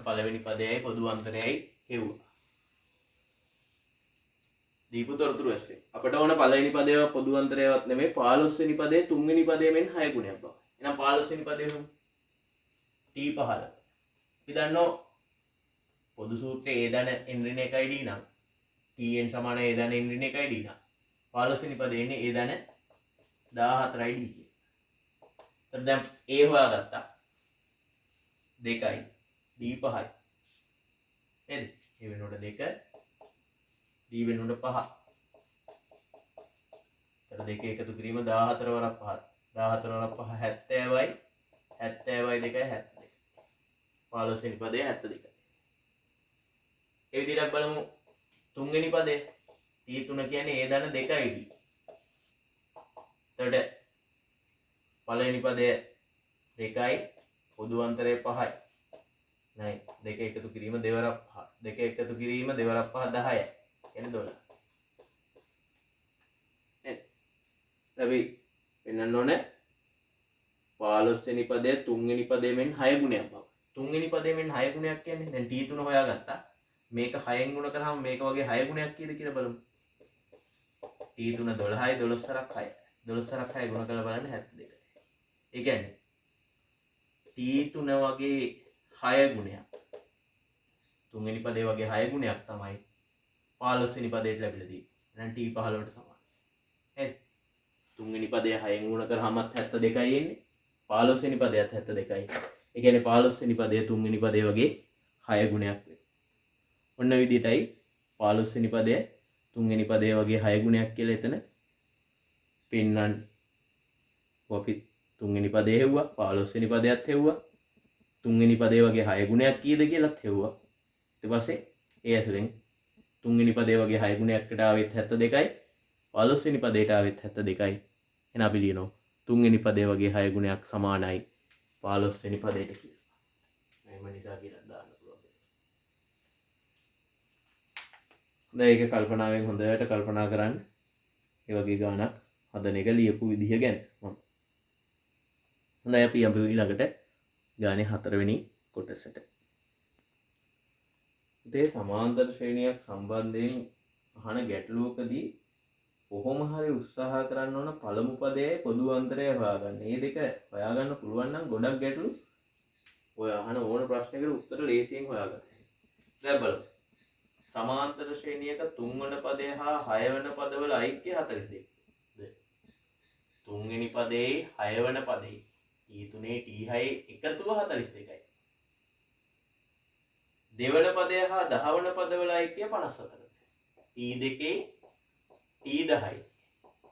පළවෙනි පදයයි පොදු අන්තරයයි හෙව්වා. දීපු තොරතුරු ඇස්සේ අපිට ඕන පළවෙනි පදේව පොදු අන්තරයවත් නෙමෙයි 15 වෙනි පදේ 3 වෙනි පදේ මෙන් 6 ගුණයක් බව. එහෙනම් 15 වෙනි පදේ උන් t15. අපි දන්නෝ පොදු සූත්‍රයේ a ධන n ඍණ 1යි d නම් tn සමාන a ධන n ඍණ 1යි d නම් 15 වෙනි පදේ ඉන්නේ a ධන 14යි d කිය. එතකොට දැන් a හොයාගත්තා 2යි d 5යි. නේද? a වෙනකොට 2 d වෙනකොට 5. එතකොට දෙක එකතු කිරීම 14 වරක් 5. 14 වරක් 5 70යි. 70යි 2යි 72. 15 වෙනි පදේ 72. ඒ විදිහට බලමු 3 වෙනි පදේ. t3 කියන්නේ a ධන 2යි d. එතකොට පළවෙනි පදය 2යි පොදු අන්තරය 5යි. නයි දෙක එකතු කිරීම දෙවරක් 5. දෙක එකතු කිරීම දෙවරක් 5 10යි. කියන්නේ 12. අපි වෙනන්න ඕනේ 15 වෙනි පදයේ 3 වෙනි පදයේ මෙන් 6 ගුණයක් බව. 3 වෙනි පදයේ මෙන් 6 ගුණයක් කියන්නේ දැන් t3 හොයාගත්තා. මේක 6න් ගුණ කරාම මේක වගේ 6 ගුණයක් කීයද කියලා බලමු. t3 12යි 12 සරක් 6යි. 12 සරක් 6 ගුණ කරලා බලන්න 72යි. ඒ කියන්නේ t3 වගේ 6 ගුණයක්. 3 වෙනි පදයේ වගේ 6 ගුණයක් තමයි 15 වෙනි පදයට ලැබිලා තියෙන්නේ. එහෙනම් t 15ට සමානයි. හරි. 3 වෙනි පදයේ 6න් ගුණ කරාමත් 72යි එන්නේ. 15 වෙනි පදයත් 72යි. ඒ කියන්නේ 15 වෙනි පදයේ 3 වෙනි පදයේ වගේ 6 ගුණයක් වෙනවා. ඔන්න විදිහටයි 15 වෙනි පදයේ 3 වෙනි පදයේ වගේ 6 ගුණයක් කියලා එතන පෙන්නන්න. අපි 3 වෙනි පදයේ හෙව්වා 15 වෙනි පදයත් හෙව්වා 3 වෙනි පදයේ වගේ 6 ගුණයක් කීයද කියලාත් හෙව්වා. ඊට පස්සේ ඒ ඇසුරෙන් 3 වෙනි පදයේ වගේ 6 ගුණයකට ආවෙත් 72යි 15 වෙනි පදයට ආවෙත් 72යි. එහෙනම් අපි ලියනවා 3 වෙනි පදයේ වගේ 6 ගුණයක් සමානයි 15 වෙනි පදයට කියලා. මෙහෙම නිසා කියලා දාන්න පුළුවන්. දැන් ඒක කල්පනාවෙන් හොඳට කල්පනා කරන්න. ඒ වගේ ගානක් හදන එක ලියපු විදිහ ගැන. හොඳයි අපි ඊළඟට ගානේ 4 වෙනි කොටසට. මේ සමාන්තර ශ්‍රේණියක් සම්බන්ධයෙන් අහන ගැටලුවකදී කොහොම හරි උත්සාහ කරන්න ඕන පළමු පදයේ පොදු අන්තරය හොයාගන්න. මේ දෙක හොයාගන්න පුළුවන් නම් ගොඩක් ගැටලු ඔය අහන ඕන ප්‍රශ්නයකට උත්තර ලේසියෙන් හොයාගන්න. දැන් බලමු. සමාන්තර ශ්‍රේණියක 3 වන පදය හා 6 වන පදවල ඓක්‍ය 42. 3 වෙනි පදයේ 6 වන පදයේ t3 t6 එකතුව 42යි. දෙවන පදය හා 10 වන පදවල ඓක්‍ය 54යි. t2 t10යි.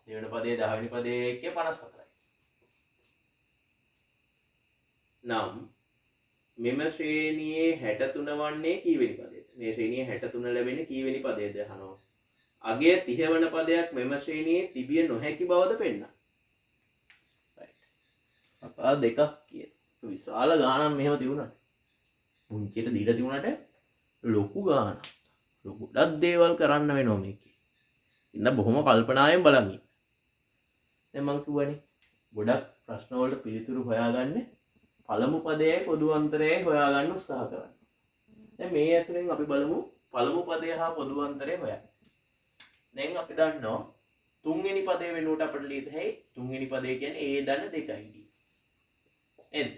දෙවන පදයේ 10 වෙනි පදයේ ඓක්‍ය 54යි. නම් මෙම ශ්‍රේණියේ 63 වන්නේ කීවෙනි පදයේද? මේ ශ්‍රේණියේ 63 ලැබෙන්නේ කීවෙනි පදයේද අහනවා. අගය 30 වන පදයක් මෙම ශ්‍රේණියේ තිබිය නොහැකි බවද පෙන්වනවා. කතා දෙකක් කියන. විශාල ගාණක් මෙහෙම තිබුණාට. මුංචියට දීලා තිබුණාට ලොකු ගාණක්. ගොඩක් දේවල් කරන්න වෙනවා මේකේ. ඉන්න බොහොම කල්පනාවෙන් බලන් ඉන්න. දැන් මම කියවනේ ගොඩක් ප්‍රශ්න වලට පිළිතුරු හොයාගන්න පළමු පදයේ පොදු අන්තරය හොයාගන්න උත්සාහ කරන්න. දැන් මේ ඇසුරෙන් අපි බලමු පළමු පදය හා පොදු අන්තරය හොයන්න. දැන් අපි දන්නවා 3 වෙනි පදයේ වෙනුවට අපිට ලියත හැකි 3 වෙනි පදය කියන්නේ a ධන 2යි. එද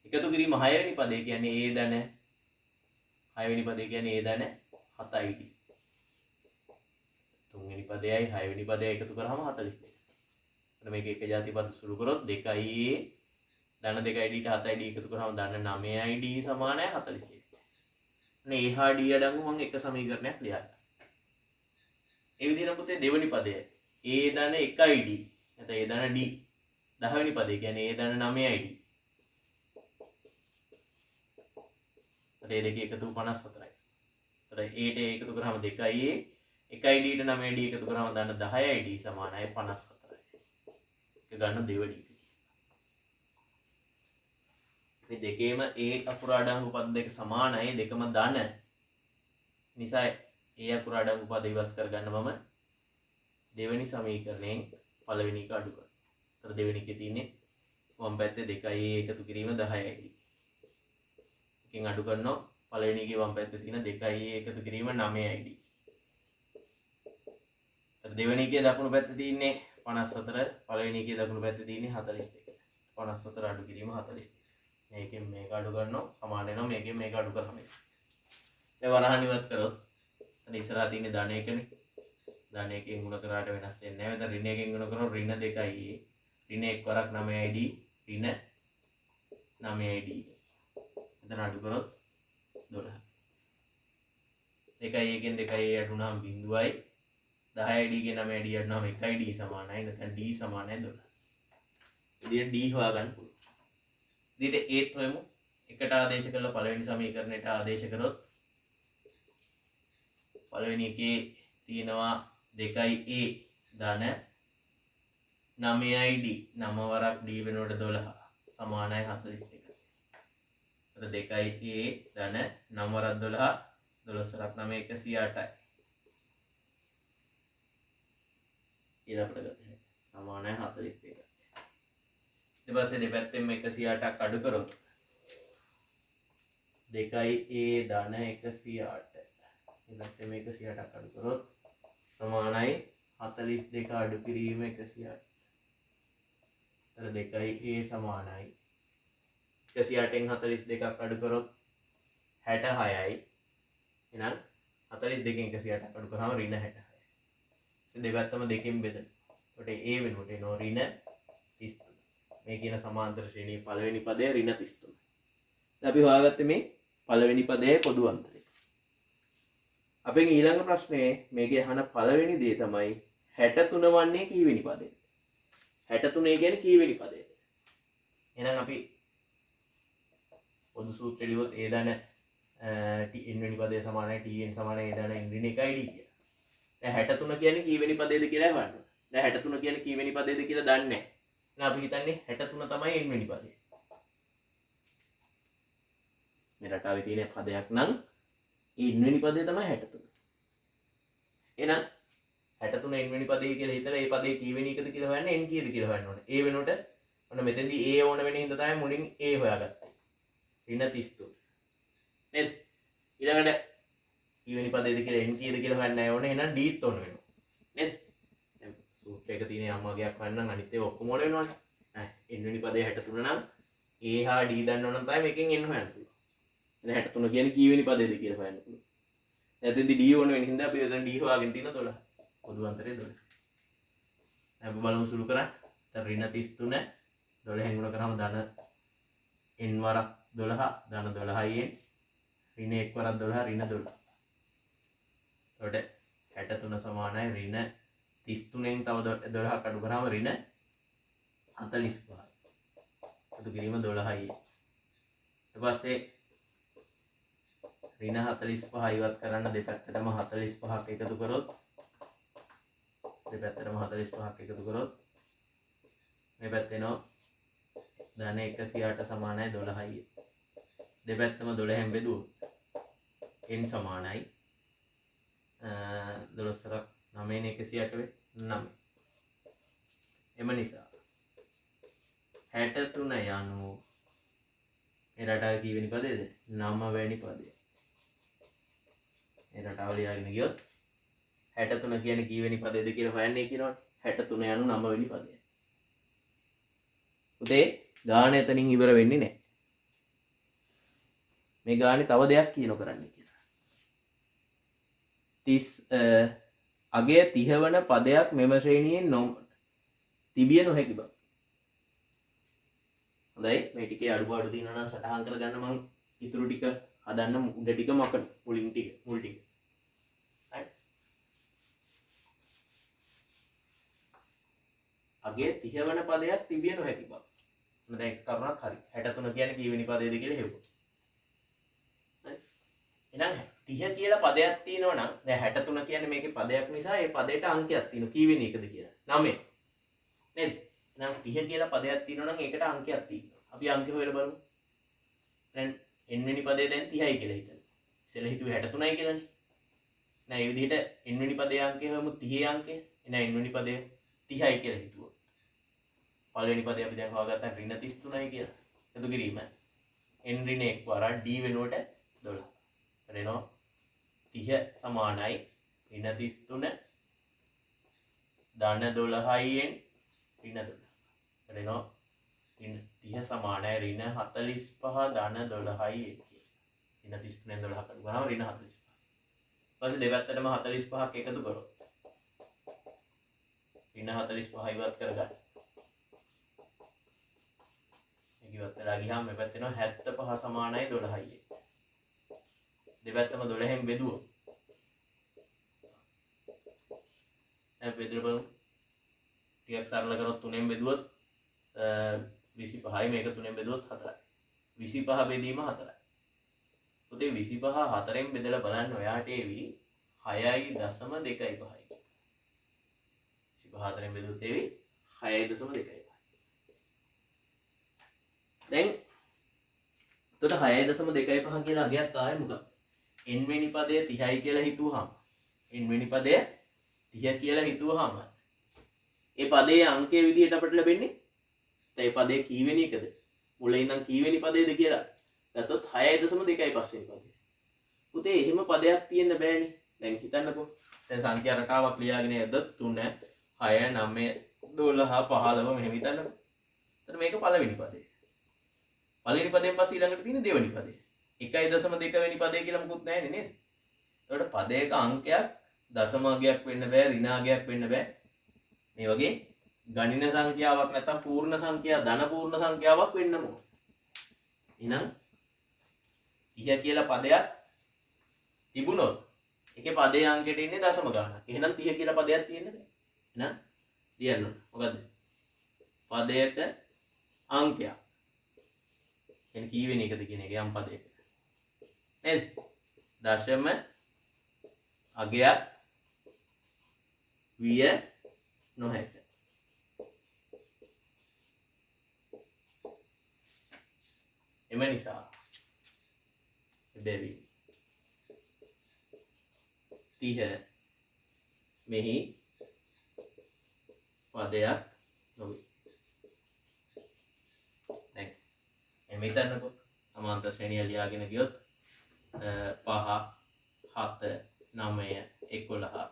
එකතු කිරීම 6 වෙනි පදේ කියන්නේ a ධන 6 වෙනි පදේ කියන්නේ a ධන 7යි. 3 වෙනි පදයයි 6 වෙනි පදයයි එකතු කරාම 42. එතන මේක එක ಜಾති පද සුළු කරොත් 2යි ධන 2යි d 7යි d එකතු කරාම ධන 9යි d සමානයි 42. අනේ a හා d අඩංගු මම එක සමීකරණයක් ලියන්න. ඒ විදිහට පුතේ දෙවෙනි පදය a ධන 1යි d නැත්නම් a ධන d 10 වෙනි පදේ කියන්නේ a ධන 9යි d. ඒ දෙක එකතු 54යි. ඒතර a ට එකතු කරාම 2යි a 1යි d ට 9යි d එකතු කරාම ධන 10යි d සමානයි 54යි. ඒක ගන්න දෙවෙනි එක. මේ දෙකේම a අකුර අඩංගු පද දෙක සමානයි දෙකම ධන. නිසා a අකුර අඩංගු පද ඉවත් කරගන්න මම දෙවෙනි සමීකරණයෙන් පළවෙනි එක අඩු කරනවා. ඒතර දෙවෙනි එකේ තියෙන්නේ වම් පැත්තේ 2යි එකතු කිරීම 10යි. එකෙන් අඩු කරනවා පළවෙනි එකේ වම් පැත්තේ තියෙන 2යි එකතු කිරීම 9යි. ඒතර දෙවෙනි එකේ දකුණු පැත්තේ තියෙන්නේ 54 පළවෙනි එකේ දකුණු පැත්තේ තියෙන්නේ 42. 54 අඩු කිරීම 42. මේකෙන් මේක අඩු කරනවා සමාන වෙනවා මේකෙන් මේක අඩු කරාම. දැන් වරහන් ඉවත් කරොත් එතන ඉස්සරහා තියෙන්නේ ධන 1නේ. ධන 1කින් ගුණ කරාට වෙනස් වෙන්නේ නැහැ. එතන ඍණ 1කින් ගුණ කරොත් ඍණ 2යි. ඍණ 1 වරක් 9යි d ඍණ 9යි d. එතන අඩු කරොත් 12. 2යි 1කින් 2යි අඩුනාම 0යි. 10යි d ගේ 9යි d අඩුනාම 1යි d සමානයි. නැත්නම් d සමානයි 12. ඉතින් d හොයාගන්න පුළුවන්. ඉතින් ඒත් වෙමු. එකට ආදේශ කරලා පළවෙනි සමීකරණයට ආදේශ කරොත් පළවෙනි එකේ තියෙනවා 2a ධන 9id 9 වරක් d වෙනකොට 12 සමානයි 42. 2යි a ධන 9 වරක් 12 12 වරක් 9 108යි. ඊළඟට ගන්න සමානයි 42. ඊට පස්සේ දෙපැත්තෙන්ම 108ක් අඩු කරොත් 2යි a ධන 108. ඊළඟට මේ 108ක් අඩු කරොත් සමානයි 42 අඩු කිරීම 108. තර 2යි a සමානයි 108න් 42ක් අඩු කරොත් 66යි. එහෙනම් 42න් 108ක් අඩු කරාම ඍණ 66. දෙපැත්තම දෙකෙන් බෙදෙන. ඒකට a වෙනුවට එනවා ඍණ 33. මේ කියන සමාන්තර ශ්‍රේණියේ පළවෙනි පදය ඍණ 33. දැන් අපි හොයාගත්තේ මේ පළවෙනි පදයේ පොදු අන්තරය. අපෙන් ඊළඟ ප්‍රශ්නේ මේකේ අහන පළවෙනි දේ තමයි 63 වන්නේ කීවෙනි පදයද? 63 කියන්නේ කීවෙනි පදයද? එහෙනම් අපි පොදු සූත්‍රය ලියුවොත් a ධන n වෙනි පදය සමානයි tn සමානයි a ධන n ඍණ 1යි d කියලා. දැන් 63 කියන්නේ කීවෙනි පදයද කියලා හොයන්න. දැන් 63 කියන්නේ කීවෙනි පදයද කියලා දන්නේ නැහැ. එහෙනම් අපි හිතන්නේ 63 තමයි n වෙනි පදය. මේ රටාවේ තියෙන පදයක් නම් n වෙනි පදය තමයි 63. එහෙනම් 63 n වෙනි පදය කියලා හිතලා ඒ පදේ කීවෙනි එකද කියලා හොයන්න n කීයද කියලා හොයන්න ඕනේ. ඒ වෙනුවට ඔන්න මෙතෙන්දී a ඕන වෙන හින්දා තමයි මුලින් a හොයාගත්තේ. ඍණ 33. නේද? ඊළඟට කීවෙනි පදේද කියලා n කීයද කියලා හොයන්න ඕනේ. එහෙනම් d ත් ඕන වෙනවා. නේද? දැන් සූත්‍රයක තියෙන අම්මාගයක් හොයන්න අනිත් ඒවා ඔක්කොම ඕන වෙනවනේ. n වෙනි පදේ 63 නම් a හා d දන්නව නම් තමයි මේකෙන් n හොයන්න පුළුවන්. එහෙනම් 63 කියන්නේ කීවෙනි පදේද කියලා හොයන්න පුළුවන්. දැන් එතෙන්දී d ඕන වෙන හින්දා අපි එතන d හොයාගෙන තියෙන 12. පොදු අන්තරය 12. අපි බලමු සුළු කරා. දැන් ඍණ 33 12 ගුණ කරාම ධන n වරක් 12 ධන 12යි ඍණ 1 වරක් 12 ඍණ 12. එතකොට 63 සමානයි ඍණ 33න් තව 12ක් අඩු කරාම ඍණ 45යි. අඩු කිරීම 12යි. ඊට පස්සේ ඍණ 45 ඉවත් කරන්න දෙපැත්තටම 45ක් එකතු කරොත් දෙපැත්තටම 45ක් එකතු කරොත් මේ පැත්තේ නෝ ධන 108 සමානයි 12යි. දෙපැත්තම 12න් බෙදුවොත් n සමානයි 12ක් 9න් 108 වේ 9. එම නිසා 63 යනු මේ රටාවේ කීවෙනි පදයේද? 9 වෙනි පදය. මේ රටාව ලියාගෙන ගියොත් 63 කියන්නේ කීවෙනි පදයේද කියලා හොයන්නේ කියනවනේ. 63 යනු 9 වෙනි පදය. උදේ ගාන එතනින් ඉවර වෙන්නේ නැහැ. මේ ගානේ තව දෙයක් කියනෝ කරන්න කියලා. 30 අගය 30 වන පදයක් මෙම ශ්‍රේණියේ තිබිය නොහැකි බව. හොඳයි මේ ටිකේ අඩුපාඩු තියෙනවා නම් සටහන් කරගන්න මම ඉතුරු ටික හදන්න උඩ ටික මකන මුලින් ටික මුල් ටික. right අගය 30 වන පදයක් තිබිය නොහැකි බව. මම දැන් එක කරුණක් හරි 63 කියන්නේ කීවෙනි පදයේද කියලා හෙව්වොත්. එහෙනම් 30 කියලා පදයක් තියෙනවා නම් දැන් 63 කියන්නේ මේකේ පදයක් නිසා ඒ පදයට අංකයක් තියෙනවා කීවෙනි එකද කියලා 9 නේද? එහෙනම් 30 කියලා පදයක් තියෙනවා නම් ඒකට අංකයක් තියෙනවා. අපි අංක හොයලා බලමු. දැන් n වෙනි පදේ දැන් 30යි කියලා හිතන්න. ඉතින් හිතුවේ 63යි කියලානේ. නෑ මේ විදිහට n වෙනි පදේ අංකය හොයමු 30 අංකය. එහෙනම් n වෙනි පදේ 30යි කියලා හිතුවොත්. පළවෙනි පදේ අපි දැන් හොයාගත්තා ඍණ 33යි කියලා. එකතු කිරීම n ඍණ 1 වරක් d වෙනුවට 12. එනවා 30 සමානයි ඍණ 33 ධන 12යි න් ඍණ 12. එනවා 30 සමානයි ඍණ 45 ධන 12යි න් කියලා. ඍණ 33 න් 12 කඩු ගන්නවා ඍණ 45. ඊපස්සේ දෙපැත්තටම 45ක් එකතු කරොත් ඍණ 45 ඉවත් කරගන්න. මේක ඉවත් කරලා ගියාම මේ පැත්තේ එනවා 75 සමානයි 12යි. දෙපැත්තම 12න් බෙදුවොත් දැන් බෙදලා බලමු. ටිකක් සරල කරොත් 3න් බෙදුවොත් 25යි මේක 3න් බෙදුවොත් 4යි. 25 බෙදීම 4යි. පුතේ 25 4න් බෙදලා බලන්න ඔයාට එවි 6.25යි. 25 4න් බෙදුවොත් එවි 6.25යි. දැන් එතකොට 6.25 කියලා අගයක් ආයේ මොකක්ද? n වෙනි පදය 30යි කියලා හිතුවාම n වෙනි පදය 30 කියලා හිතුවාම ඒ පදයේ අංකයේ විදිහට අපිට ලැබෙන්නේ ඒ පදේ කීවෙනි එකද? මුලින් ඉඳන් කීවෙනි පදේද කියලා ගත්තොත් 6.25 පස්වෙනි පදේ. පුතේ එහෙම පදයක් තියෙන්න බෑනේ. දැන් හිතන්නකෝ. දැන් සංඛ්‍යා රටාවක් ලියාගෙන යද්දොත් 3 6 9 12 15 මෙහෙම හිතන්නකෝ. එතන මේක පළවෙනි පදේ. පළවෙනි පදයෙන් පස්සේ ඊළඟට තියෙන දෙවෙනි පදේ. 1.2 වෙනි පදේ කියලා මොකුත් නැහැ නේද? එතකොට පදයක අංකයක් දශම අගයක් වෙන්න බෑ, ඍණ අගයක් වෙන්න බෑ. මේ වගේ ගණින සංඛ්‍යාවක් නැත්නම් පූර්ණ සංඛ්‍යා, ධන පූර්ණ සංඛ්‍යාවක් වෙන්න ඕන. එහෙනම් 30 කියලා පදයක් තිබුණොත් ඒකේ පදයේ අංකයට ඉන්නේ දශම ගානක්. එහෙනම් 30 කියලා පදයක් තියෙන්න බෑ. එහෙනම් ලියන්න ඕන. මොකද්ද? පදයට අංකයක්. එන කීවෙනි එකද කියන එක යම් පදයක. නේද? දශම අගයක් විය නොහැක. එම නිසා බැරි 30 මෙහි පදයක් නොවේ. දැන් එමෙ හිතන්නකෝ සමාන්තර ශ්‍රේණිය ලියාගෙන ගියොත් 5 7 9 11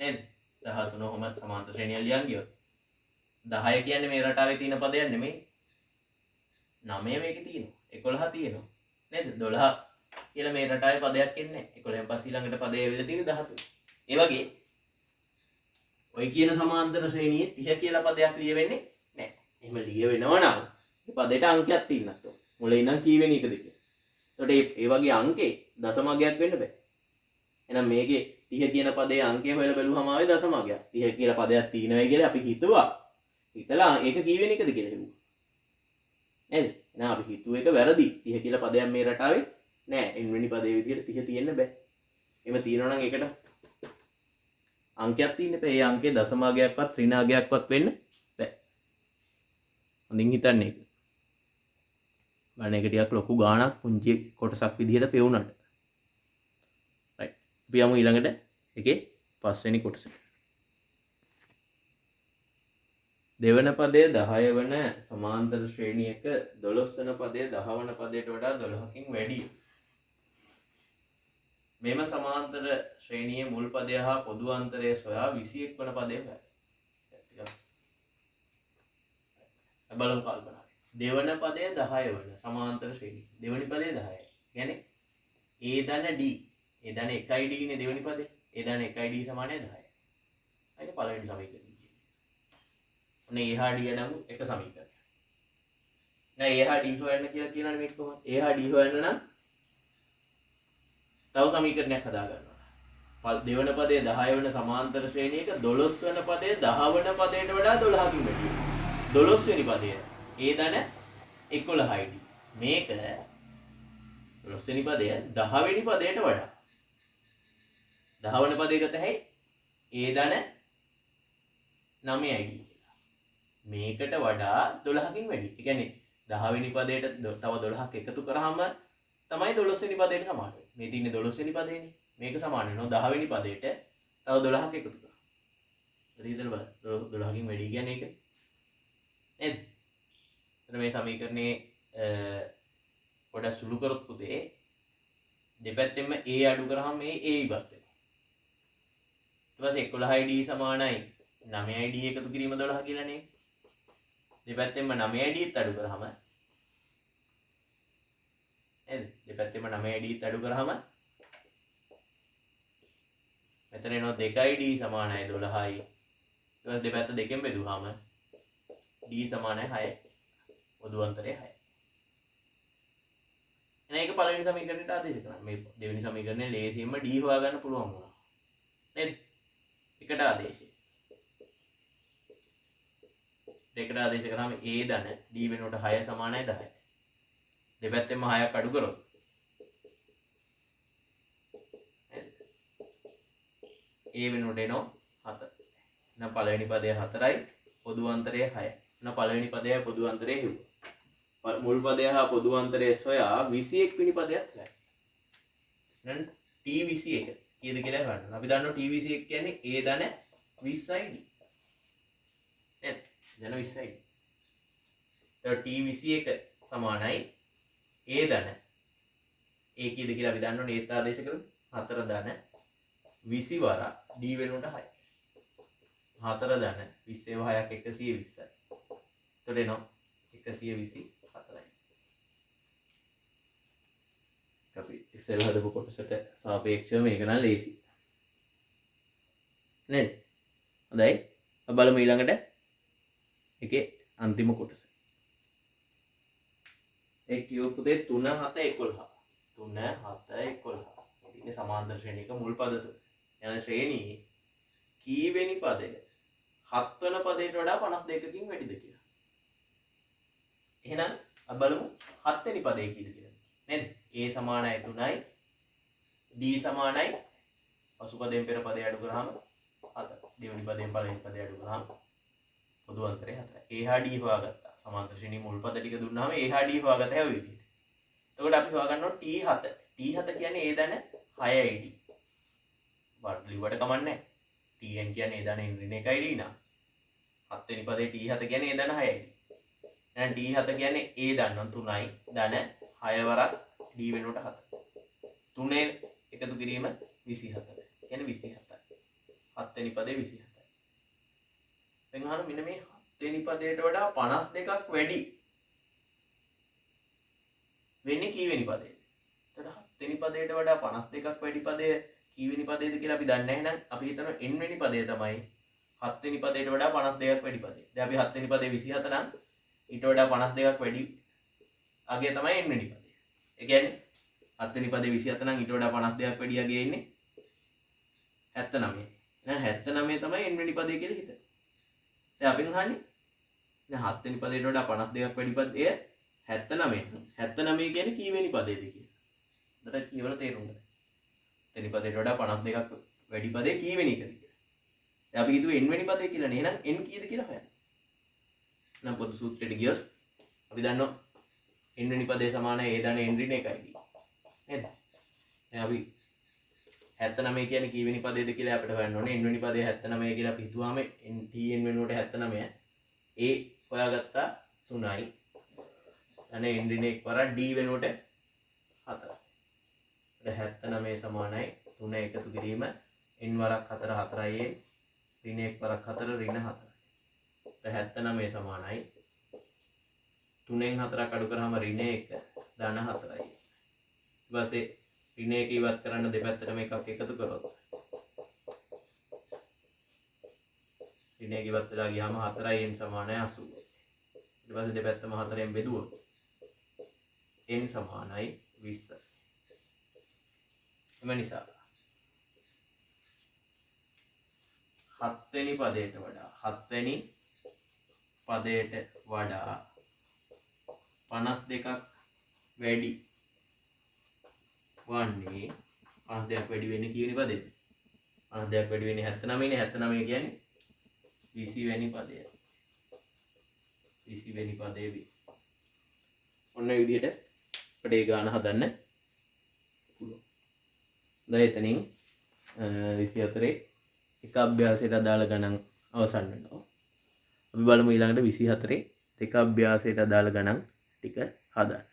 නේද? 13 ඔහොම සමාන්තර ශ්‍රේණිය ලියන් ගියොත් 10 කියන්නේ මේ රටාවේ තියෙන පදයක් නෙමෙයි. 9 මේකේ තියෙනවා. 11 තියෙනවා. නේද? 12 කියලා මේ රටාවේ පදයක් එන්නේ නැහැ. 11න් පස්සේ ඊළඟට පදේ ඇවිල්ලා තියෙන්නේ 13. ඒ වගේ ඔය කියන සමාන්තර ශ්‍රේණියේ 30 කියලා පදයක් ලියවෙන්නේ නැහැ. එහෙම ලියවෙනවා නම් මේ පදේට අංකයක් තියෙන්නත් ඕන. මුලින් ඉඳන් කීවෙනි එකද කියලා. එතකොට ඒ වගේ අංකේ දශමගයක් වෙන්න බෑ. එහෙනම් මේකේ 30 කියන පදේ අංකය හොයලා බැලුවම ආවේ දශමගයක්. 30 කියලා පදයක් තියෙනවා කියලා අපි හිතුවා. හිතලා ඒක කීවෙනි එකද කියලා හිතුවා. නේද? එහෙනම් අපි හිතුව එක වැරදි. 30 කියලා පදයක් මේ රටාවේ නෑ. n වෙනි පදේ විදිහට 30 තියෙන්න බෑ. එහෙම තියෙනවා නම් ඒකට අංකයක් තියෙන්න බෑ. ඒ අංකේ දශමගයක්වත් ඍණාගයක්වත් වෙන්න බෑ. හොඳින් හිතන්න ඒක. ගණන එක ටිකක් ලොකු ගාණක් පුංචි කොටසක් විදිහට පෙවුනට. right. අපි යමු ඊළඟට එකේ පස්වෙනි කොටස. දෙවන පදය 10 වන සමාන්තර ශ්‍රේණියක 12 වන පදය 10 වන පදයට වඩා 12කින් වැඩි. මෙම සමාන්තර ශ්‍රේණියේ මුල් පදය හා පොදු අන්තරය සොයා 21 වන පදය හොයන්න. බලමු කල්පනා. දෙවන පදය 10 වන සමාන්තර ශ්‍රේණිය. දෙවනි පදය 10යි. කියන්නේ A ධන D. A ධන 1යි D නේ දෙවනි පදේ. A ධන 1යි D සමානයි 10යි. ඒක පළවෙනි සමීකරණය. ඔන්න A හා D නම් එක සමීකරණයක්. දැන් A හා D හොයන්න කියලා කියනවානේ මේක කොහොමද? A හා D හොයන්න නම් තව සමීකරණයක් හදා ගන්නවා. දෙවන පදයේ 10 වෙන සමාන්තර ශ්‍රේණියක 12 වෙන පදයේ 10 වෙන පදයට වඩා 12කින් වැඩි. 12 වෙනි පදය A ධන 11යි D. මේක 12 වෙනි පදය 10 වෙනි පදයට වඩා 10 වෙනි පදයේ ගත හැයි A ධන 9යි D. මේකට වඩා 12කින් වැඩි. ඒ කියන්නේ 10 වෙනි පදයට තව 12ක් එකතු කරාම තමයි 12 වෙනි පදයට සමාන වෙන්නේ. මේ තියෙන්නේ 12 වෙනි පදේනේ. මේක සමාන වෙනවා 10 වෙනි පදයට තව 12ක් එකතු කරා. හරිද බලන්න. 12කින් වැඩි කියන්නේ ඒක. නේද? එතන මේ සමීකරණේ පොඩක් සුළු කරොත් පුතේ දෙපැත්තෙම A අඩු කරාම මේ A ඉවත් වෙනවා. ඊට පස්සේ 11යි D සමානයි 9යි D එකතු කිරීම 12 කියලානේ. දෙපැත්තෙම 9යි D අඩු කරාම නේද? දෙපැත්තෙම 9යි D අඩු කරාම මෙතන එනවා 2යි D සමානයි 12යි. ඊට පස්සේ දෙපැත්ත දෙකෙන් බෙදුවාම D සමානයි 6යි. පොදු අන්තරය 6යි. එහෙනම් ඒක පළවෙනි සමීකරණයට ආදේශ කරනවා. මේ දෙවෙනි සමීකරණය ලේසියෙන්ම D හොයාගන්න පුළුවන් වුණා. නේද? එකට ආදේශය. දෙකට ආදේශ කරාම A ධන D වෙනුවට 6 සමානයි 10යි. දෙපැත්තෙම 6ක් අඩු කරොත් A වෙනුවට එනවා 7. එහෙනම් පළවෙනි පදය 4යි පොදු අන්තරය 6යි. එහෙනම් පළවෙනි පදයයි පොදු අන්තරය හෙව්වා. මුල් පදය හා පොදු අන්තරය සොයා 21 වෙනි පදයක් හොයන්න. එහෙනම් T21 කීයද කියලා හොයන්න. අපි දන්නවා T21 කියන්නේ A ධන 20යි D. නේද? ධන 20යි. එතකොට T21 සමානයි A ධන A කීයද කියලා අපි දන්නවනේ ඒත් ආදේශ කරමු. 4 ධන 20 වර D වෙනුවට 6. 4 ධන 20 6ක් 120යි. එතකොට එනවා 124යි. අපි ඉස්සෙල්ලා හදපු කොටසට සාපේක්ෂව මේක නම් ලේසි. නේද? හොඳයි. අපි බලමු ඊළඟට එකේ අන්තිම කොටස. ඒ කියවපු දේ 3 7 11. 3 7 11. ඉතින් සමාන්තර ශ්‍රේණියක මුල් පද තුන. යන ශ්‍රේණියේ කීවෙනි පදය 7 වෙනි පදයට වඩා 52කින් වැඩිද කියලා. එහෙනම් අපි බලමු 7 වෙනි පදේ කීයද කියලා. නේද? A සමානයි 3යි D සමානයි පසු පදයෙන් පෙර පදය අඩු කරාම 7. දෙවෙනි පදයෙන් පළවෙනි පදය අඩු කරාම පොදු අන්තරය 4යි. A හා D හොයාගත්තා. සමාන්තර ශ්‍රේණියේ මුල් පද ටික දුන්නාම A හා D හොයාගත්තා හැම විදිහට. එතකොට අපි හොයාගන්නවා T7. T7 කියන්නේ A ධන 6යි D. වර්ග ලිව්වට කමන්නේ නැහැ. Tn කියන්නේ A ධන ඍණ 1යි D නා. 7 වෙනි පදේ T7 කියන්නේ A ධන 6යි D. එහෙනම් T7 කියන්නේ A ධන 3යි ධන 6 වරක් D වෙනුවට 7. 3 එකතු කිරීම 27. කියන්නේ 27යි. 7 වෙනි පදේ 27යි. දැන් අහන්න මෙන්න මේ 7 වෙනි පදයට වඩා 52ක් වැඩි වෙන්නේ කීවෙනි පදේද? එතකොට 7 වෙනි පදයට වඩා 52ක් වැඩි පදය කීවෙනි පදේද කියලා අපි දන්නේ නැහැ. එහෙනම් අපි හිතනවා n වෙනි පදය තමයි 7 වෙනි පදයට වඩා 52ක් වැඩි පදය. දැන් අපි 7 වෙනි පදේ 27 නම් ඊට වඩා 52ක් වැඩි අගය තමයි n වෙනි පදය. ඒ කියන්නේ 7 වෙනි පදේ 27 නම් ඊට වඩා 52ක් වැඩි අගය ඉන්නේ 79. එහෙනම් 79 තමයි n වෙනි පදේ කියලා හිතන්න. දැන් අපෙන් අහන්නේ දැන් 7 වෙනි පදේට වඩා 52ක් වැඩි පදය 79. 79 කියන්නේ කීවෙනි පදේද කියලා. උඩට කියවල තේරුම් ගන්න. 7 වෙනි පදේට වඩා 52ක් වැඩි පදේ කීවෙනි එකද කියලා. දැන් අපි හිතුවේ n වෙනි පදේ කියලානේ. එහෙනම් n කීයද කියලා හොයන්න. නම් පොදු සූත්‍රයට ගියොත් අපි දන්නවා n වෙනි පදේ සමානයි a ධන n ඍණ 1යි. නේද? දැන් අපි 79 කියන්නේ කීවෙනි පදේද කියලා අපිට හොයන්න ඕනේ. n වෙනි පදේ 79 කියලා අපි හිතුවාම tn වෙනුවට 79. a හොයාගත්තා 3යි. ධන n ඍණ 1 වර d වෙනුවට 4. දැන් 79 සමානයි 3 එකතු කිරීම n වරක් 4 4යි ඍණ 1 වරක් 4 ඍණ 4. 79 සමානයි 3න් 4ක් අඩු කරාම ඍණ 1 ධන 4යි. ඊට පස්සේ ඍණ 1 ඉවත් කරන්න දෙපැත්තටම එකක් එකතු කරොත් ඍණ 1 ඉවත් වෙලා ගියාම 4යි n සමානයි 80. ඊට පස්සේ දෙපැත්තම 4ෙන් බෙදුවොත් n සමානයි 20. එම නිසා 7 වෙනි පදයට වඩා 52ක් වැඩි වන්නේ 52ක් වැඩි වෙන්නේ කීවෙනි පදේද? 52ක් වැඩි වෙන්නේ 79 නේ. 79 කියන්නේ 20 වෙනි පදය. 20 වෙනි පදේ වේ. ඔන්න ඒ විදිහට අපිට ඒ ගාන හදන්න පුළුවන්. දැන් එතනින් 24 එක අභ්‍යාසයට අදාළ ගණන් අවසන් වෙනවා. අපි බලමු ඊළඟට 24 දෙක අභ්‍යාසයට අදාළ ගණන් ටික හදන්න.